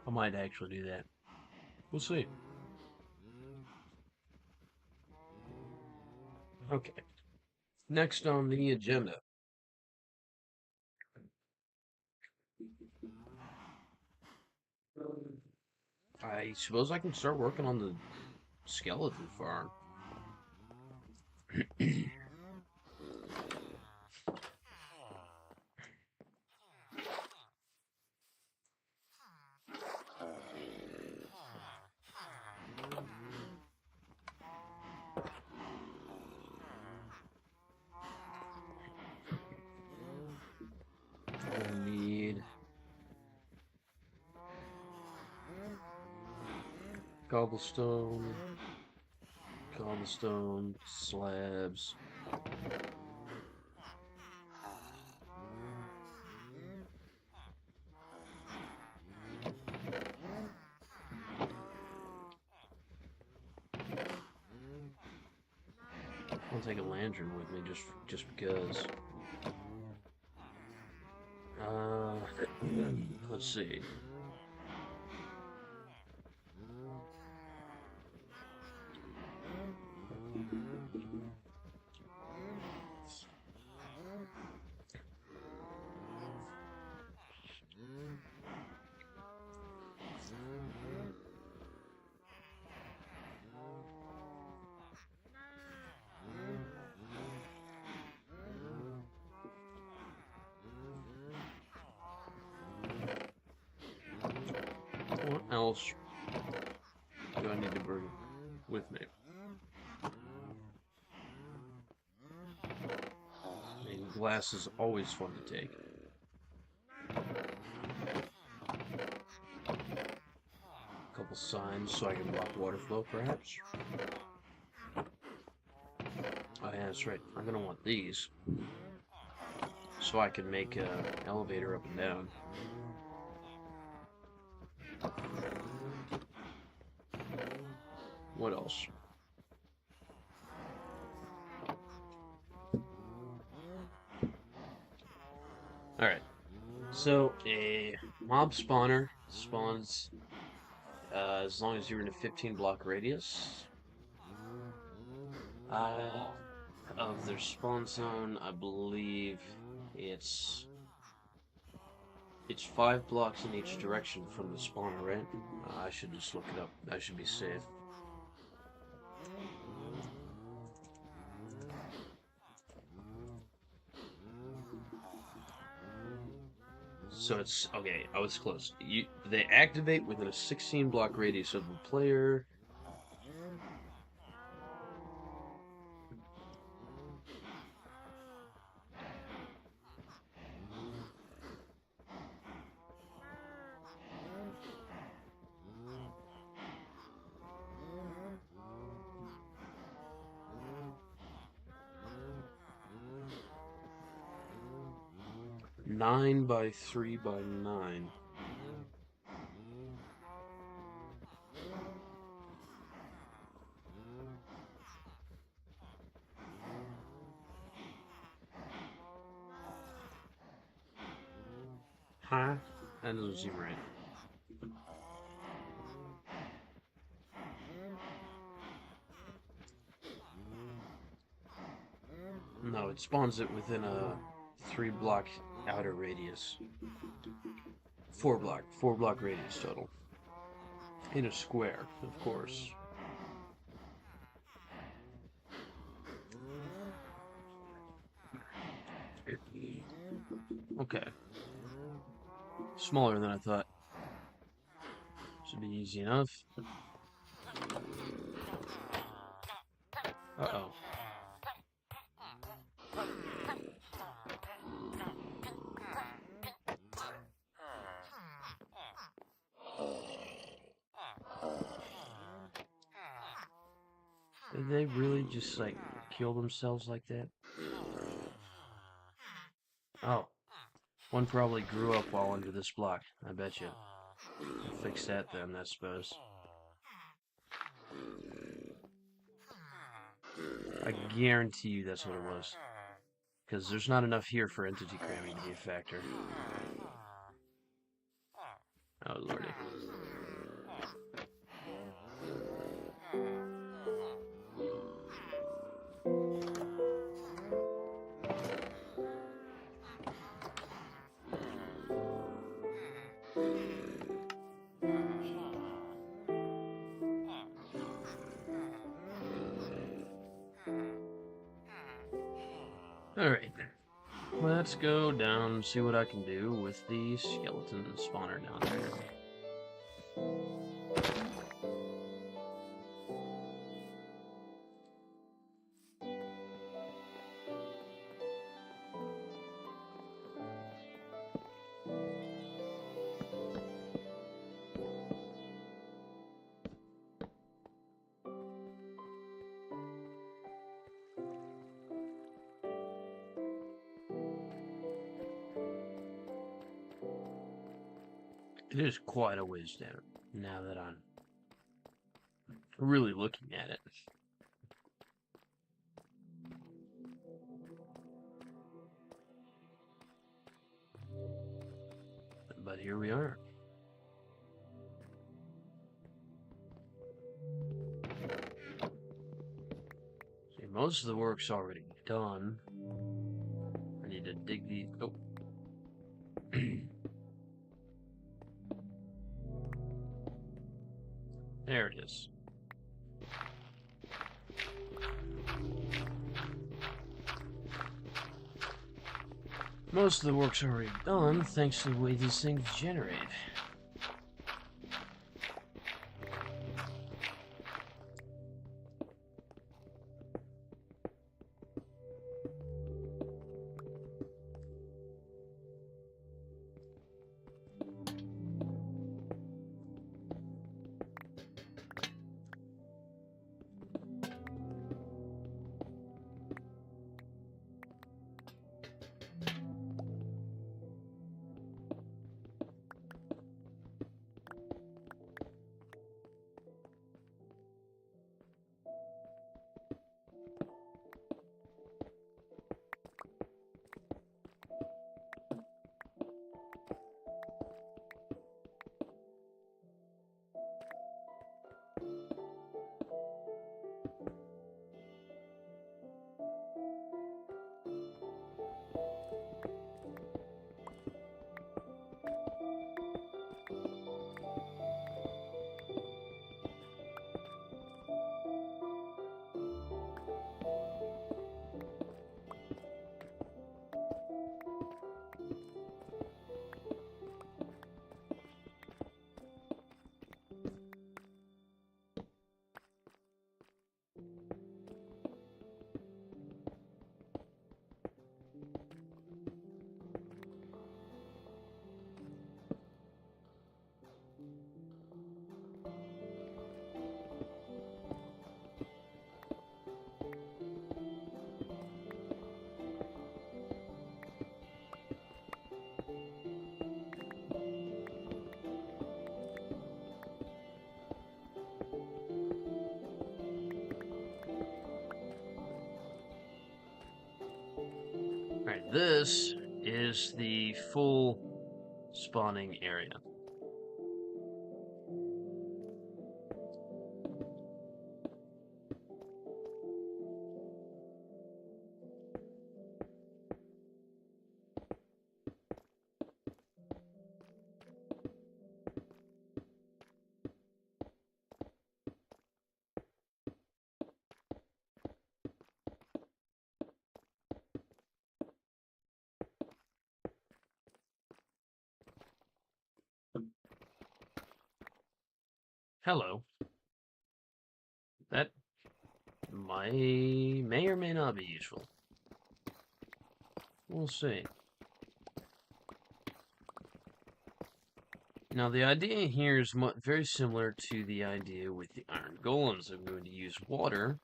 I might actually do that. We'll see. Okay. Next on the agenda. I suppose I can start working on the skeleton farm. I need cobblestone, cobblestone, slabs. I'll take a lantern with me just because. Uh, let's see. What else do I need to bring with me? I mean, glass is always fun to take. A couple signs so I can block water flow, perhaps. Oh yeah, that's right. I'm gonna want these so I can make an elevator up and down. What else? Alright, so a mob spawner spawns as long as you're in a 15 block radius of their spawn zone. I believe it's 5 blocks in each direction from the spawner, right? I should just look it up. I should be safe. So it's okay. I was close. They activate within a 16 block radius of the player. Nine by 3 by 9. Huh? That doesn't seem right. No, it spawns it within a 3 block outer radius. 4 block radius total. In a square, of course. Okay. Smaller than I thought. Should be easy enough. Uh-oh. Did they really just, like, kill themselves like that? Oh. One probably grew up while under this block, I bet you. I'll fix that then, I suppose. I guarantee you that's what it was. Because there's not enough here for entity cramming to be a factor. Oh, lordy. Alright. Let's go down and see what I can do with the skeleton spawner down there. It is quite a ways down, now that I'm really looking at it. But here we are. See, most of the work's already done. I need to dig these... Oh. There it is. Most of the work's already done, thanks to the way these things generate. Alright, this is the full spawning area. Hello. That may or may not be useful. We'll see. Now, the idea here is very similar to the idea with the iron golems. I'm going to use water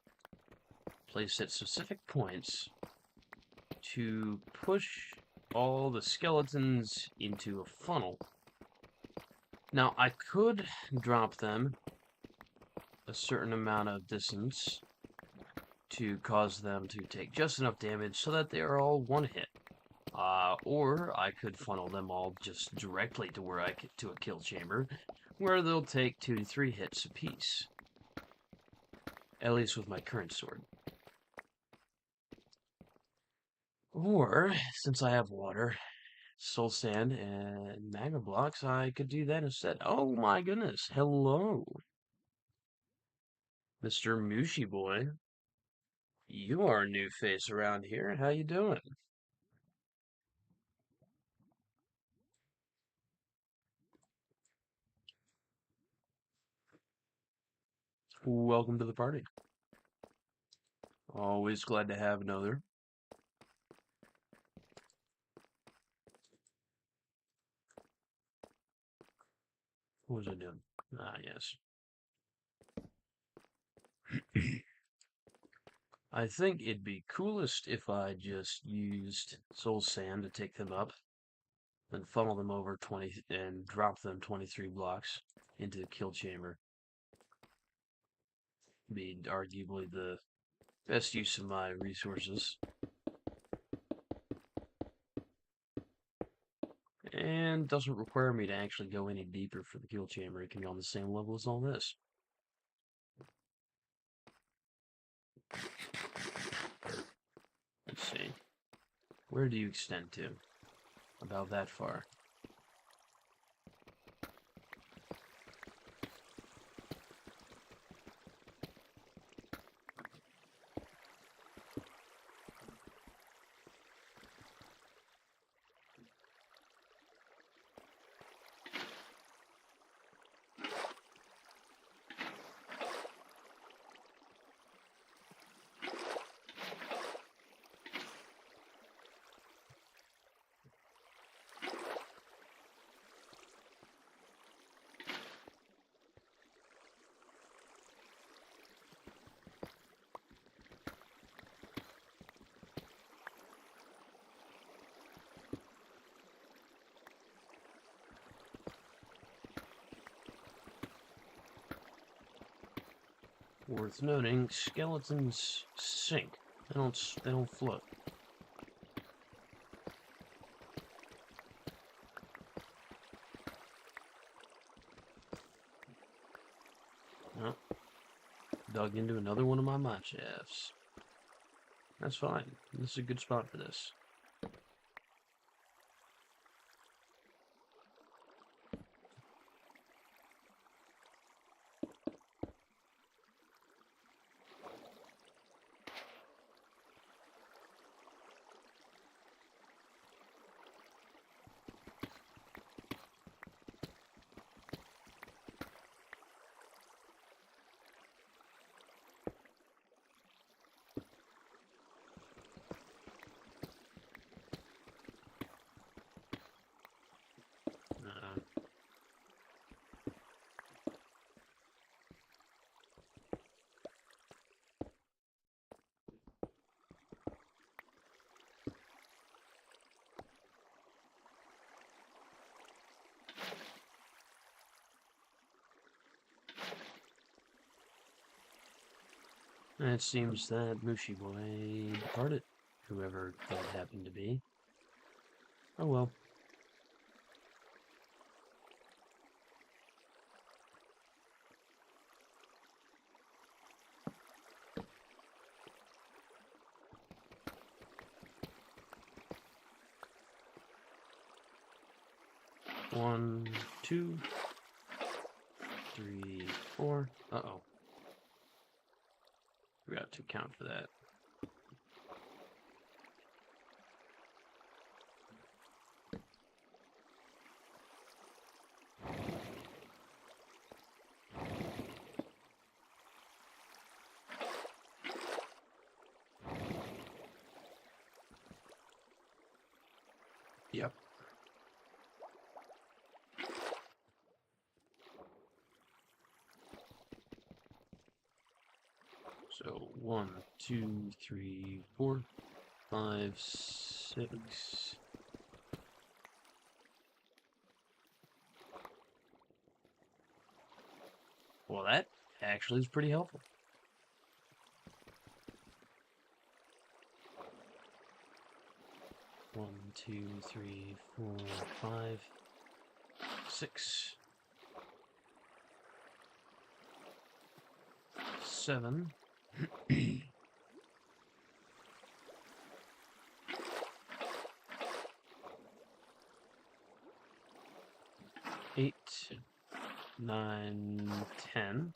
placed at specific points to push all the skeletons into a funnel. Now, I could drop them a certain amount of distance to cause them to take just enough damage so that they are all one hit. Or I could funnel them all just directly to where I get to a kill chamber, where they'll take 2 to 3 hits apiece. At least with my current sword. Or, since I have water, soul sand, and magma blocks, I could do that instead. Oh my goodness, hello, Mr. Mushy Boy. You are a new face around here. How you doing? Welcome to the party. Always glad to have another. What was I doing? Ah, yes. I think it'd be coolest if I just used soul sand to take them up, then funnel them over 20 and drop them 23 blocks into the kill chamber. Be arguably the best use of my resources. And doesn't require me to actually go any deeper for the kill chamber. It can be on the same level as all this. Let's see. Where do you extend to? About that far. Worth noting, skeletons sink. They don't float. No. Dug into another one of my mine shafts. That's fine. This is a good spot for this. It seems that Mushy Boy departed, whoever that happened to be. Oh well. One, two, three, four. Uh-oh. Forgot to count for that. Yep. So 1, 2, 3, 4, 5, 6. Well, that actually is pretty helpful. 1, 2, 3, 4, 5, 6, 7. 8, 9, 10.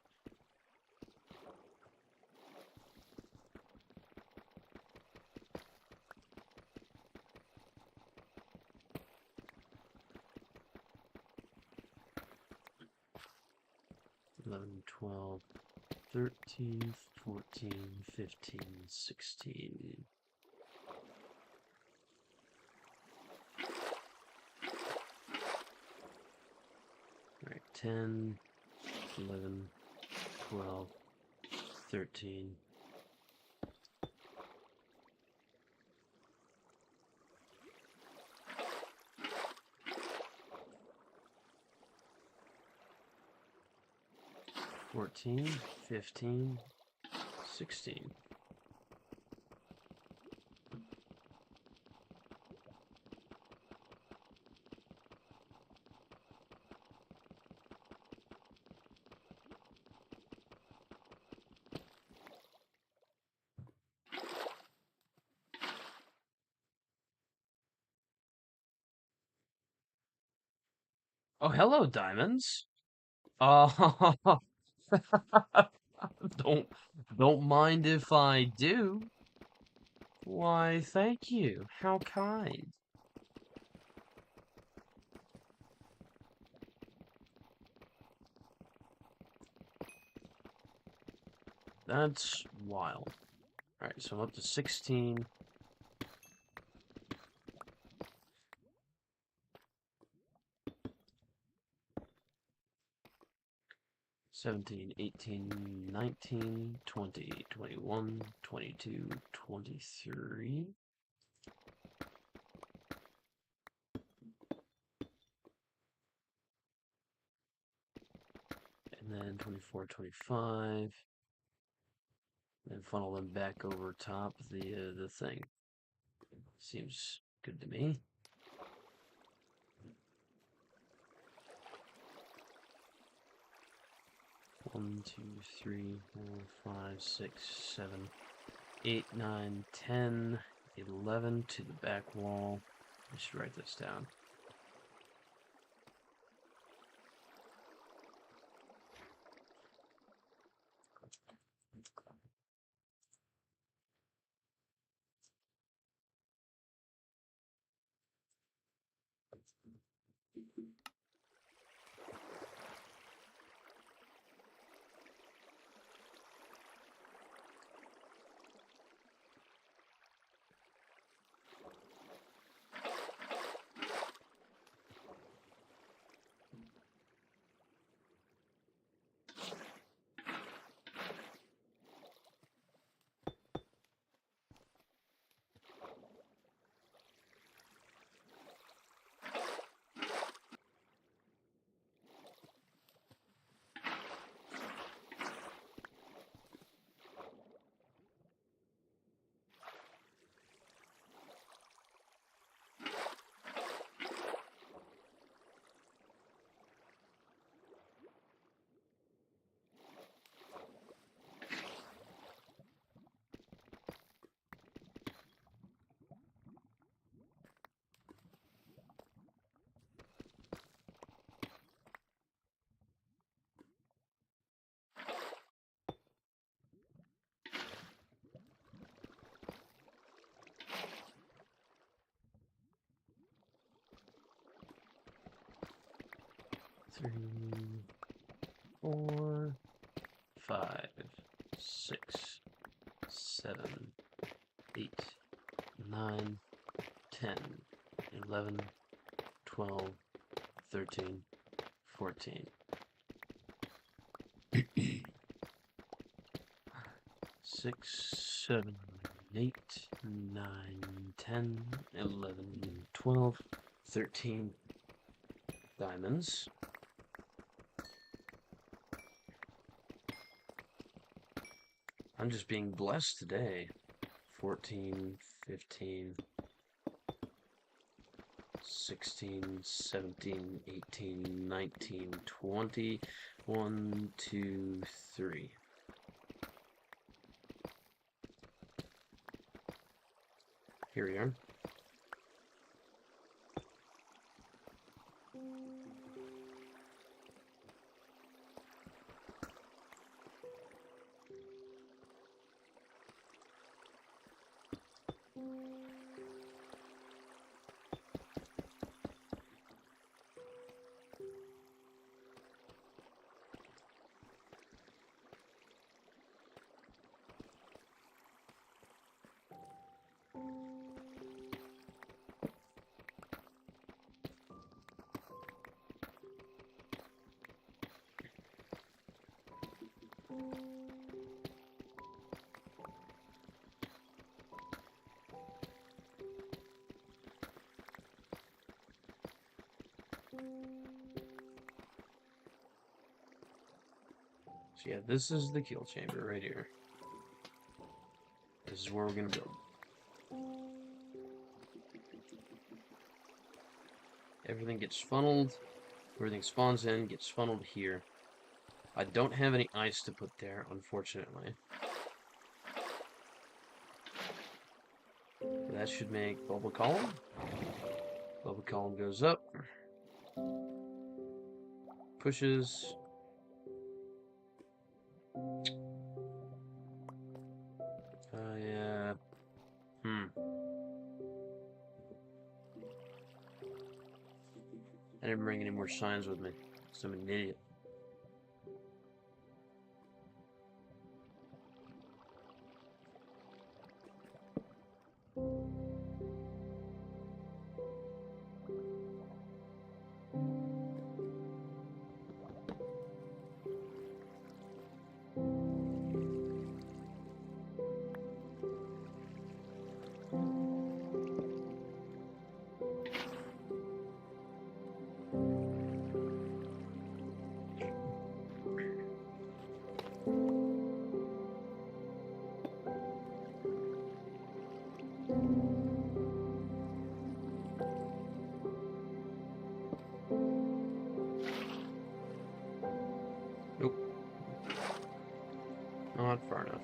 11, 12, 13, 14, 15, 16. All right, 10, 11, 12, 13. 14, 15, 16. Oh, hello, diamonds. Oh, don't don't mind if I do. Why, thank you. How kind. That's wild. Alright, so I'm up to 16. Seventeen, 18, 19, 20, 21, 22, 23. And then 24, 25. And funnel them back over top the thing. Seems good to me. One, 2, 3, 4, 5, 6, 7, 8, 9, 10, 11 to the back wall. I should write this down. Three, 4, 5, 6, 7, 8, 9, 10, 11, 12, 13, 14. 6, 7, 8, 9, 10, 11, 12, 13 diamonds. I'm just being blessed today. 14, 15, 16, 17, 18, 19, 20, 1, 2, 3. Here we are. So yeah, this is the kill chamber right here. This is where we're gonna build. Everything gets funneled. Everything spawns in, gets funneled here. I don't have any ice to put there, unfortunately. That should make bubble column. Bubble column goes up. Pushes. Yeah. I didn't bring any more signs with me, because I'm an idiot. Nope. Not far enough.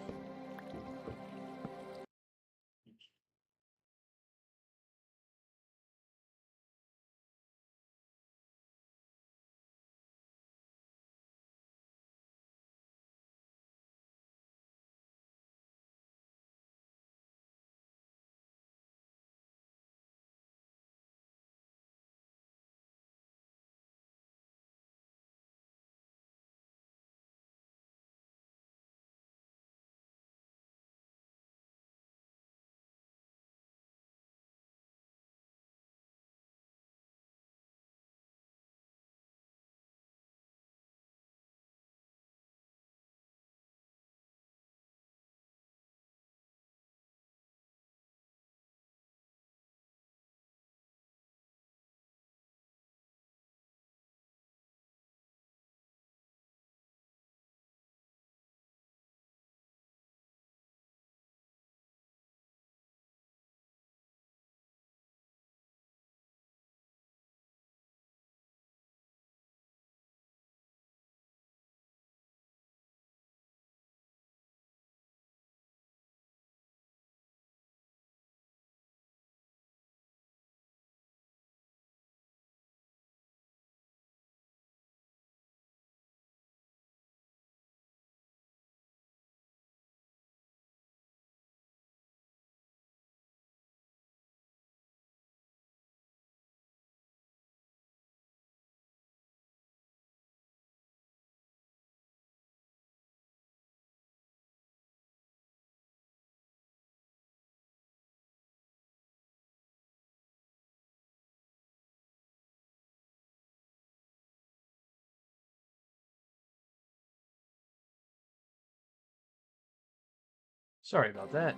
Sorry about that.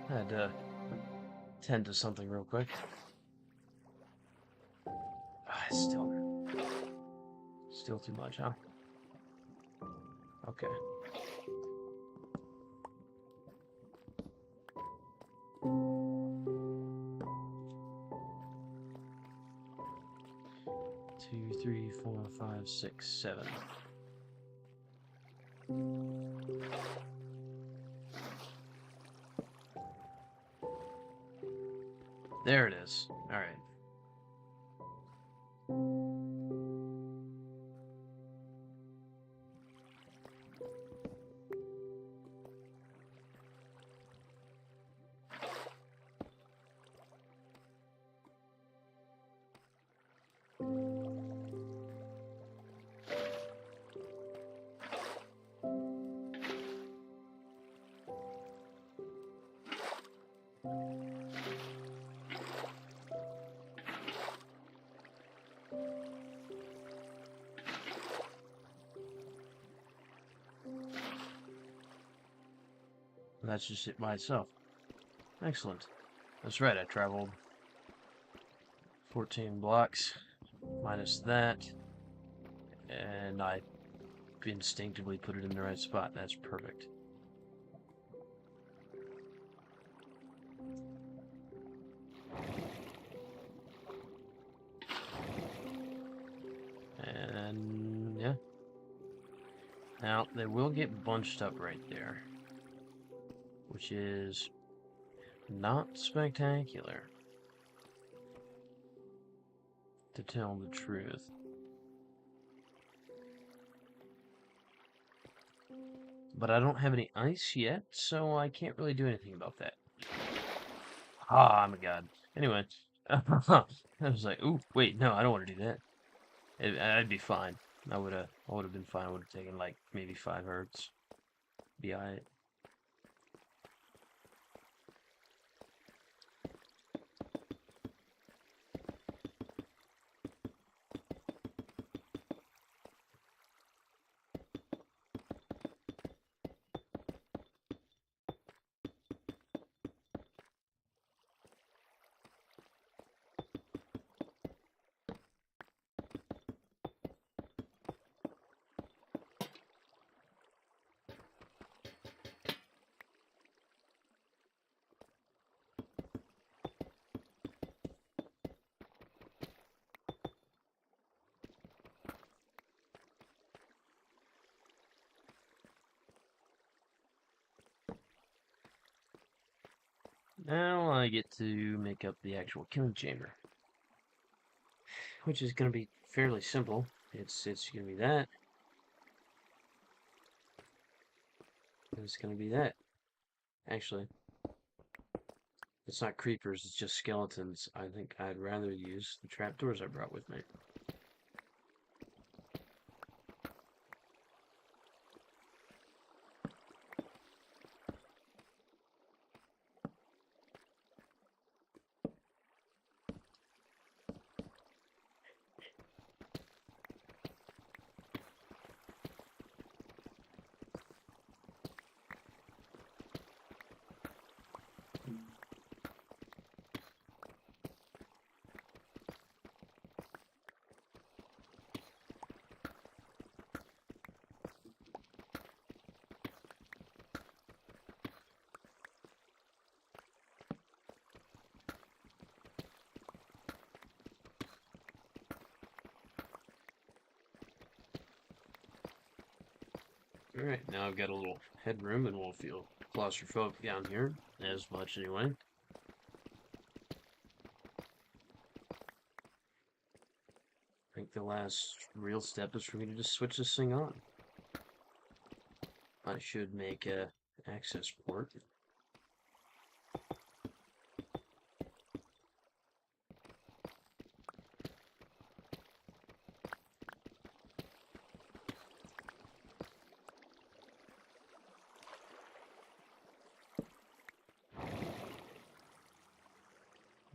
I had to tend to something real quick. Still too much, huh? Okay. Two, three, four, five, six, seven. There it is. All right. That's just it by itself. Excellent. That's right, I traveled 14 blocks minus that, and I instinctively put it in the right spot. That's perfect. And yeah. Now, they will get bunched up right there, which is not spectacular, to tell the truth. But I don't have any ice yet, so I can't really do anything about that. Ah, I'm a god. Anyway, I was like, ooh, wait, no, I don't want to do that. I'd be fine. I would have been fine. I would have taken like maybe 5 hertz. Be alright. Now I get to make up the actual killing chamber, which is going to be fairly simple. It's going to be that. And it's going to be that. Actually, it's not creepers, it's just skeletons. I think I'd rather use the trapdoors I brought with me. Alright, now I've got a little headroom and won't feel claustrophobic down here as much anyway. I think the last real step is for me to just switch this thing on. I should make a access port.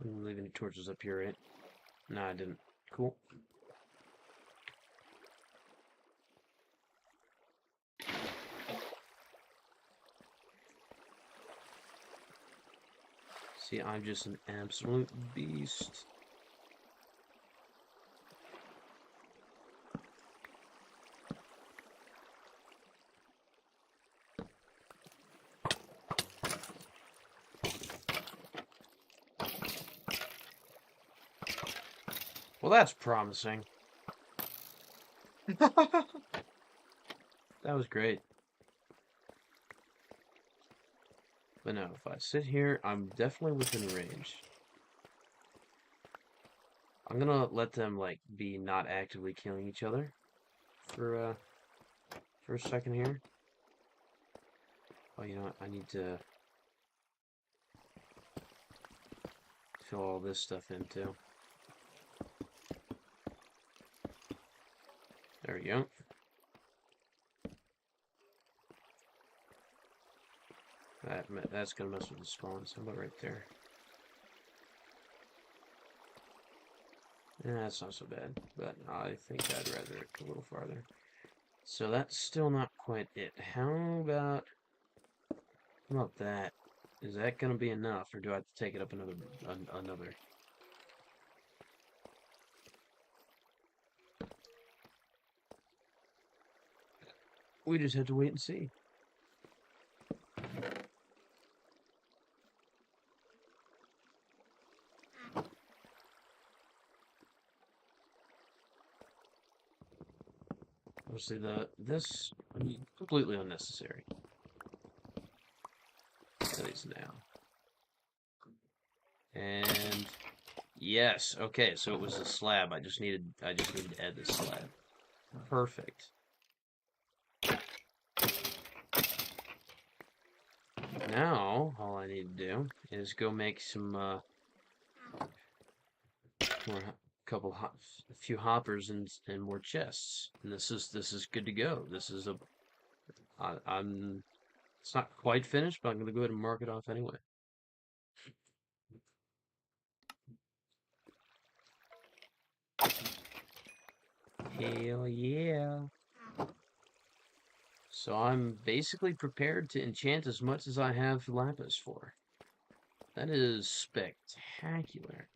I'm leaving torches up here, right? No, I didn't. Cool. See, I'm just an absolute beast. Well, that's promising. That was great. But no, if I sit here, I'm definitely within range. I'm gonna let them, like, be not actively killing each other for a second here. Oh, you know what? I need to fill all this stuff in, too. There we go. That's gonna mess with the spawn, so about right there. That's not so bad, but I think I'd rather it go a little farther. So that's still not quite it. How about that? Is that gonna be enough, or do I have to take it up another? We just have to wait and see. Obviously, this completely unnecessary. At least now. And yes, okay. So it was a slab. I just needed to add this slab. Perfect. Now all I need to do is go make some a few hoppers and more chests. And this is good to go. This is I'm it's not quite finished, but I'm gonna go ahead and mark it off anyway. Hell yeah. So I'm basically prepared to enchant as much as I have lapis for. That is spectacular.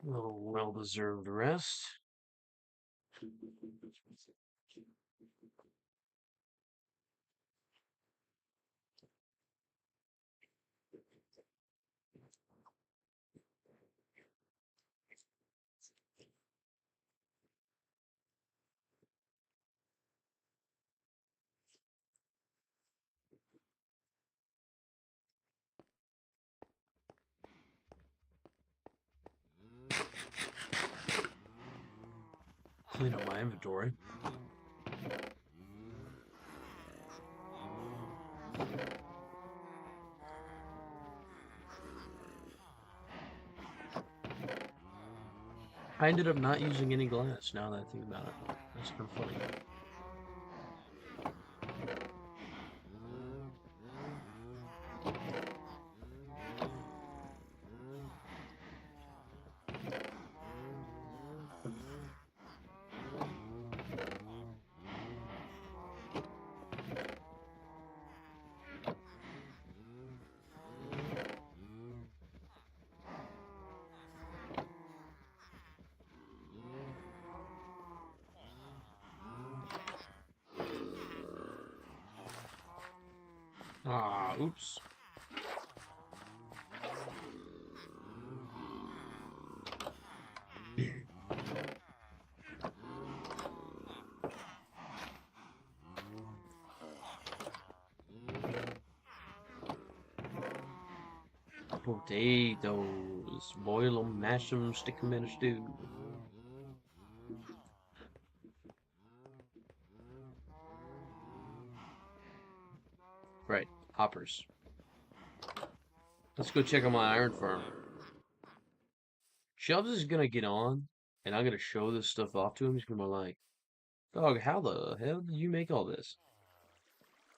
A little well-deserved rest. Clean up my inventory. I ended up not using any glass, now that I think about it. That's kind of funny. Ah, oops. Potatoes. Boil them, mash them, stick them in a stew. Right, hoppers. Let's go check on my iron farm. Chubbs is gonna get on, and I'm gonna show this stuff off to him. He's gonna be like, "Dog, how the hell did you make all this?"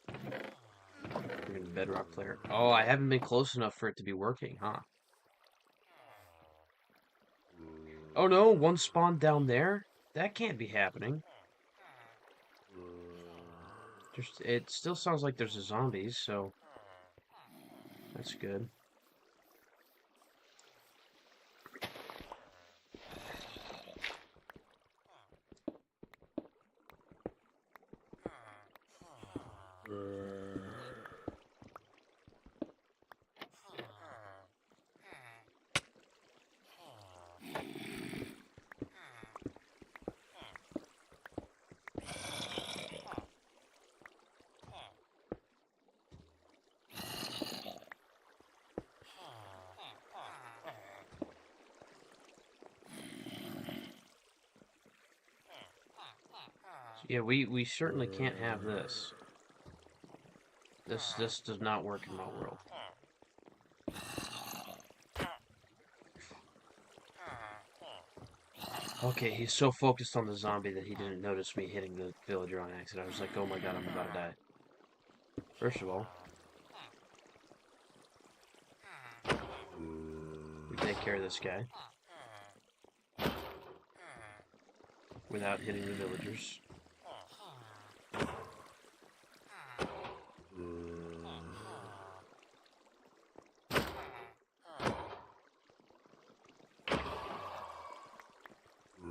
Freaking bedrock player. Oh, I haven't been close enough for it to be working, huh? Oh no, one spawned down there? That can't be happening. It still sounds like there's a zombies, so that's good. Yeah, we certainly can't have this. This does not work in my world. Okay, he's so focused on the zombie that he didn't notice me hitting the villager on accident. I was like, oh my god, I'm about to die. First of all, we take care of this guy without hitting the villagers.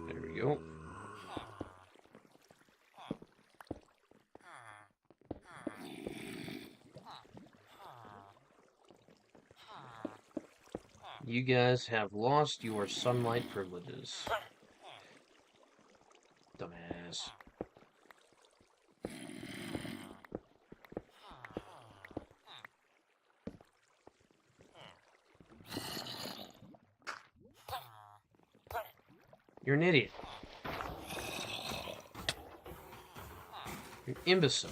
There we go. You guys have lost your sunlight privileges. Dumbass. You're an idiot. You're an imbecile.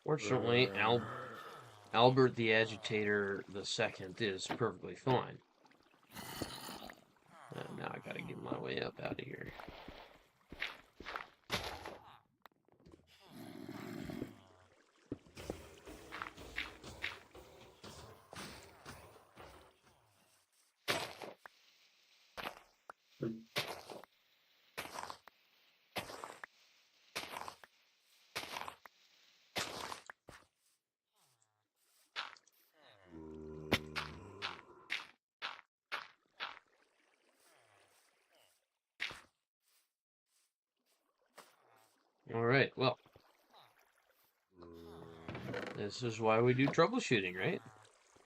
Fortunately, Albert the Agitator II is perfectly fine. Now I gotta get my way up out of here. Alright, well, this is why we do troubleshooting, right?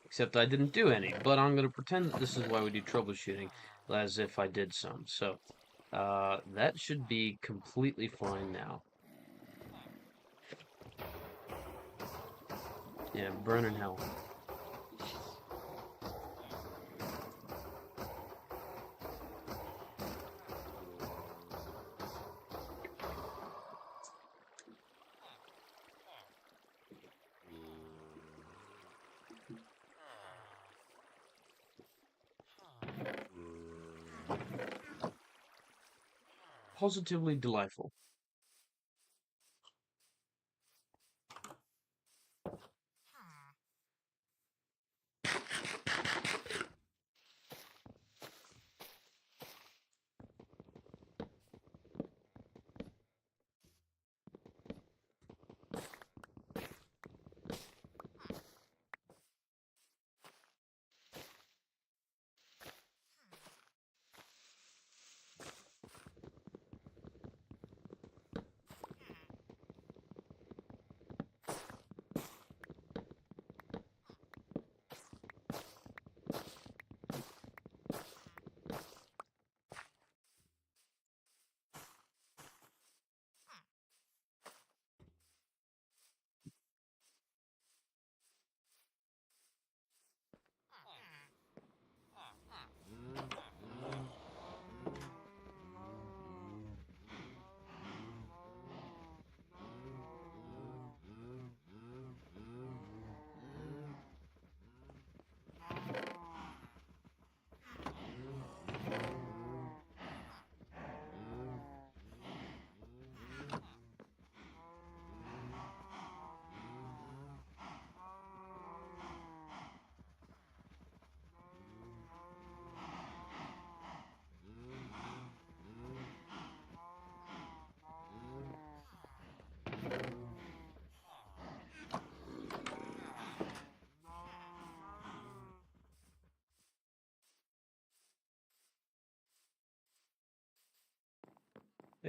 Except I didn't do any, but I'm going to pretend that this is why we do troubleshooting, as if I did some. So, that should be completely fine now. Yeah, burn in hell. Positively delightful.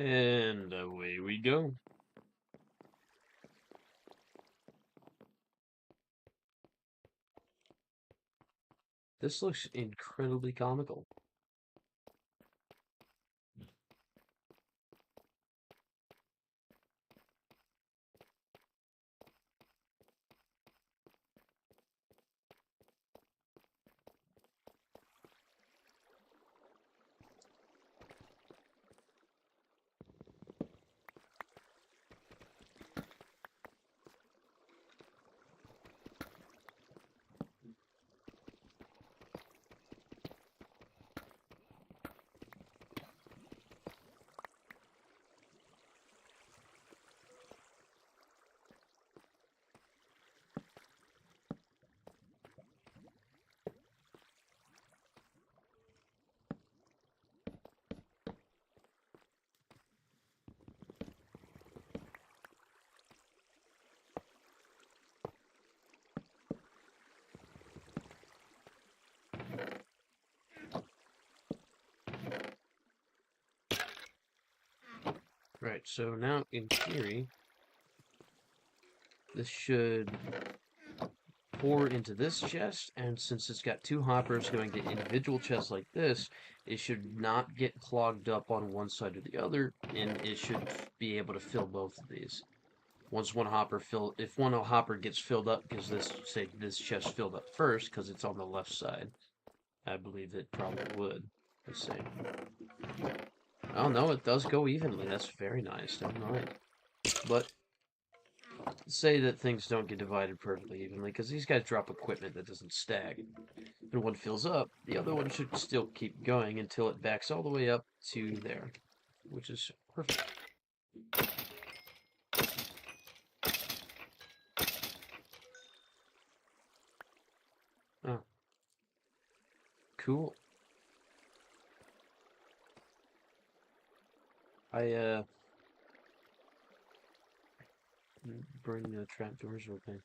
And away we go. This looks incredibly comical. Right, so now in theory, this should pour into this chest, and since it's got two hoppers going to individual chests like this, it should not get clogged up on one side or the other, and it should be able to fill both of these. Once if one hopper gets filled up, because this chest filled up first, because it's on the left side, I believe it probably would. Let's see. Oh no, it does go evenly. That's very nice. Never mind. But say that things don't get divided perfectly evenly, because these guys drop equipment that doesn't stack. And one fills up, the other one should still keep going until it backs all the way up to there, which is perfect. Oh, cool. I bring the trapdoors open.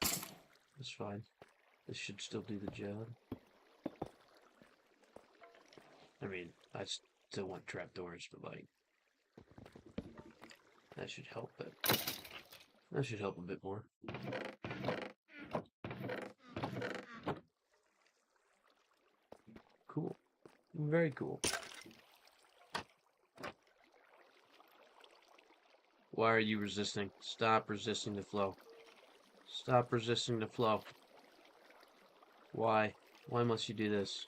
That's fine. This should still do the job. I mean, I still want trapdoors, but like, that should help it. That should help a bit more. Cool. Very cool. Why are you resisting? Stop resisting the flow. Stop resisting the flow. Why? Why must you do this?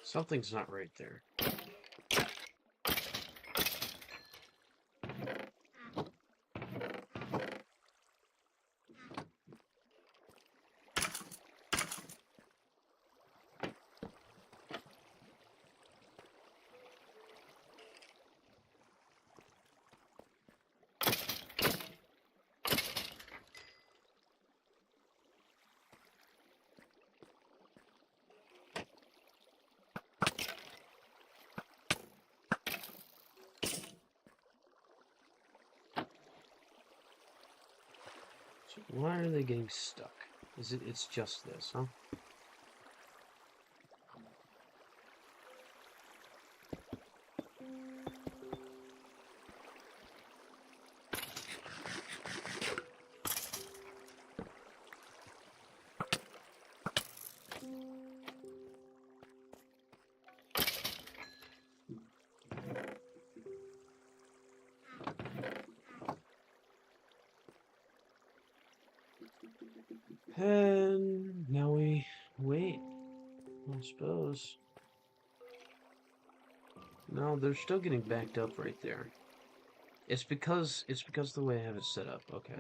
Something's not right there. So why are they getting stuck? It's just this, huh? And now we wait, I suppose. No, they're still getting backed up right there. It's because the way I have it set up. Okay.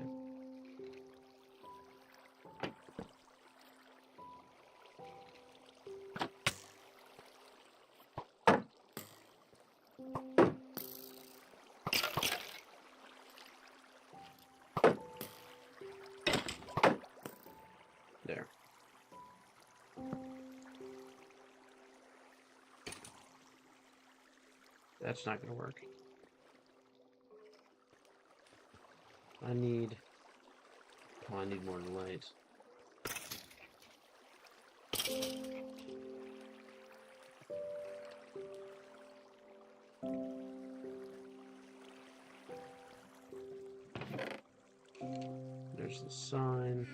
There. That's not gonna work. I need more light. There's the sign.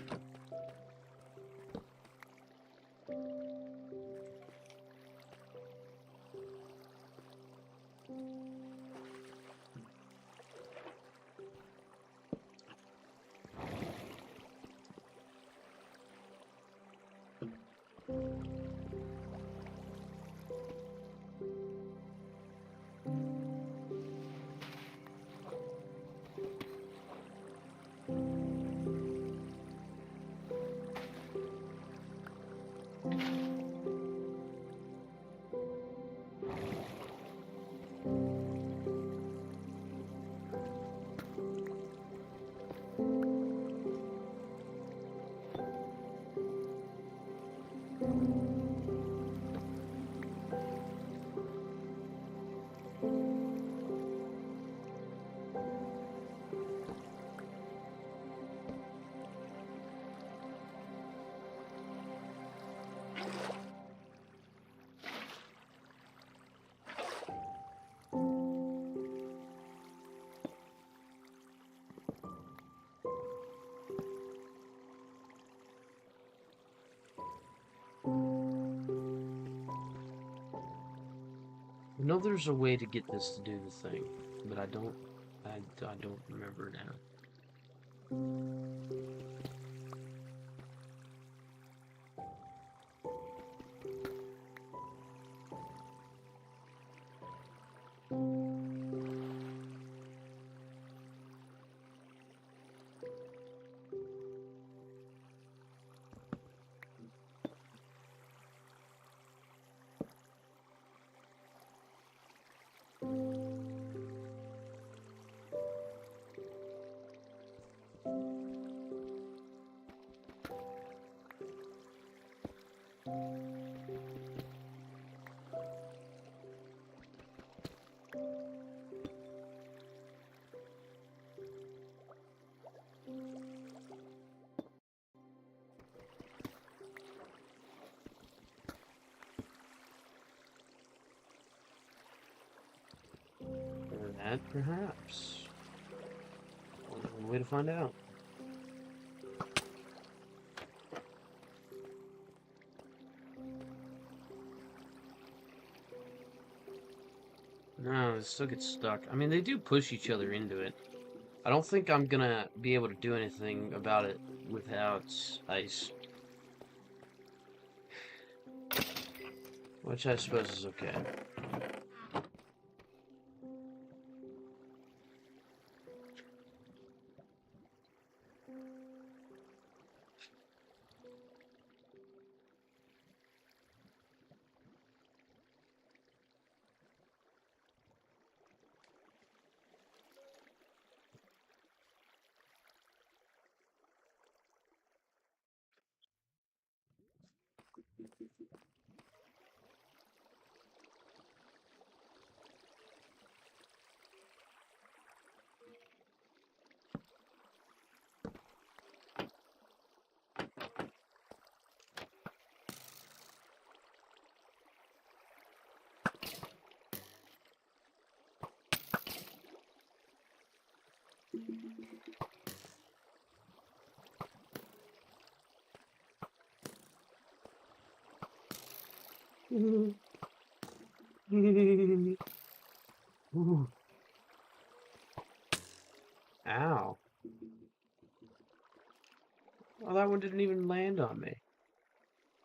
I know there's a way to get this to do the thing, but I don't remember now. Or that, perhaps. Only one way to find out. No, it still gets stuck. I mean, they do push each other into it. I don't think I'm gonna be able to do anything about it without ice. Which I suppose is okay. Ooh. Ow. Oh, that one didn't even land on me.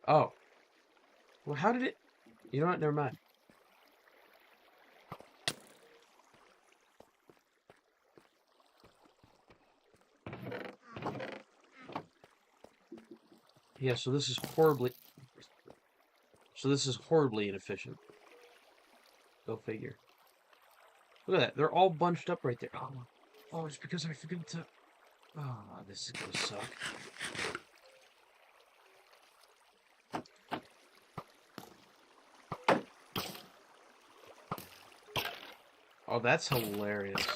Oh. Well, how did it... You know what? Never mind. Yeah, so this is horribly... So this is horribly inefficient. Go figure. Look at that. They're all bunched up right there. Oh, it's because I forgot to... Oh, this is gonna suck. Oh, that's hilarious.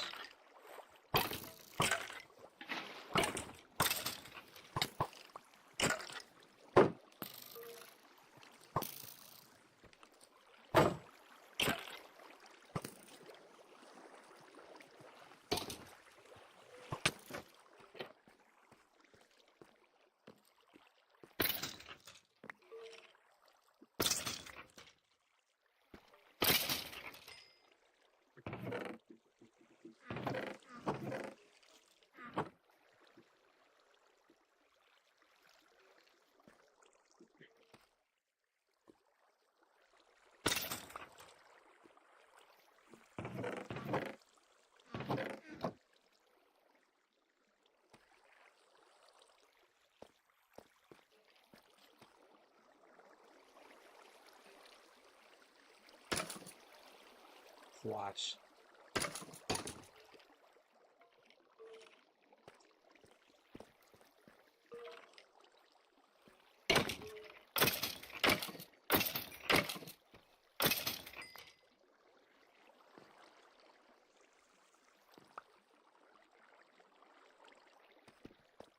Watch.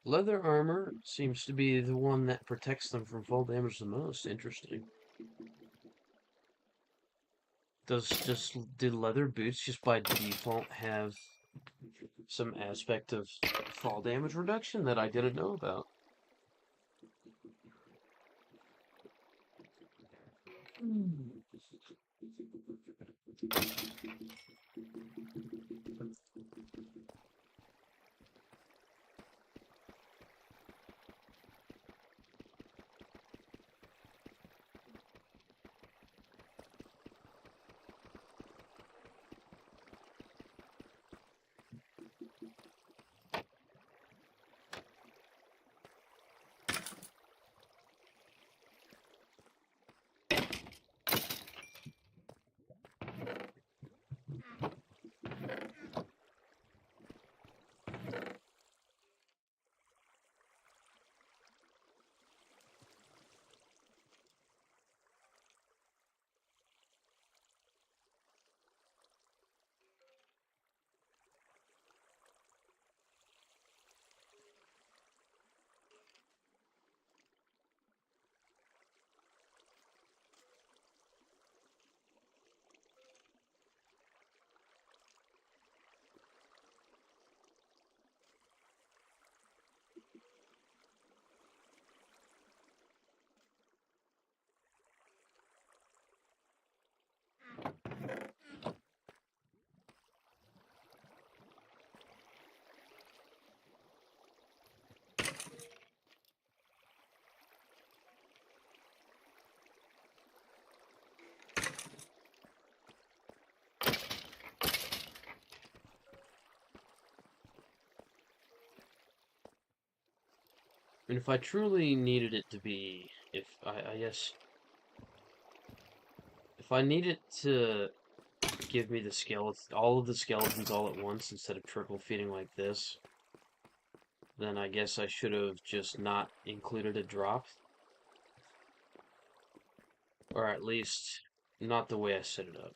Leather armor seems to be the one that protects them from fall damage the most. Interesting. Did leather boots just by default have some aspect of fall damage reduction that I didn't know about? And if I truly needed it to be, I guess, if I needed to give me the all of the skeletons all at once instead of trickle feeding like this, then I guess I should have just not included a drop. Or at least, not the way I set it up.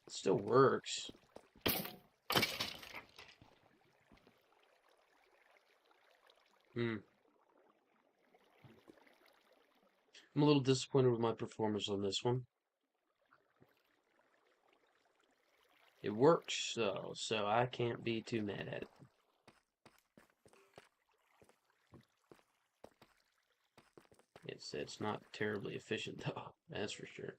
It still works. Hmm. I'm a little disappointed with my performance on this one. It works, though, so I can't be too mad at it. It's not terribly efficient though, that's for sure.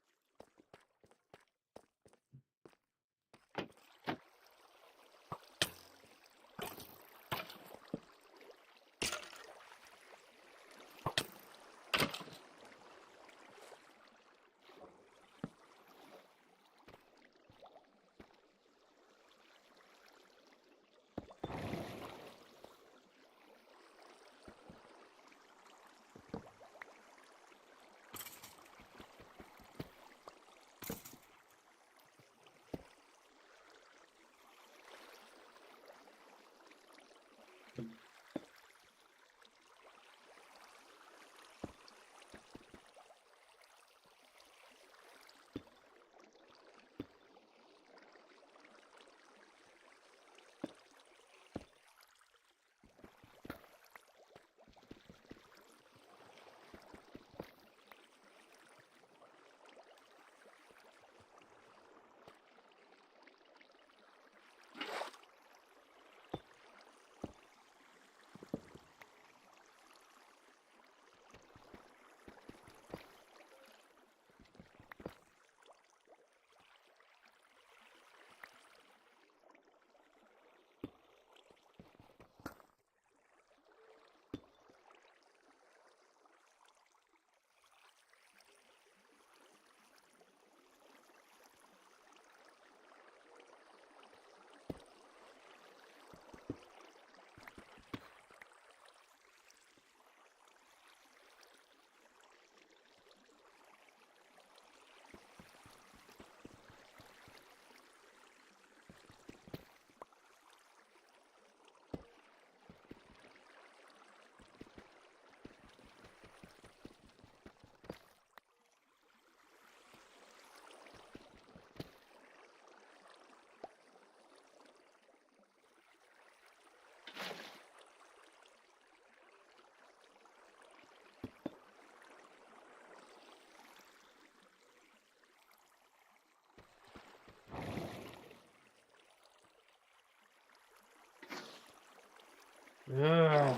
Ugh.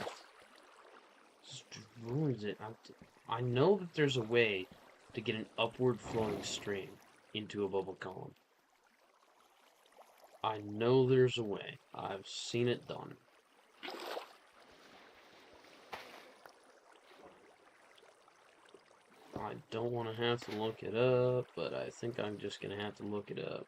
Just ruins it. I know that there's a way to get an upward flowing stream into a bubble column. I know there's a way. I've seen it done. I don't want to have to look it up, but I think I'm just going to have to look it up.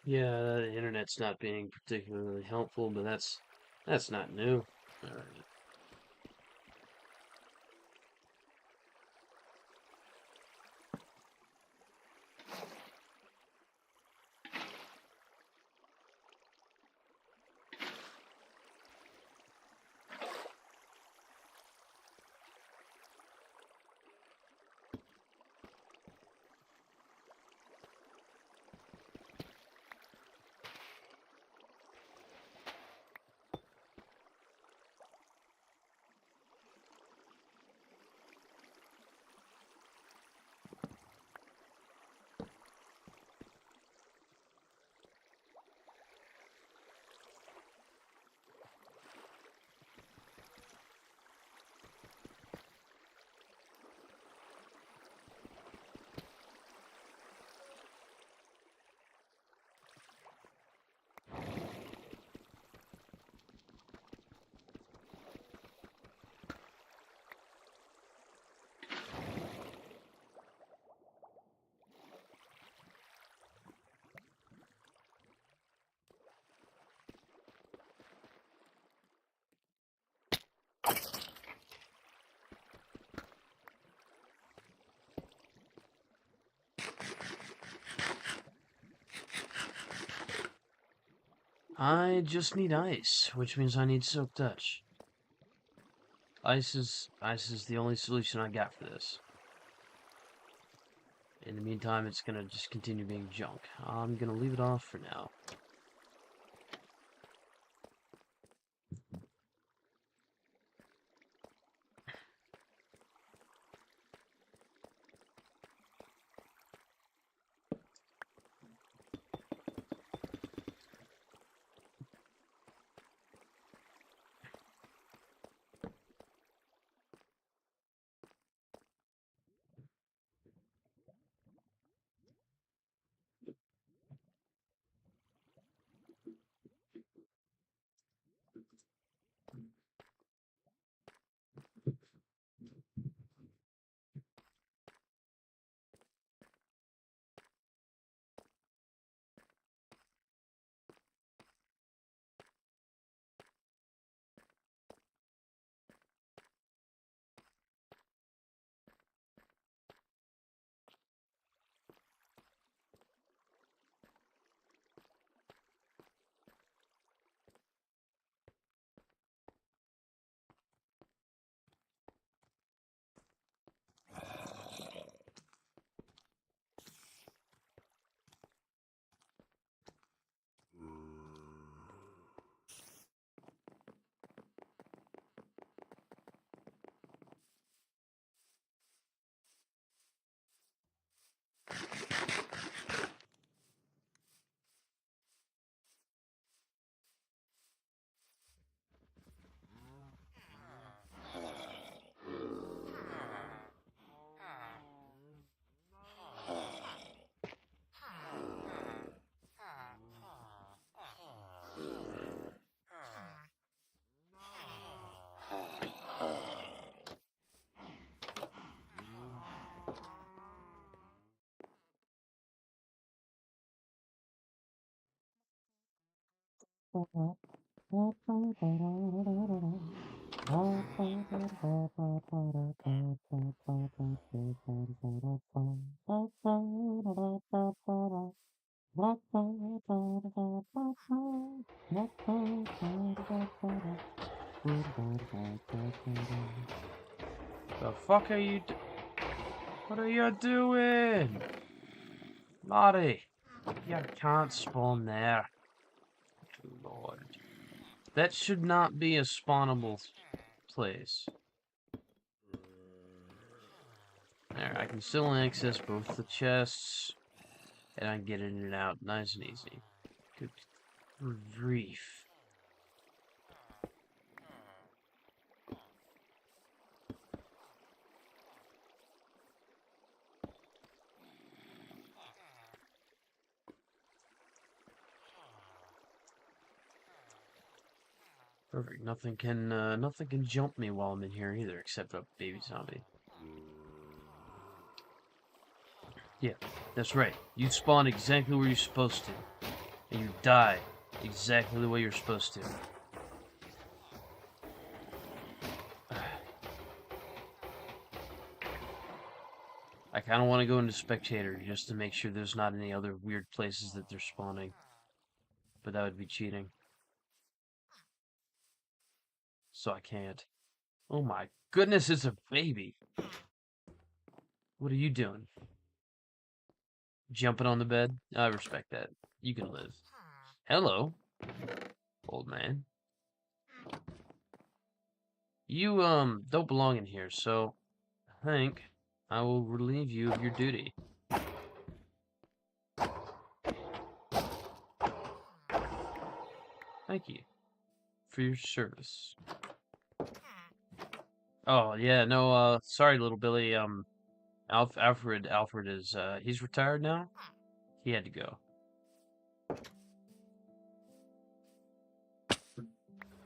Yeah, the internet's not being particularly helpful, but that's not new. Alright. I just need ice, which means I need soak touch. Ice is the only solution I got for this. In the meantime, it's gonna just continue being junk. I'm gonna leave it off for now. The fuck are you What are you doing? Lottie, you can't spawn there. Good Lord. That should not be a spawnable place. There, I can still access both the chests, and I can get in and out nice and easy. Good grief. Perfect. Nothing can jump me while I'm in here either, except a baby zombie. Yeah, that's right. You spawn exactly where you're supposed to. And you die exactly the way you're supposed to. I kind of want to go into spectator just to make sure there's not any other weird places that they're spawning. But that would be cheating. So I can't. Oh my goodness, it's a baby. What are you doing? Jumping on the bed? I respect that. You can live. Hello, old man. You, don't belong in here, so I think I will relieve you of your duty. Thank you for your service. Oh, yeah, no, sorry, little Billy, Alfred is, he's retired now? He had to go.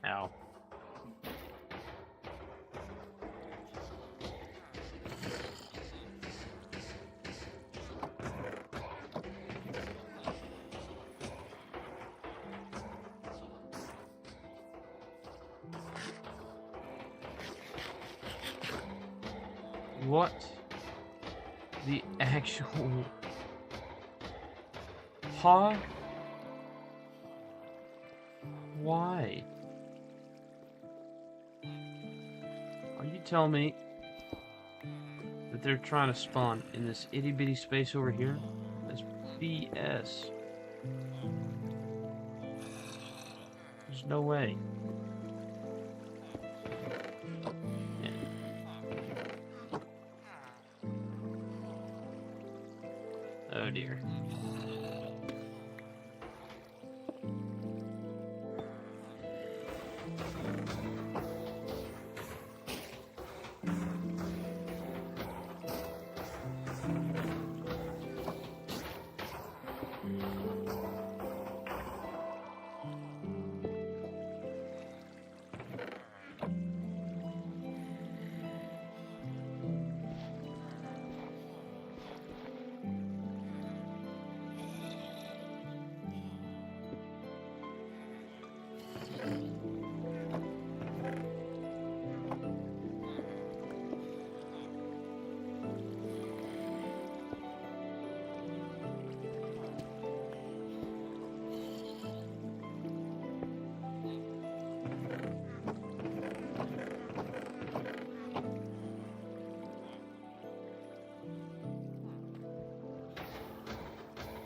Ow. What the actual... Huh? Why? Are you telling me that they're trying to spawn in this itty-bitty space over here? That's BS. There's no way. Yeah. Oh dear.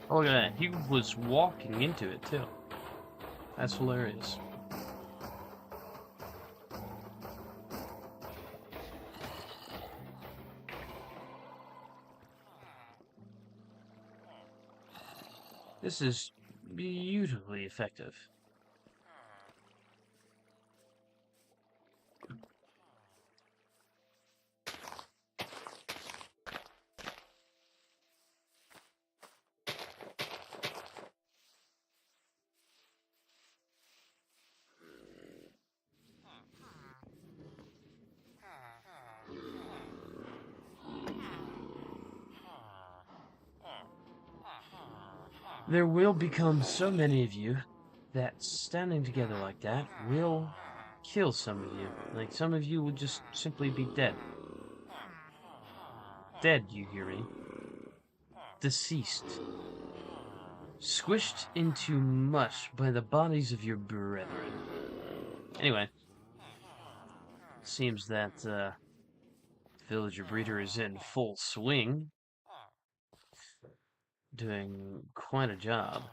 Oh, look at that. He was walking into it, too. That's hilarious. This is beautifully effective. There will become so many of you that standing together like that will kill some of you. Like, some of you will just simply be dead. Dead, you hear me? Deceased. Squished into mush by the bodies of your brethren. Anyway, seems that, Villager Breeder is in full swing. Doing quite a job.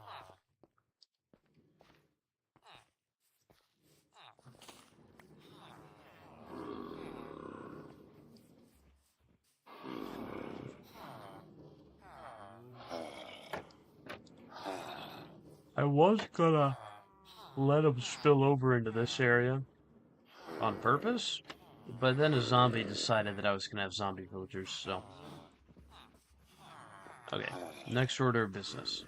I was gonna let him spill over into this area on purpose, but then a zombie decided that I was gonna have zombie villagers, so... Okay, next order of business.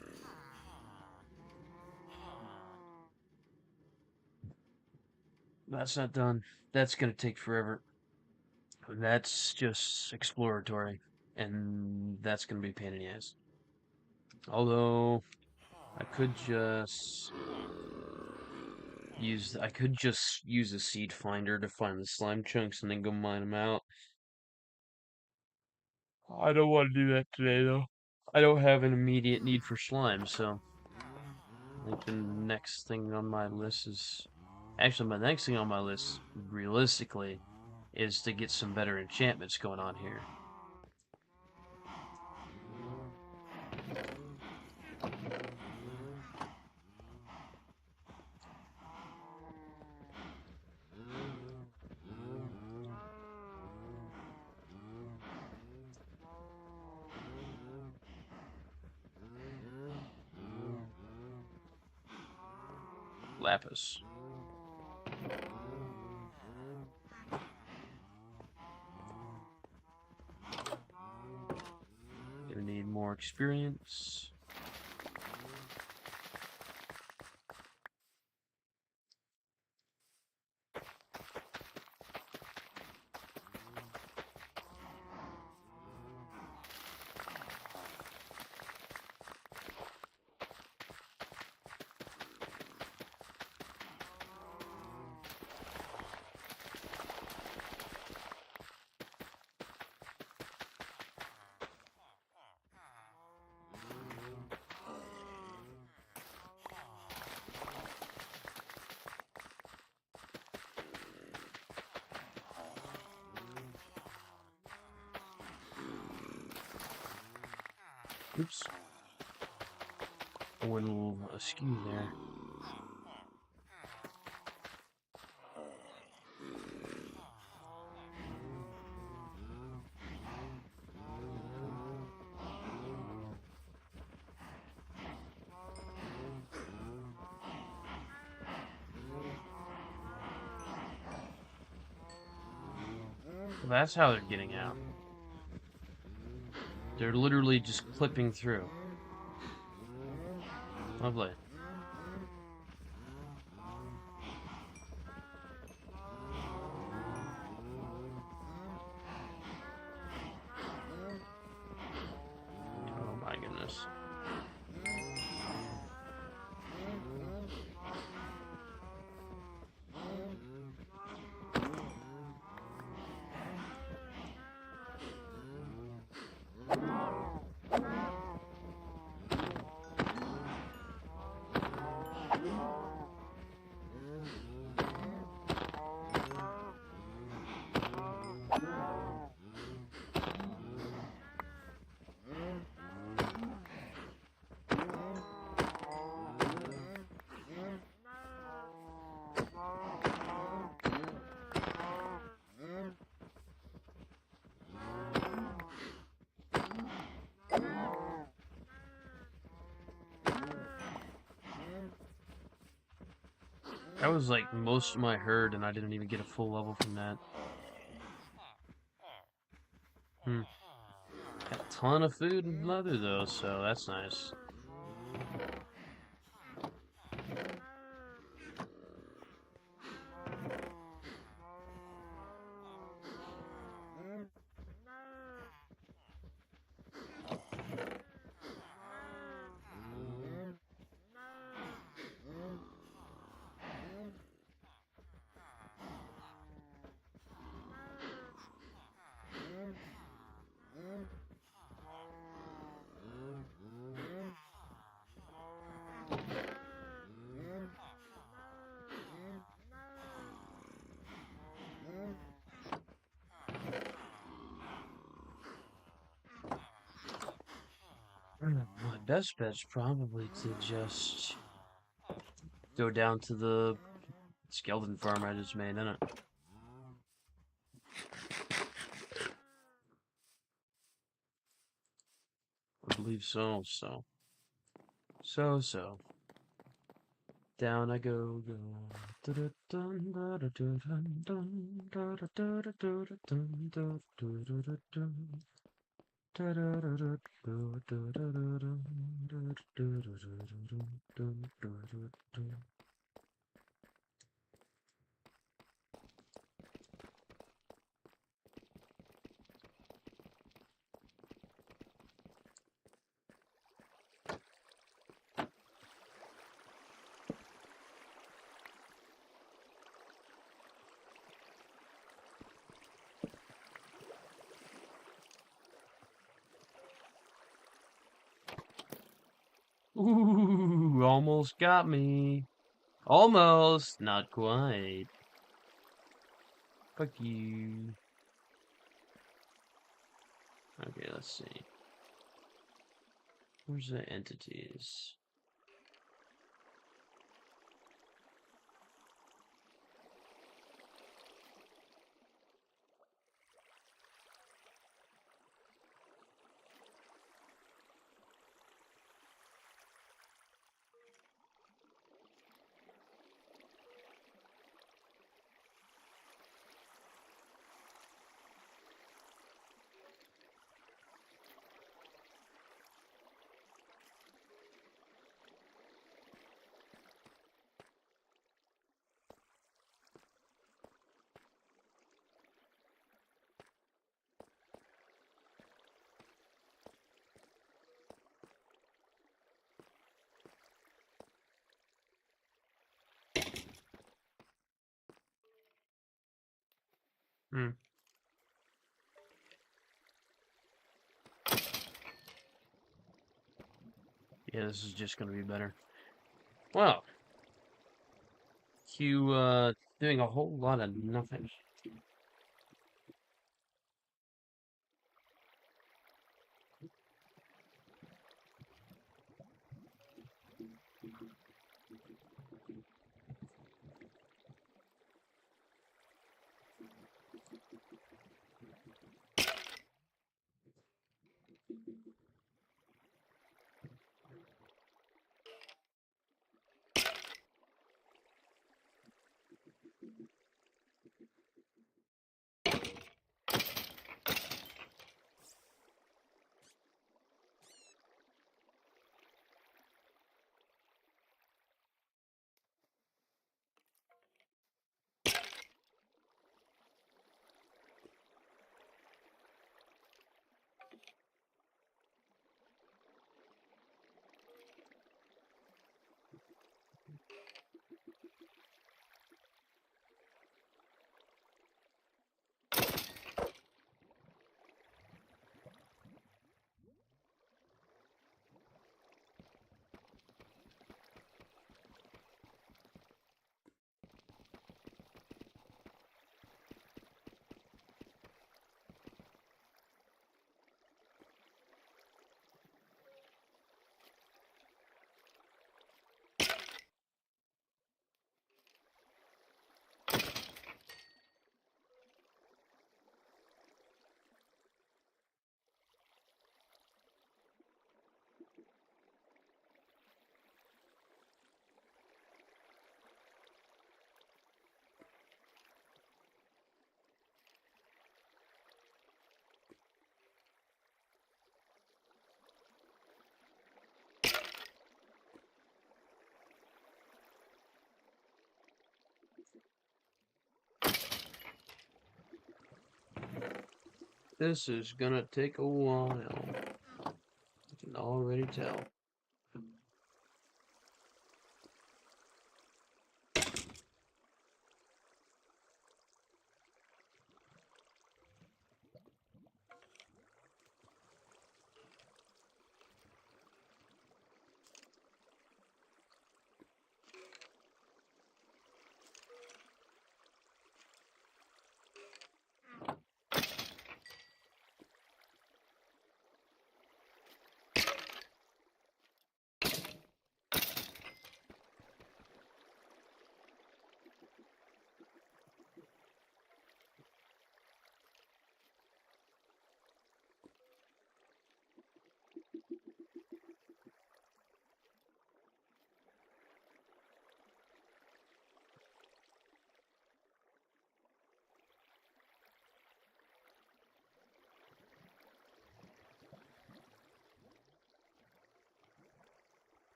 That's not done. That's gonna take forever. That's just exploratory, and that's gonna be a pain in the ass. Although, I could just use a seed finder to find the slime chunks and then go mine them out. I don't want to do that today though. I don't have an immediate need for slime, so I think the next thing on my list is actually my next thing on my list, realistically, is to get some better enchantments going on here. Lapis. Gonna need more experience. Oops. I went a little askew there. Well, that's how they're getting out. They're literally just clipping through. Lovely. Oh my goodness. That was like most of my herd, and I didn't even get a full level from that. Got a ton of food and leather though, so that's nice. My best bet's probably to just go down to the skeleton farm I just made, innit? I believe so, so. Down I go. Ooh, almost got me. Almost, not quite. Fuck you. Okay, let's see. Where's the entities? Hmm. Yeah, this is just gonna be better. Wow. You, doing a whole lot of nothing. This is gonna take a while. I can already tell.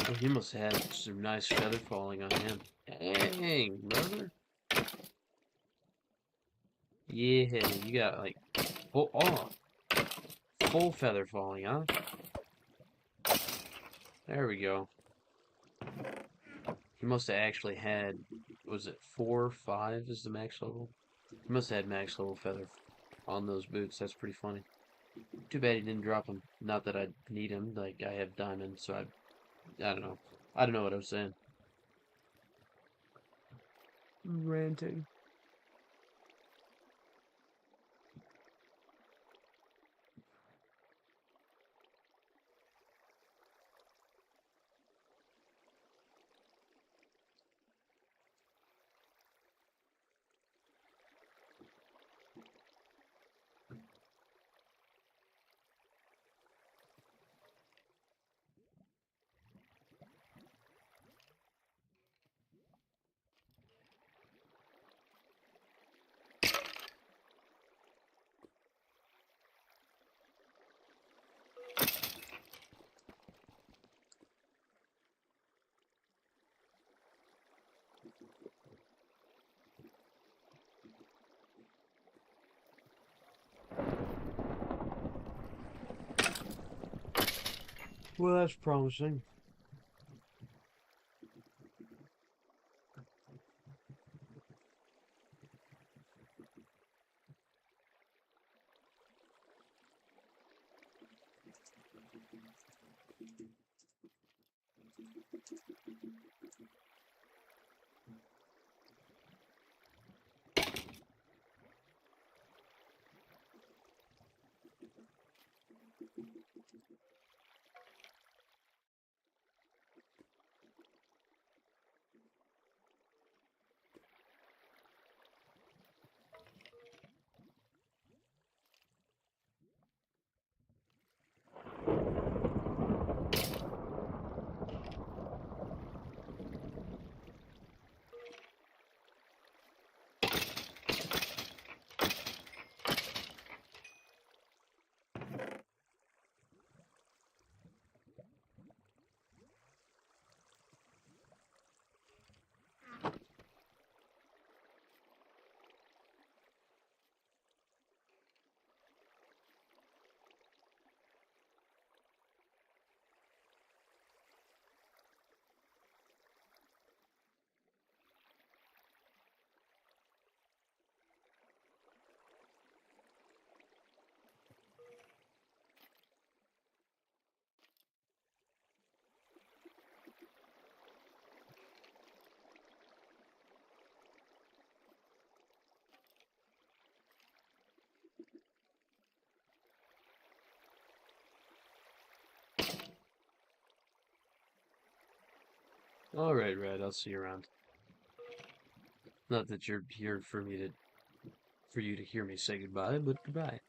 Oh, he must have had some nice feather falling on him. Dang, brother. Yeah, you got like full feather falling, huh? There we go. He must have actually had, was it 4 or 5 is the max level? He must have had max level feather on those boots. That's pretty funny. Too bad he didn't drop them. Not that I need him. Like, I have diamond, so I don't know. I don't know what I was saying. Ranting. Well, that's promising. Alright, Red, I'll see you around. Not that you're here for you to hear me say goodbye, but goodbye.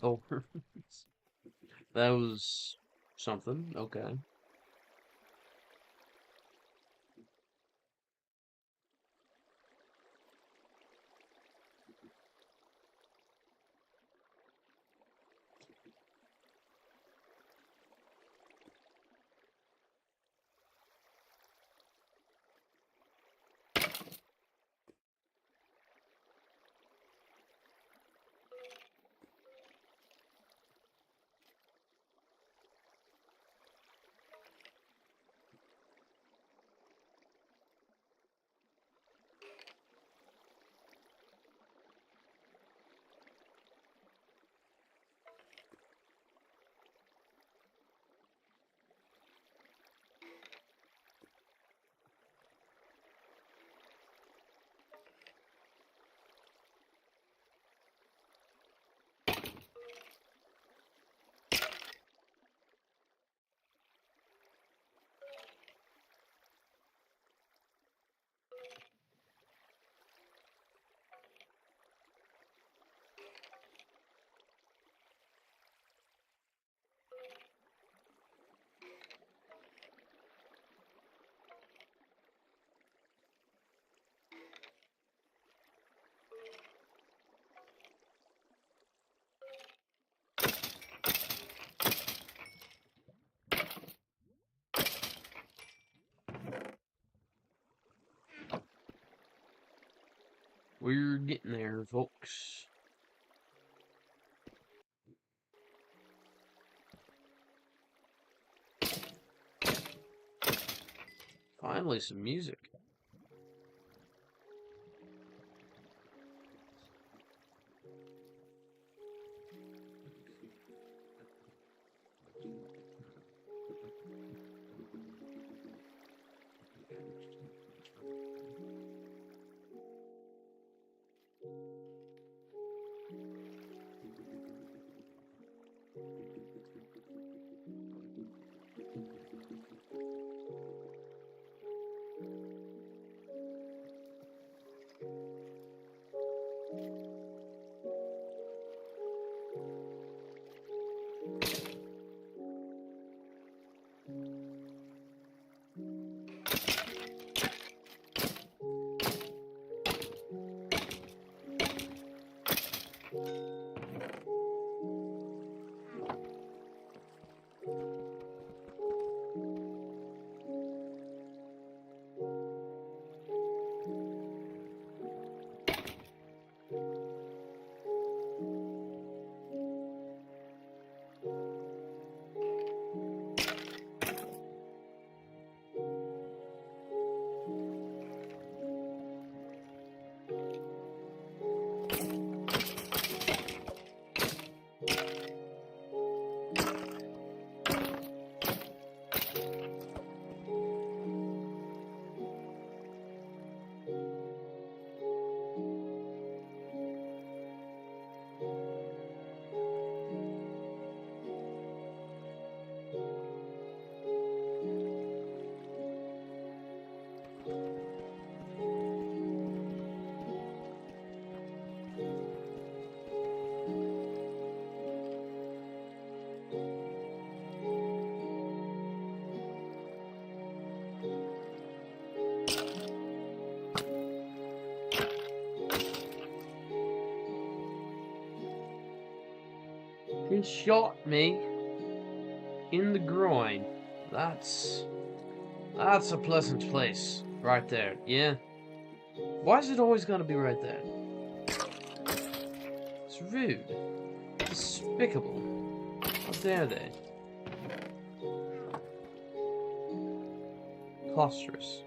Oh, that was something. Okay. We're getting there, folks. Finally, some music. He shot me in the groin. That's a pleasant place right there. Yeah. Why is it always gotta be right there? It's rude. Despicable. How dare they? Preposterous.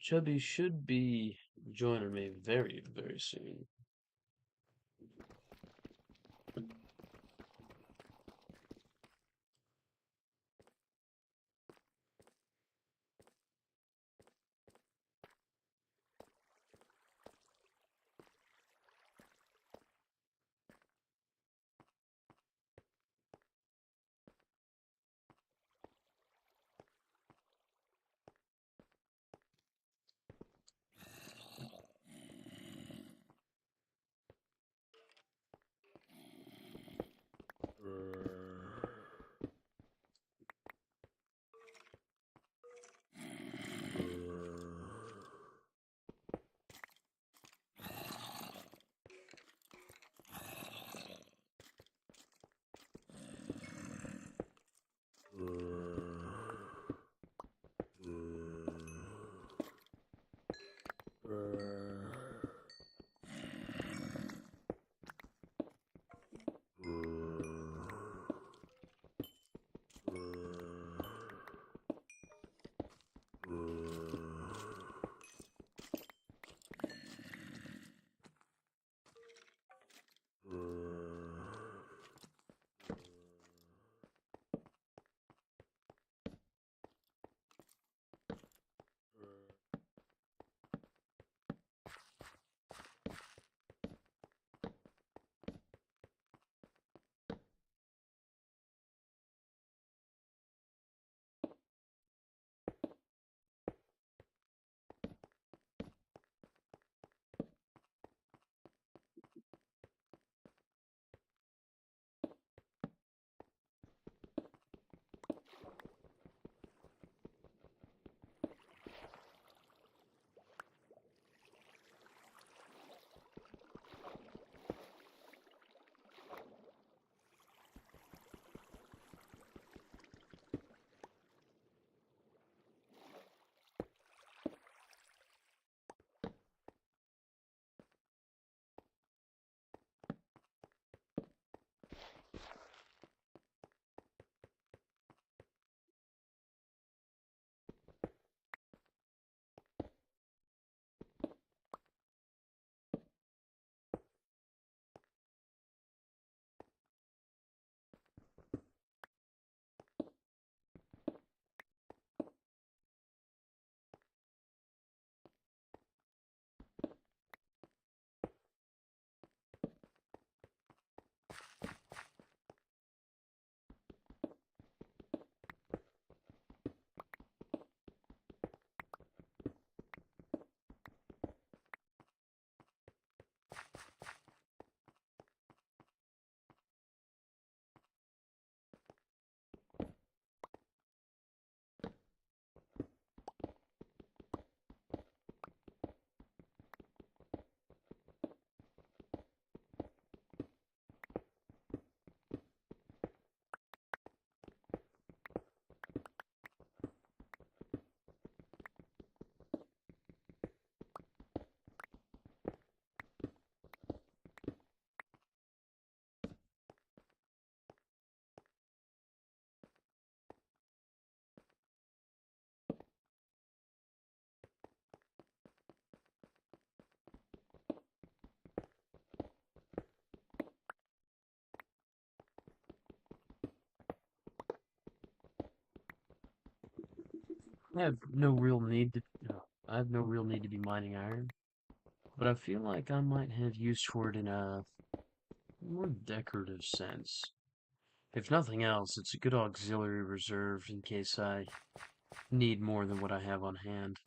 Chubby should be joining me very, very soon. I have no real need to. I have no real need to be mining iron, but I feel like I might have use for it in a more decorative sense. If nothing else, it's a good auxiliary reserve in case I need more than what I have on hand.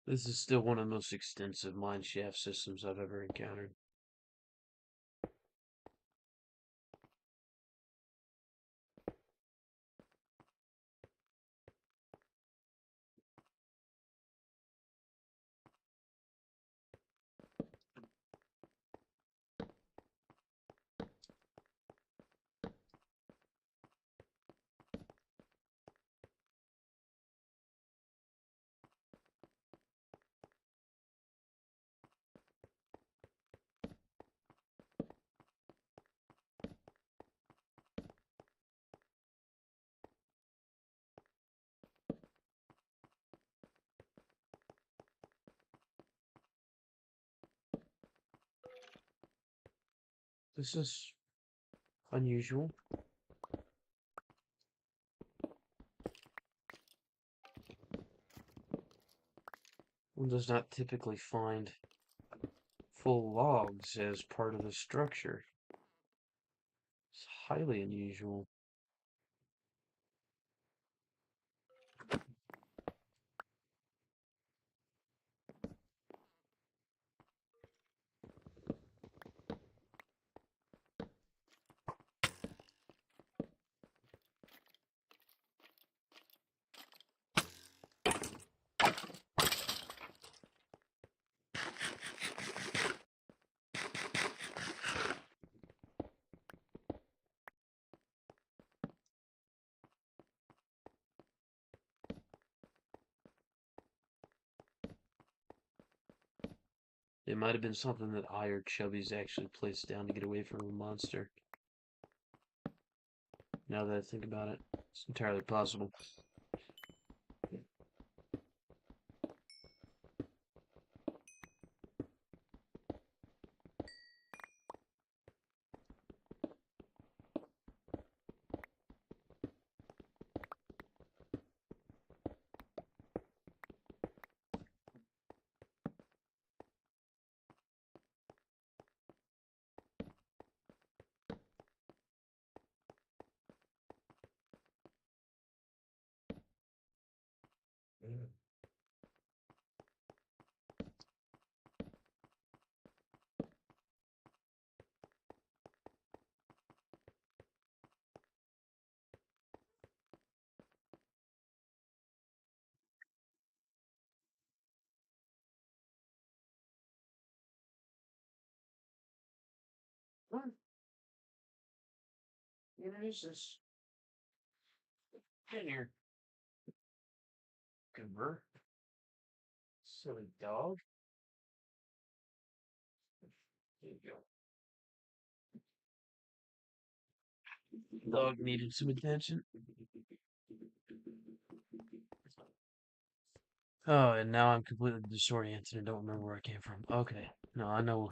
This is still one of the most extensive mine shaft systems I've ever encountered. This is unusual. One does not typically find full logs as part of the structure. It's highly unusual. It might have been something that I or Chubbies actually placed down to get away from a monster. Now that I think about it, it's entirely possible. What? What is this? Get in here, Cooper. Silly dog. There you go. Dog needed some attention. Oh, and now I'm completely disoriented and don't remember where I came from. Okay. No, I know.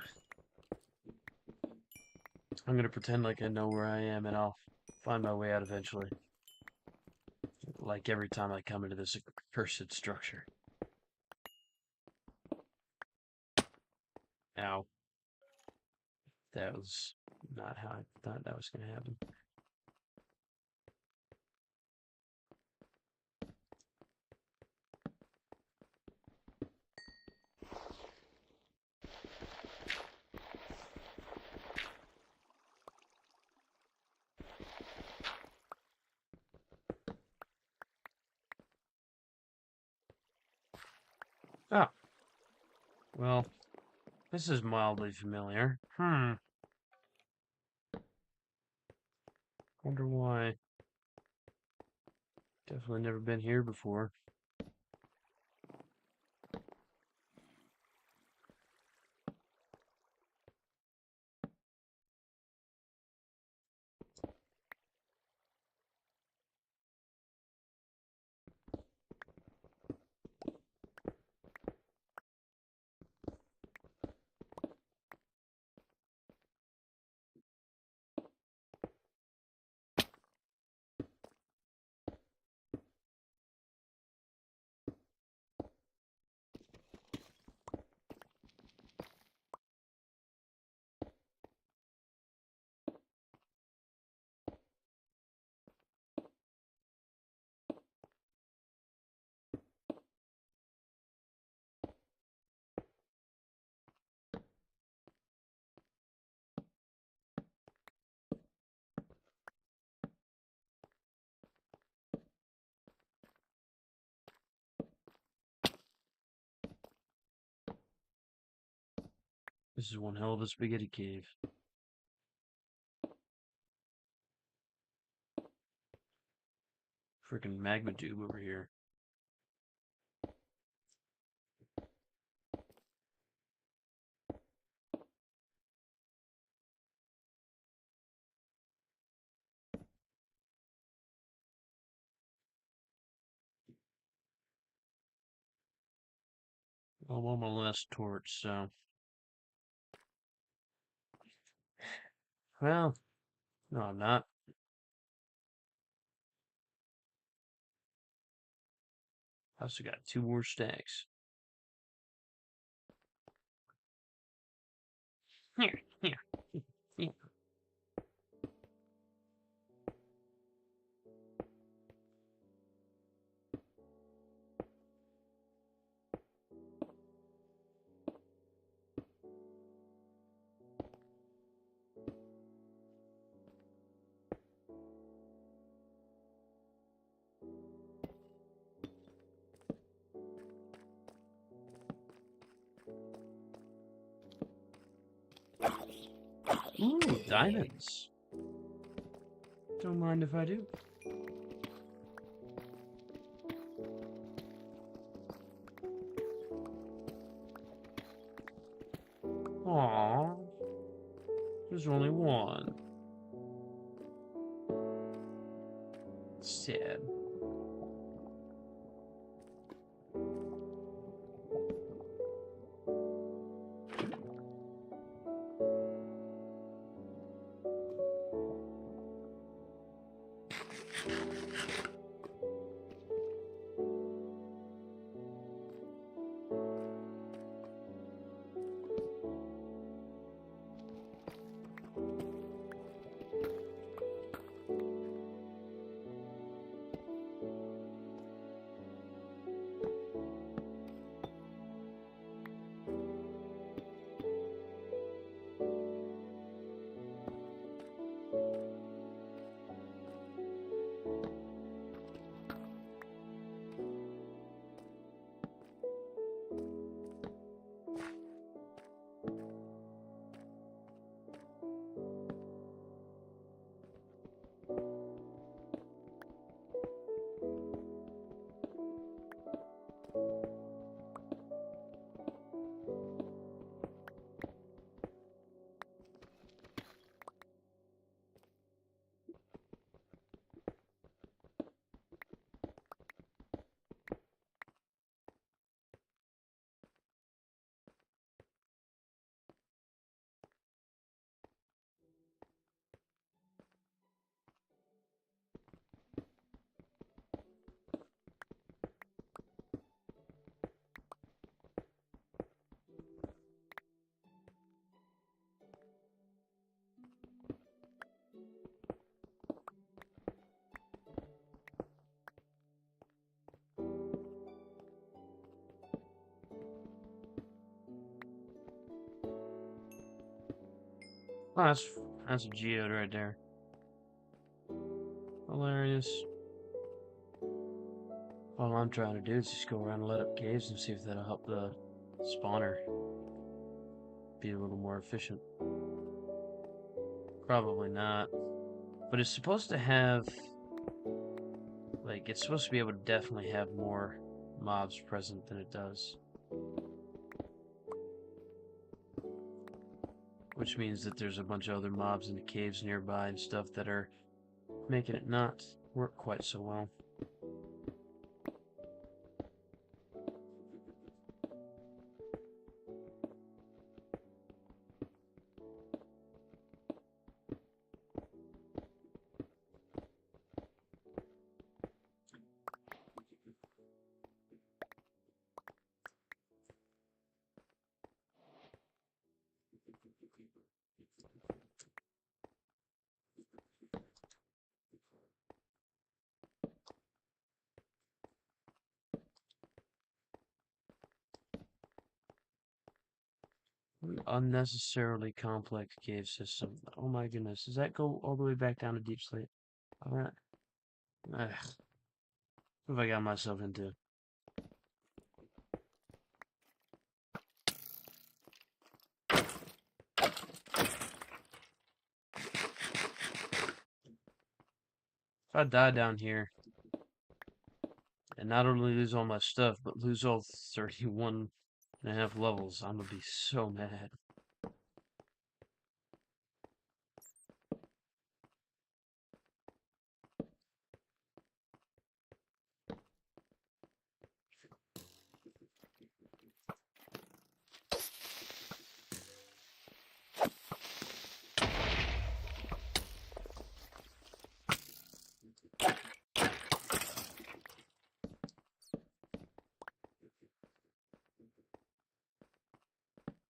I'm gonna pretend like I know where I am and I'll find my way out eventually. Like every time I come into this accursed structure. Ow. That was not how I thought that was gonna happen. Oh, well, this is mildly familiar. Wonder why. Definitely never been here before. This is one hell of a spaghetti cave. Freaking magma tube over here. I'm on my last torch, so. Well, no, I'm not. I also got 2 more stacks. Here, here, here. Ooh, diamonds. Don't mind if I do. Aww. There's only one. Sad. Oh, that's a geode right there. Hilarious. All I'm trying to do is just go around and let up caves and see if that'll help the spawner be a little more efficient. Probably not. But it's supposed to have, like, it's supposed to be able to definitely have more mobs present than it does. Which means that there's a bunch of other mobs in the caves nearby and stuff that are making it not work quite so well. An unnecessarily complex cave system. Oh my goodness. Does that go all the way back down to deep sleep? Alright. What have I got myself into? If I die down here and not only lose all my stuff, but lose all 31.5 levels, I'm gonna be so mad.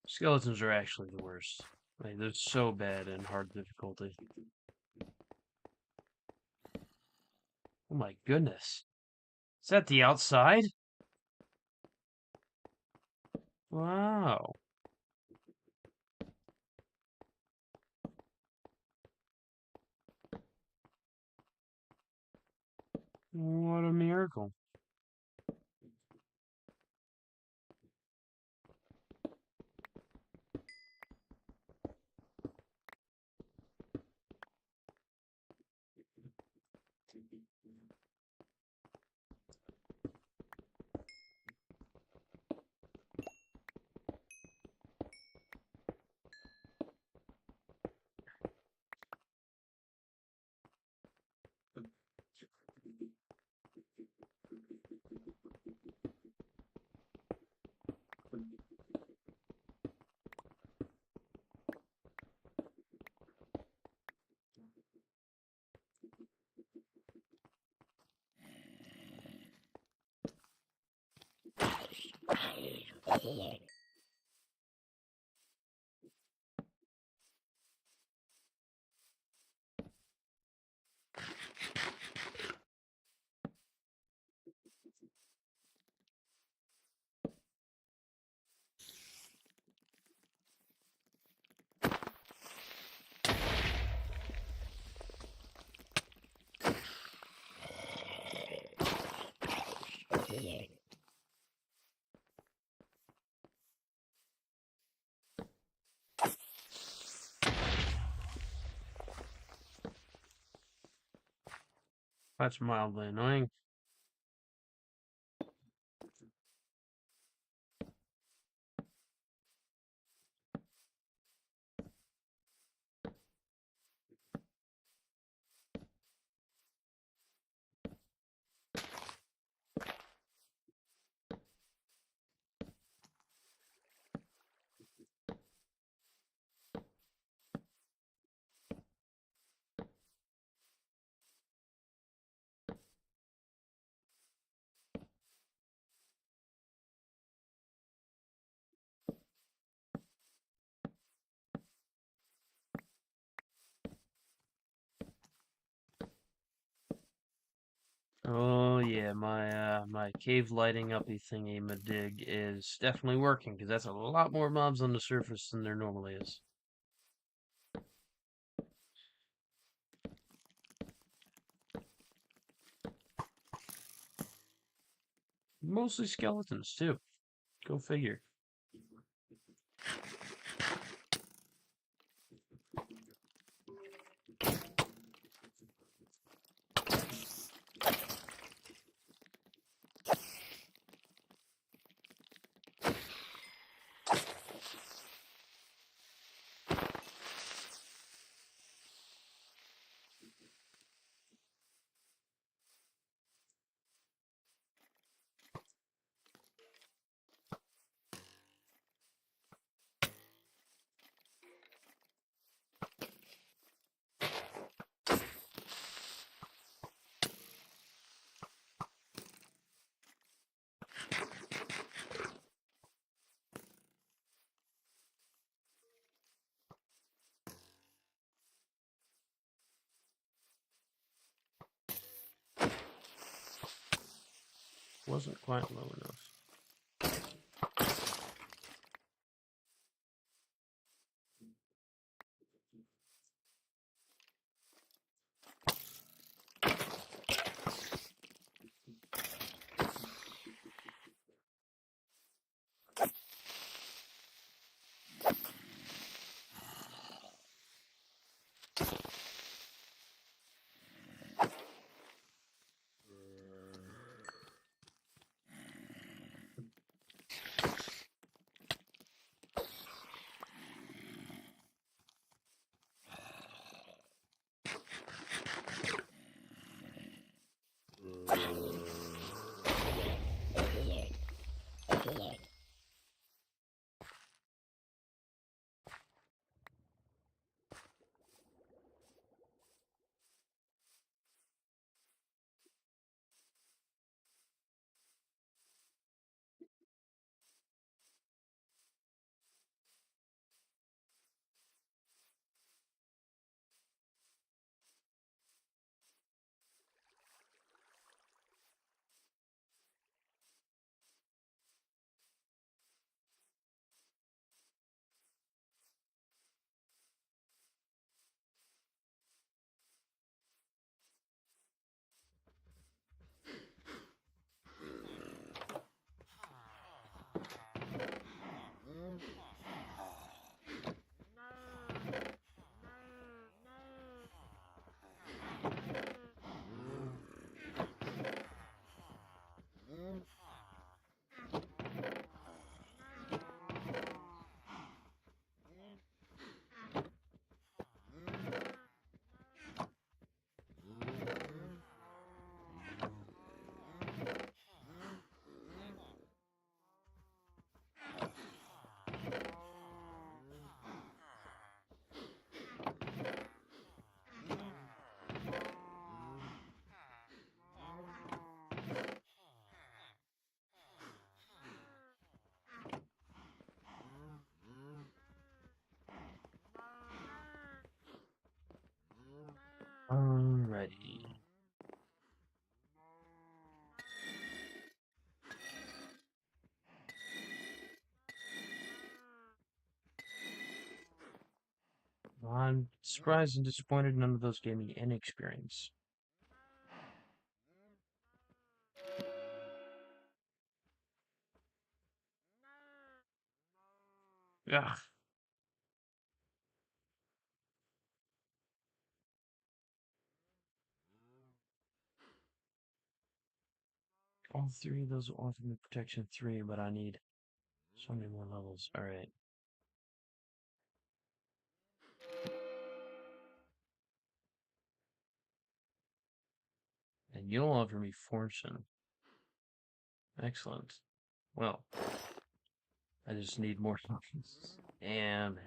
Skeletons are actually the worst. Like, they're so bad in hard difficulty. Oh my goodness. Is that the outside? Wow. What a miracle. That's mildly annoying. Oh yeah, my cave lighting uppy thingy dig is definitely working because that's a lot more mobs on the surface than there normally is. Mostly skeletons too. Go figure. Wasn't quite low enough. ready. I'm surprised and disappointed none of those gave me any experience. Yeah. All three of those offer me protection 3, but I need so many more levels. Alright. And you'll offer me fortune. Excellent. Well, I just need more options. And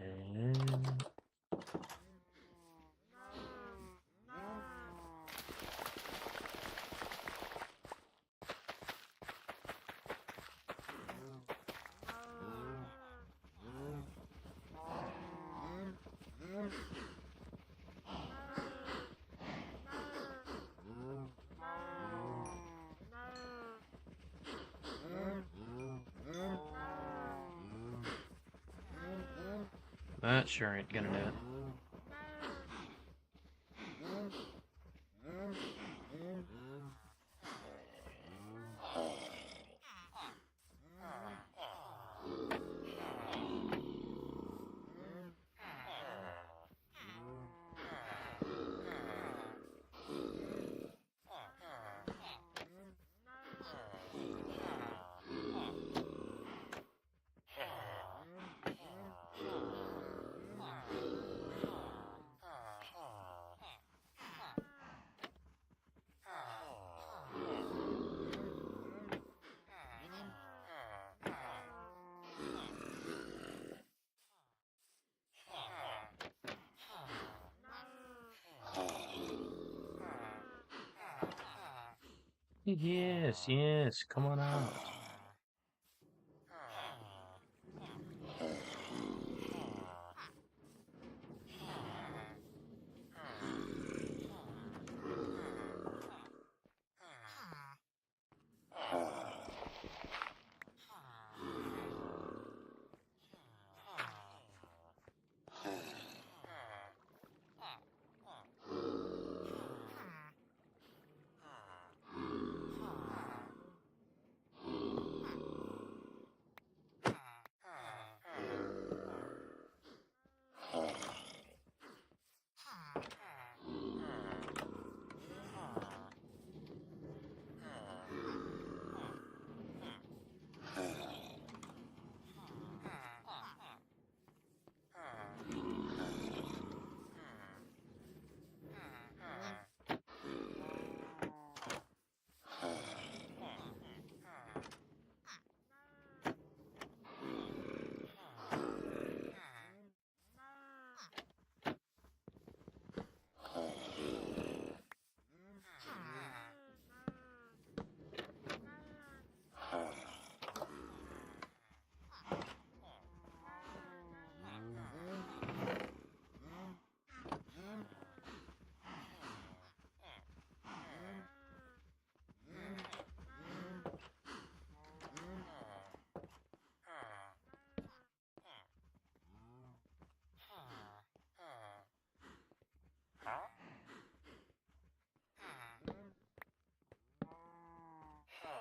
that sure ain't gonna do it. Yes, yes, come on out.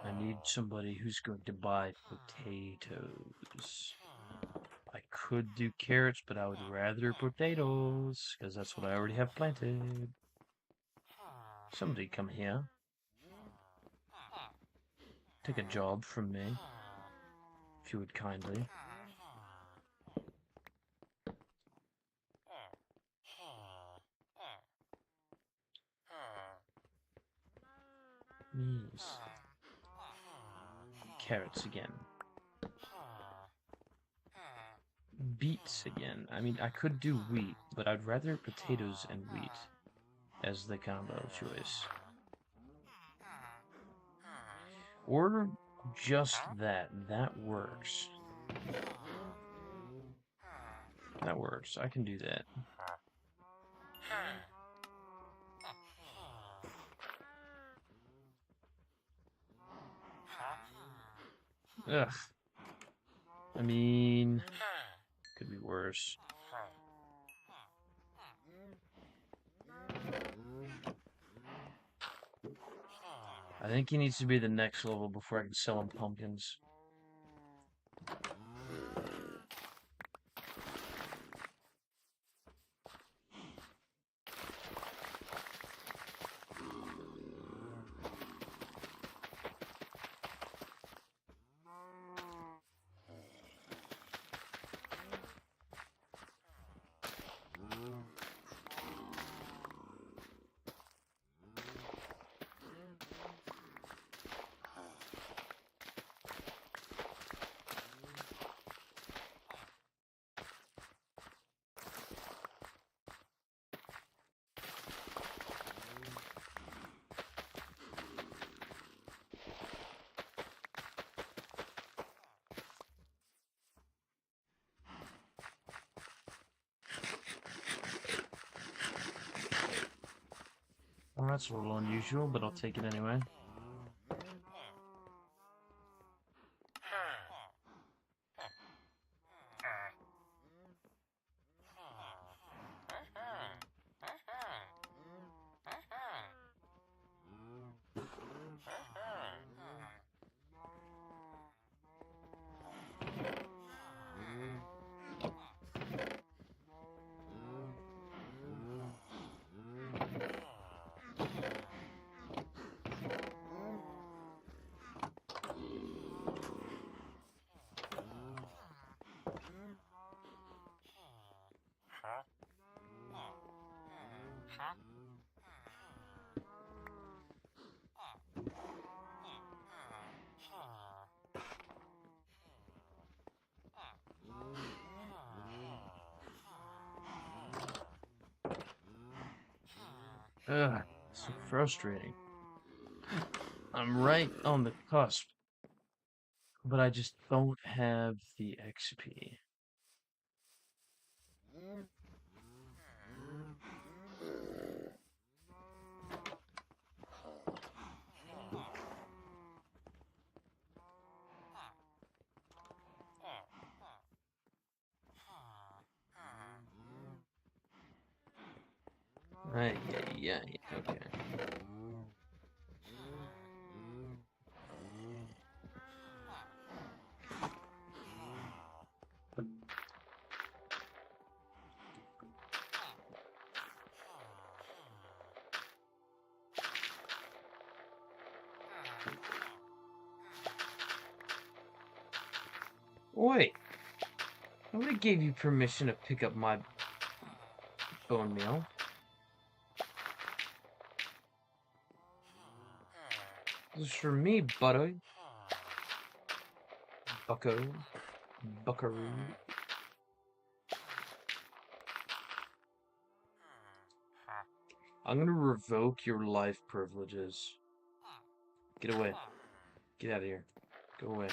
I need somebody who's going to buy potatoes. I could do carrots, but I would rather potatoes, because that's what I already have planted. Somebody come here. Take a job from me, if you would kindly. Yes. Carrots again. Beets again. I mean, I could do wheat, but I'd rather potatoes and wheat as the combo choice. Or just that. That works. That works. I can do that. Ugh. I mean, could be worse. I think he needs to be the next level before I can sell him pumpkins. Well, that's a little unusual, but I'll take it anyway. Ugh, so frustrating. I'm right on the cusp, but I just don't have the XP. Right, yeah, okay. Wait, nobody gave you permission to pick up my bone meal. This is for me, buddy. Bucko. Buckaroo. I'm gonna revoke your life privileges. Get away. Get out of here. Go away.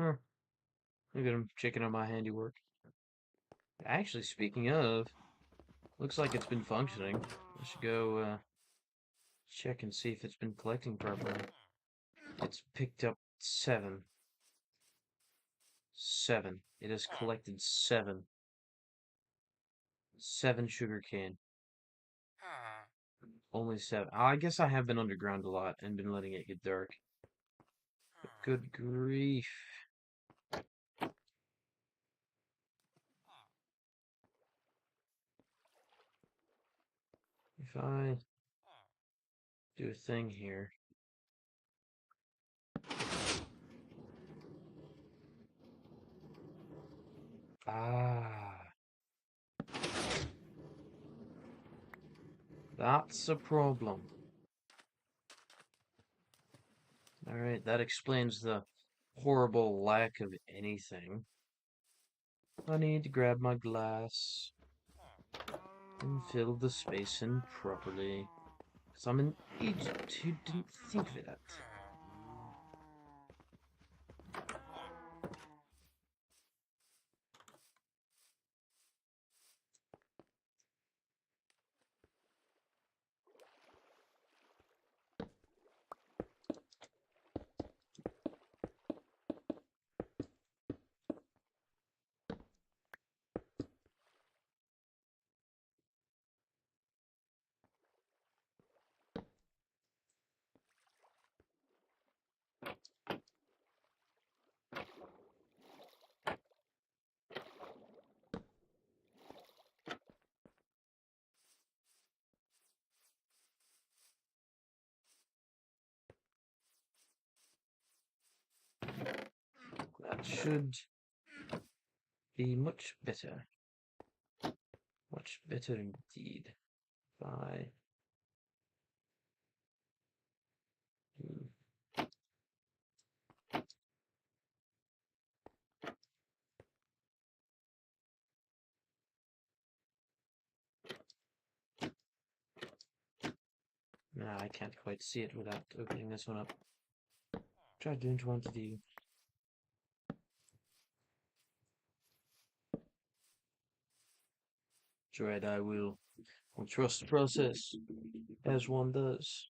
Huh. Look at him checking on my handiwork. Actually, speaking of, looks like it's been functioning. I should go check and see if it's been collecting properly. It's picked up 7. 7. It has collected 7. 7 sugarcane. Only 7. I guess I have been underground a lot and been letting it get dark. But good grief. If I do a thing here. Ah, that's a problem. Alright, that explains the horrible lack of anything. I need to grab my glass and fill the space in properly. Because I'm an idiot who didn't think of that. That should be much better. Much better indeed. Bye. Nah, I can't quite see it without opening this one up. Which I don't want to do. Dread, I will. I'll trust the process, as one does.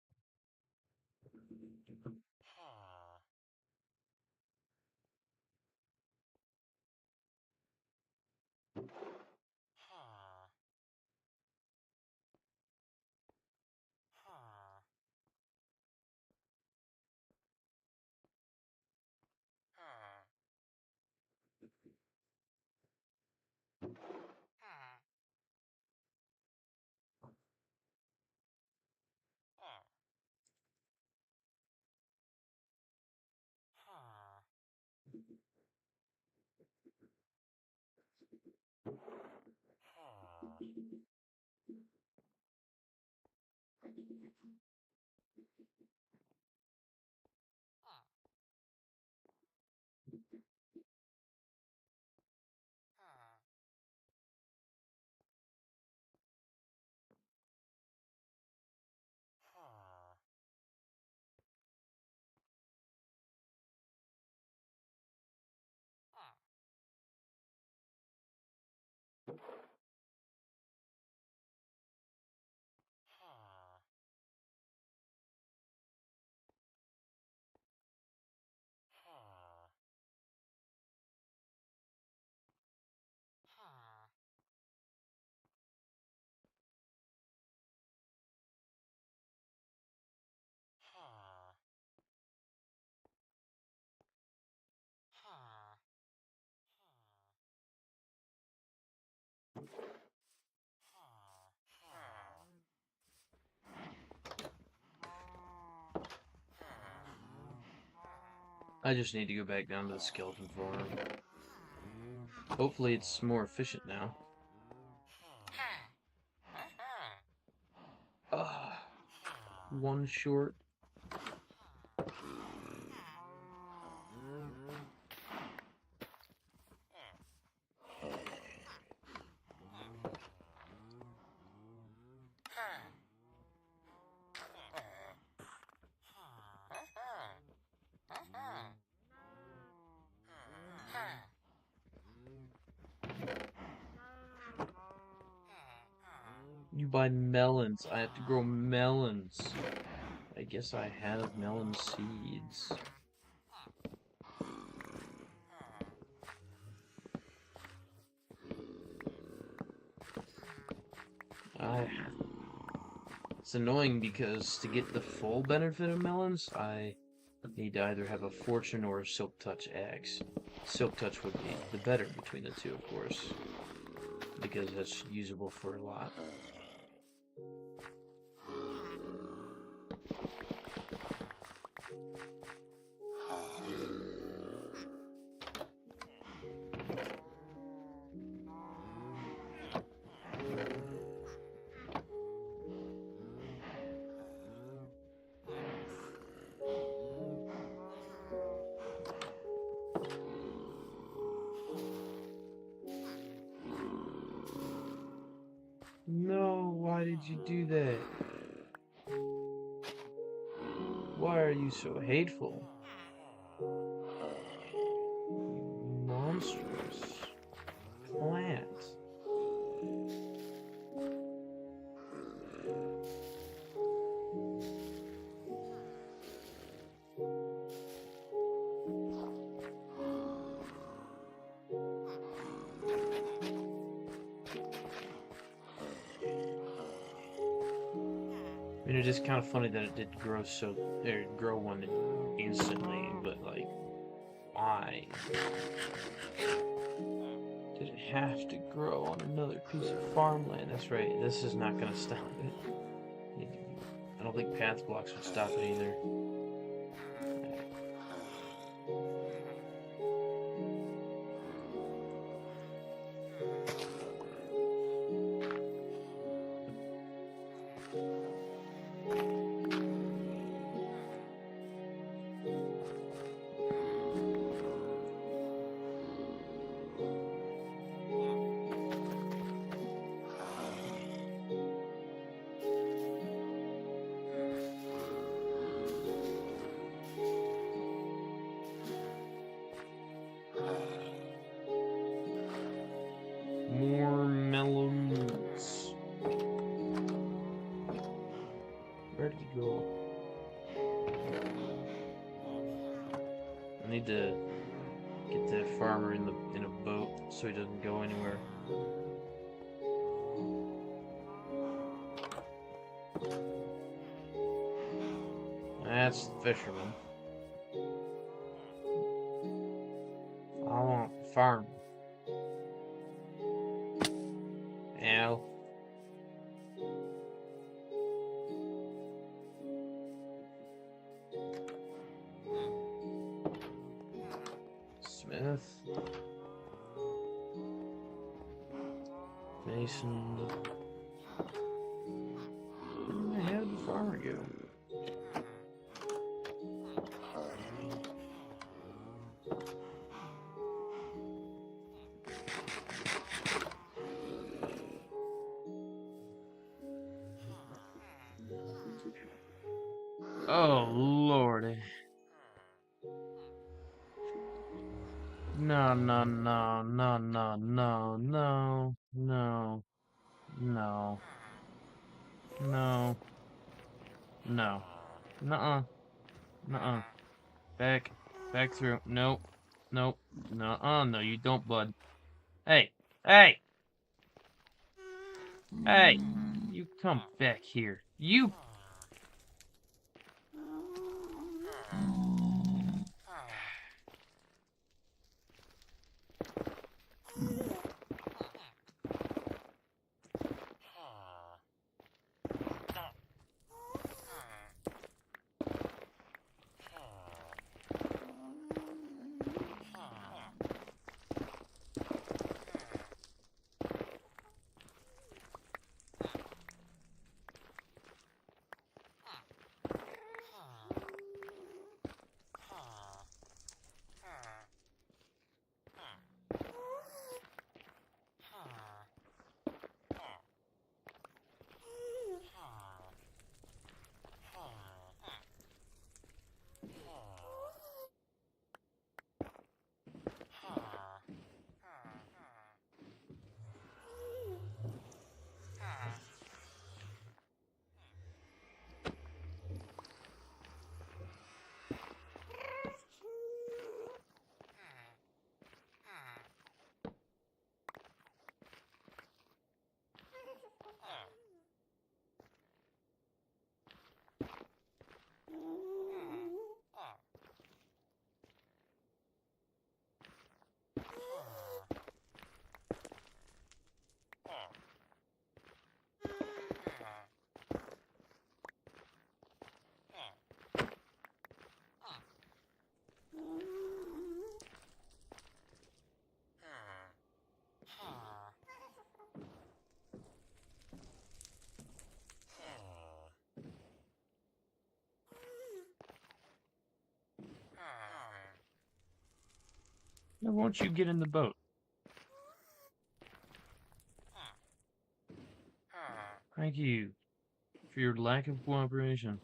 I just need to go back down to the skeleton farm. Hopefully it's more efficient now. Ah, one short. buy melons. I have to grow melons. I guess I have melon seeds. It's annoying because to get the full benefit of melons, I need to either have a fortune or a silk touch axe. Silk touch would be the better between the two, of course, because that's usable for a lot. No, why did you do that? Why are you so hateful? You monstrous plant. I mean, it is kind of funny that it did grow grow one instantly, but like, why did it have to grow on another piece of farmland? That's right, this is not gonna stop it. I don't think path blocks would stop it either. More melons. Where did he go? I need to get the farmer in a boat so he doesn't go anywhere. That's the fisherman. I want the farmer. Ow. Smith. Mason. Where the hell did the farmer go? Oh, Lordy. No, no, no, no, no, no, no, no, no, no, no, nuh-uh, nuh-uh, back through, nope, nope, nuh-uh, no, you don't, bud. Hey, hey, hey, you come back here, you. Now won't you get in the boat? Thank you for your lack of cooperation.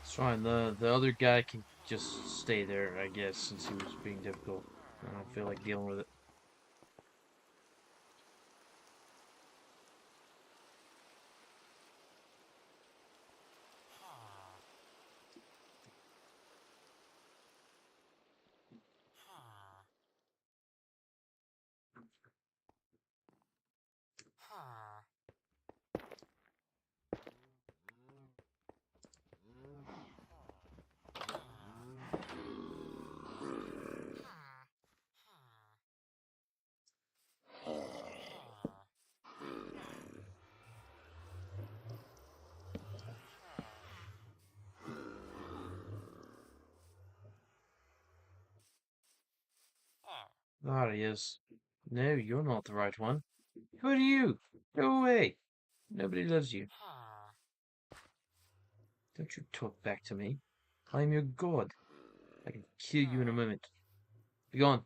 It's fine. The other guy can just stay there, I guess, since he was being difficult. I don't feel like dealing with it. Ah, he is. No, you're not the right one. Who are you? Go away. Nobody loves you. Don't you talk back to me. I am your god. I can kill you in a moment. Be gone.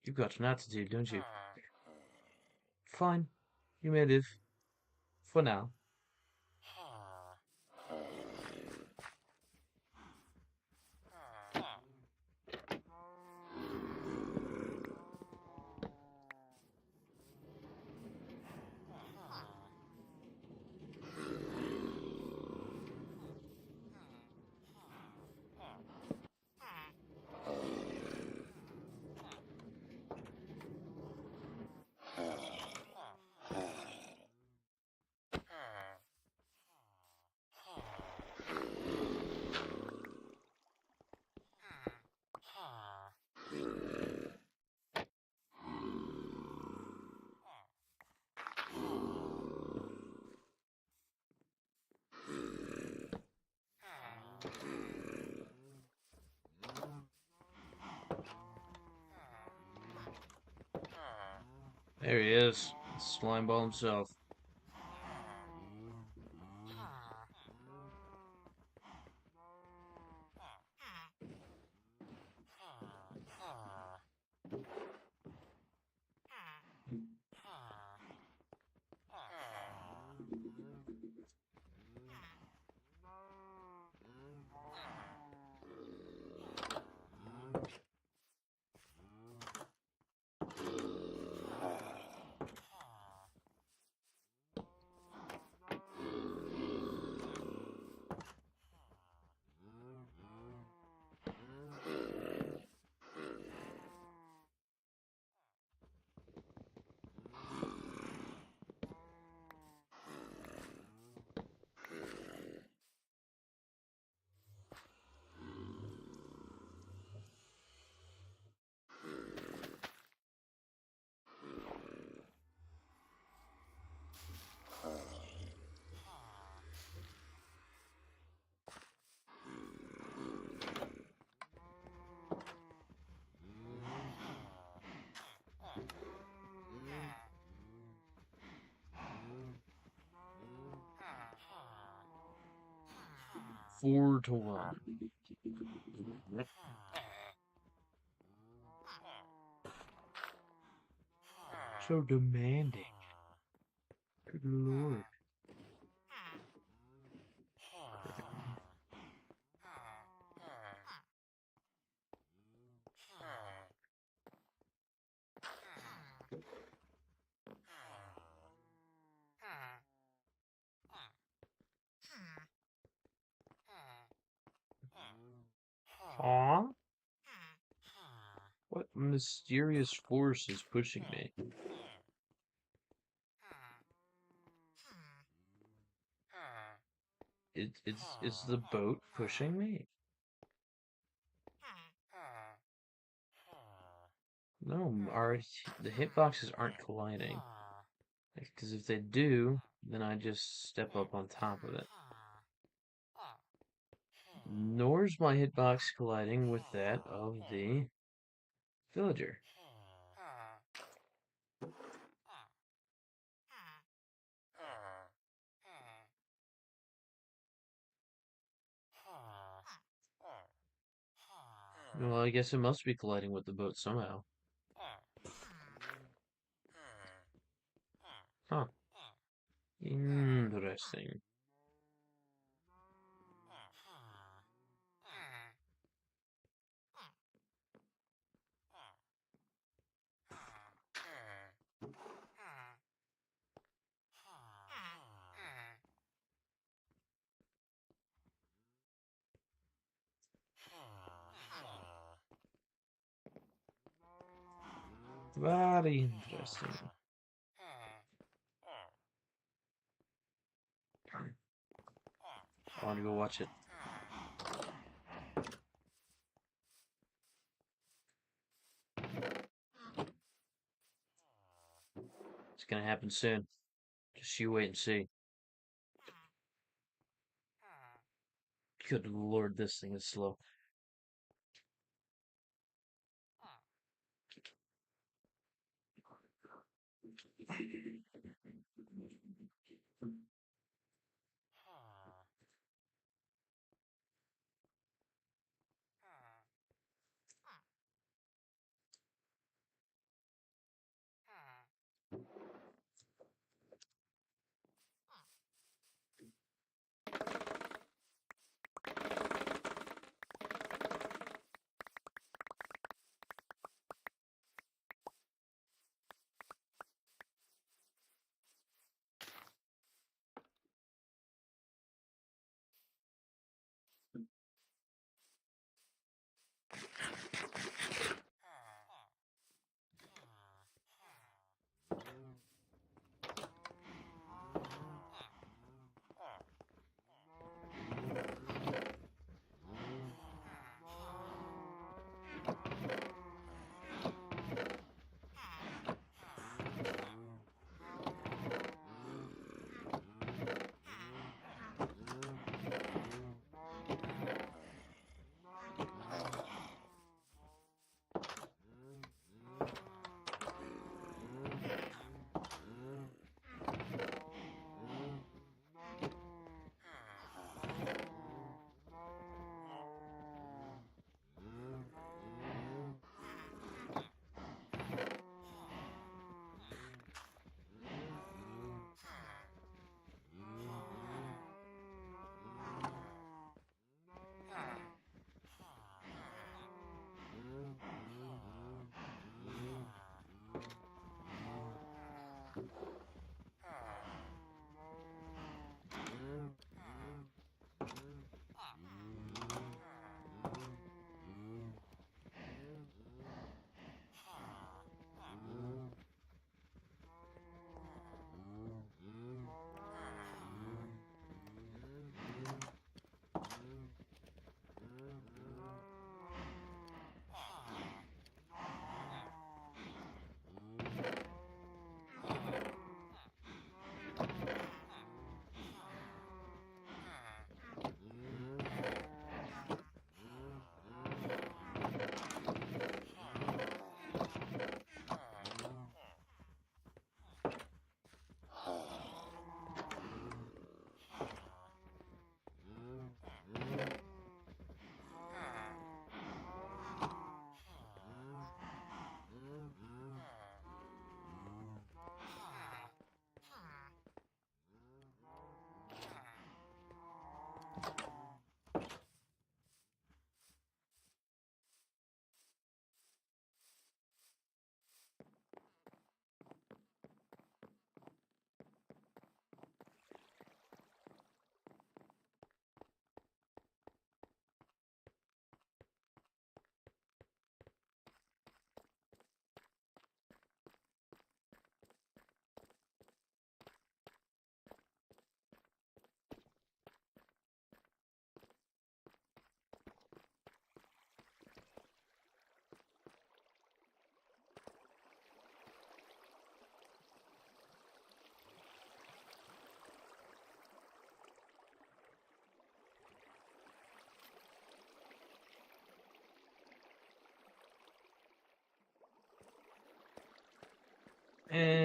You've got an attitude, don't you? Fine. You may live. For now. There he is. Slimeball himself. Four to one. So demanding. Good lord. mysterious force is pushing me? It's the boat pushing me? No, the hitboxes aren't colliding. Because if they do, then I just step up on top of it. Nor is my hitbox colliding with that of the villager. Well, I guess it must be colliding with the boat somehow. Huh. Interesting. Very interesting. I want to go watch it. It's gonna happen soon. Just you wait and see. Good lord, this thing is slow.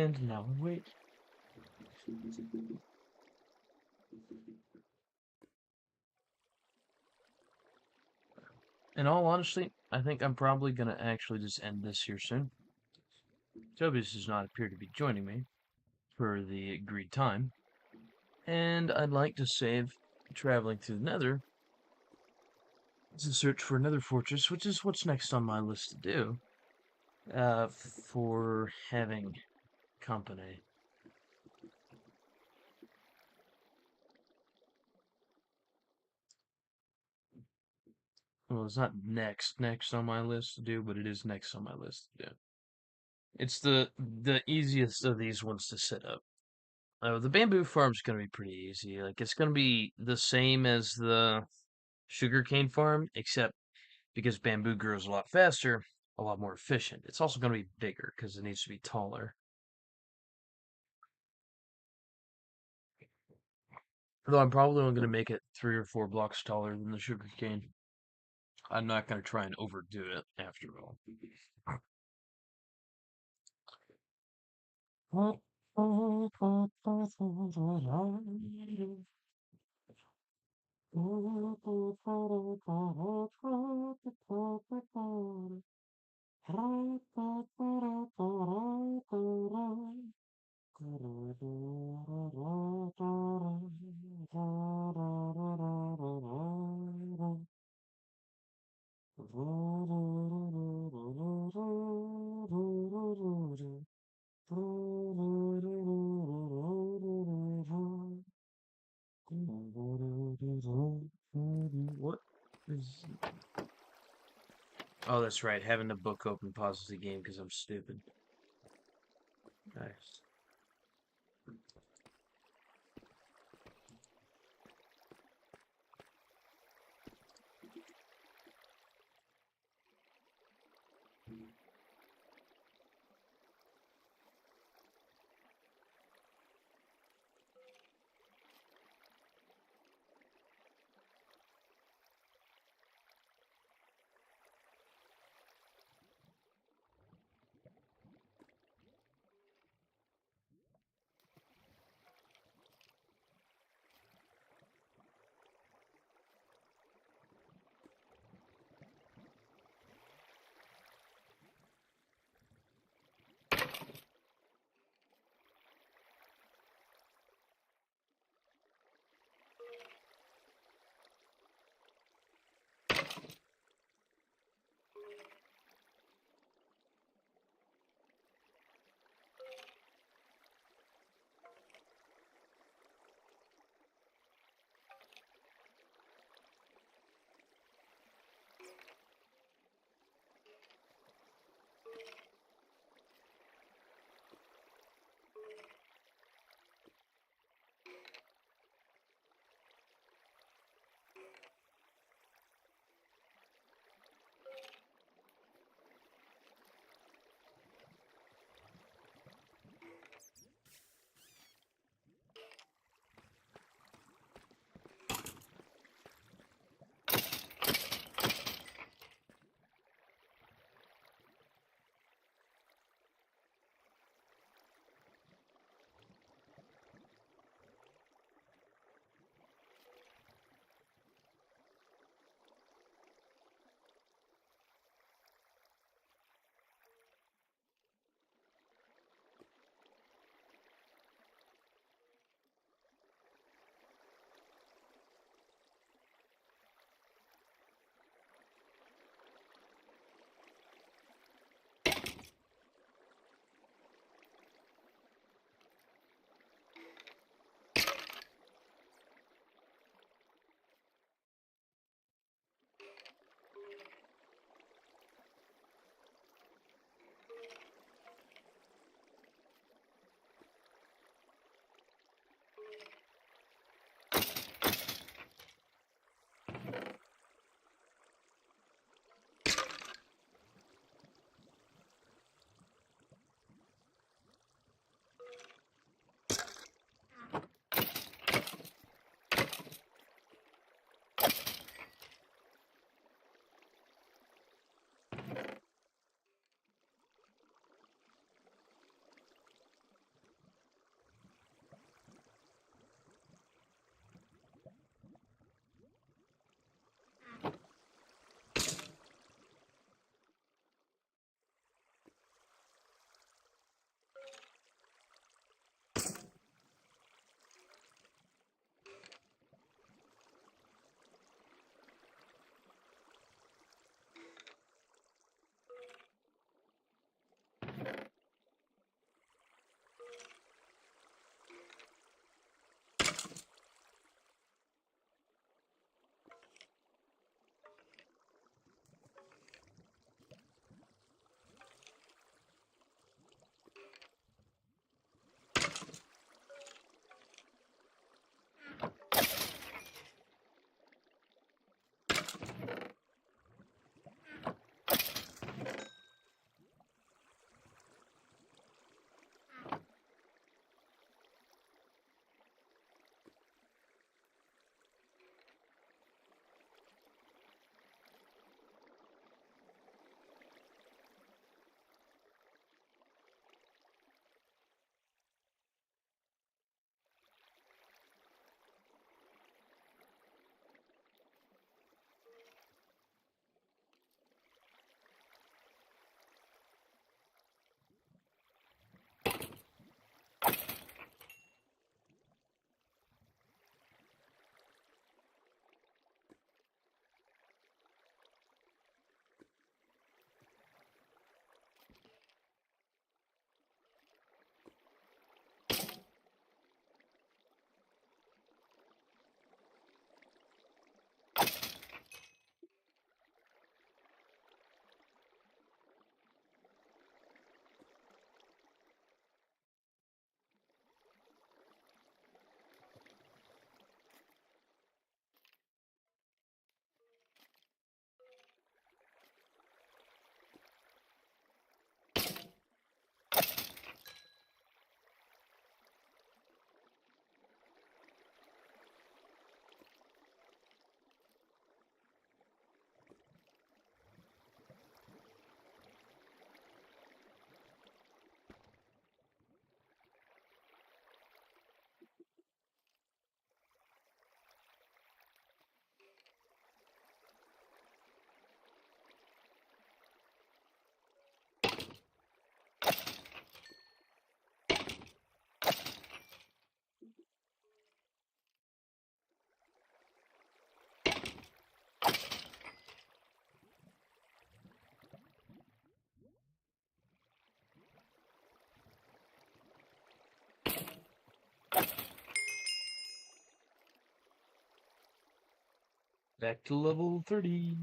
And now we wait. In all honesty, I think I'm probably gonna actually just end this here soon. Chubbies does not appear to be joining me for the agreed time, and I'd like to save traveling through the Nether to search for another fortress, which is what's next on my list to do. For having company. Well, it's not next on my list to do, but it is next on my list to do. It's the easiest of these ones to set up. The bamboo farm's gonna be pretty easy. Like it's gonna be the same as the sugarcane farm, except because bamboo grows a lot faster, a lot more efficient. It's also gonna be bigger because it needs to be taller. Though I'm probably only gonna make it 3 or 4 blocks taller than the sugarcane. I'm not gonna try and overdo it after all. What is... Oh, that's right. Having the book open pauses the game because I'm stupid. Nice. Back to level 30.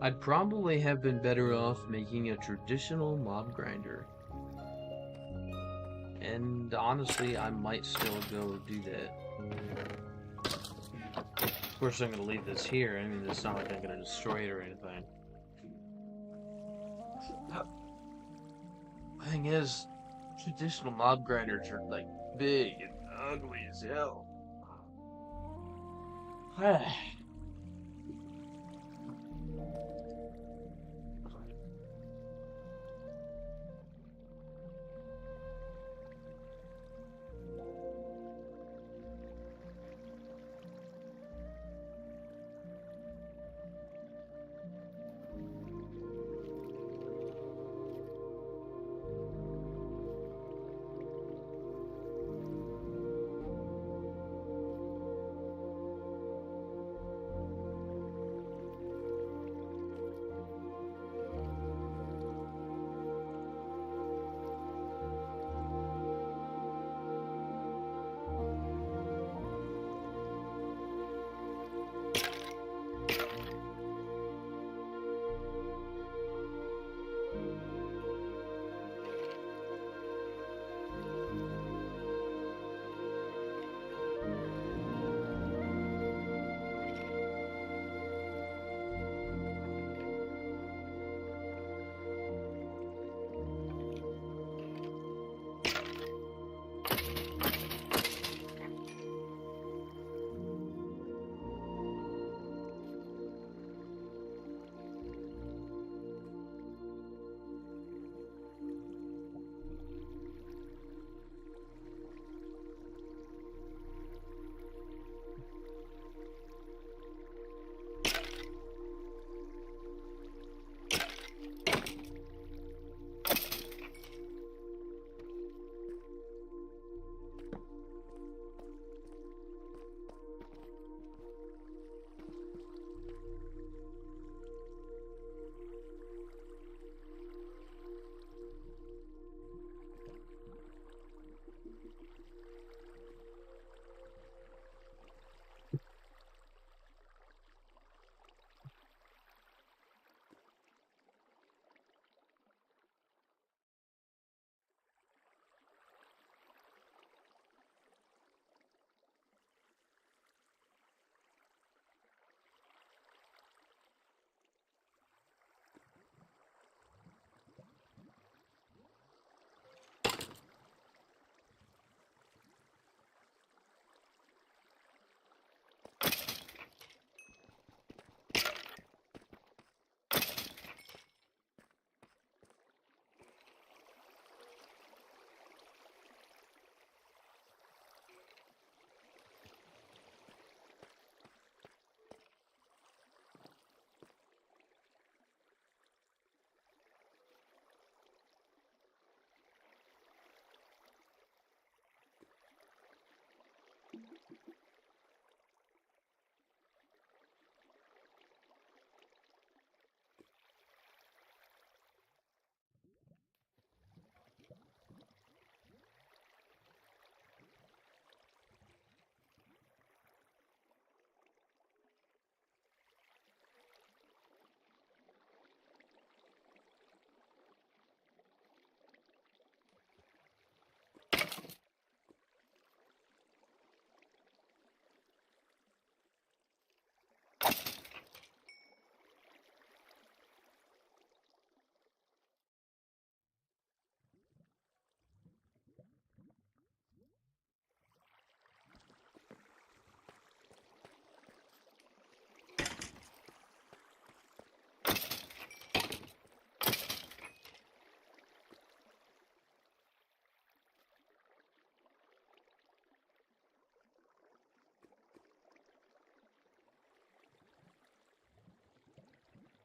I'd probably have been better off making a traditional mob grinder. And honestly, I might still go do that. Of course, I'm going to leave this here. I mean, it's not like I'm going to destroy it or anything. The thing is, traditional mob grinders are, like, big and ugly as hell.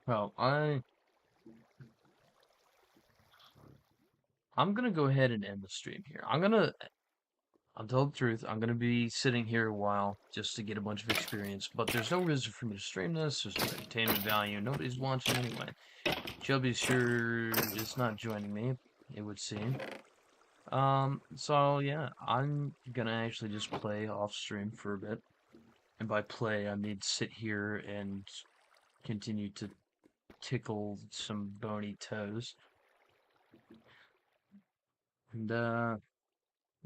Well, I'm gonna go ahead and end the stream here. I'll tell the truth, I'm gonna be sitting here a while just to get a bunch of experience, but there's no reason for me to stream this. There's no entertainment value. Nobody's watching anyway. Chubby sure is not joining me, it would seem. So yeah, I'm gonna actually just play off stream for a bit. And by play, I mean sit here and continue to tickle some bony toes. And,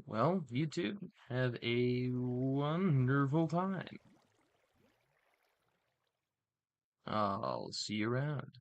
well, you too. Have a wonderful time. I'll see you around.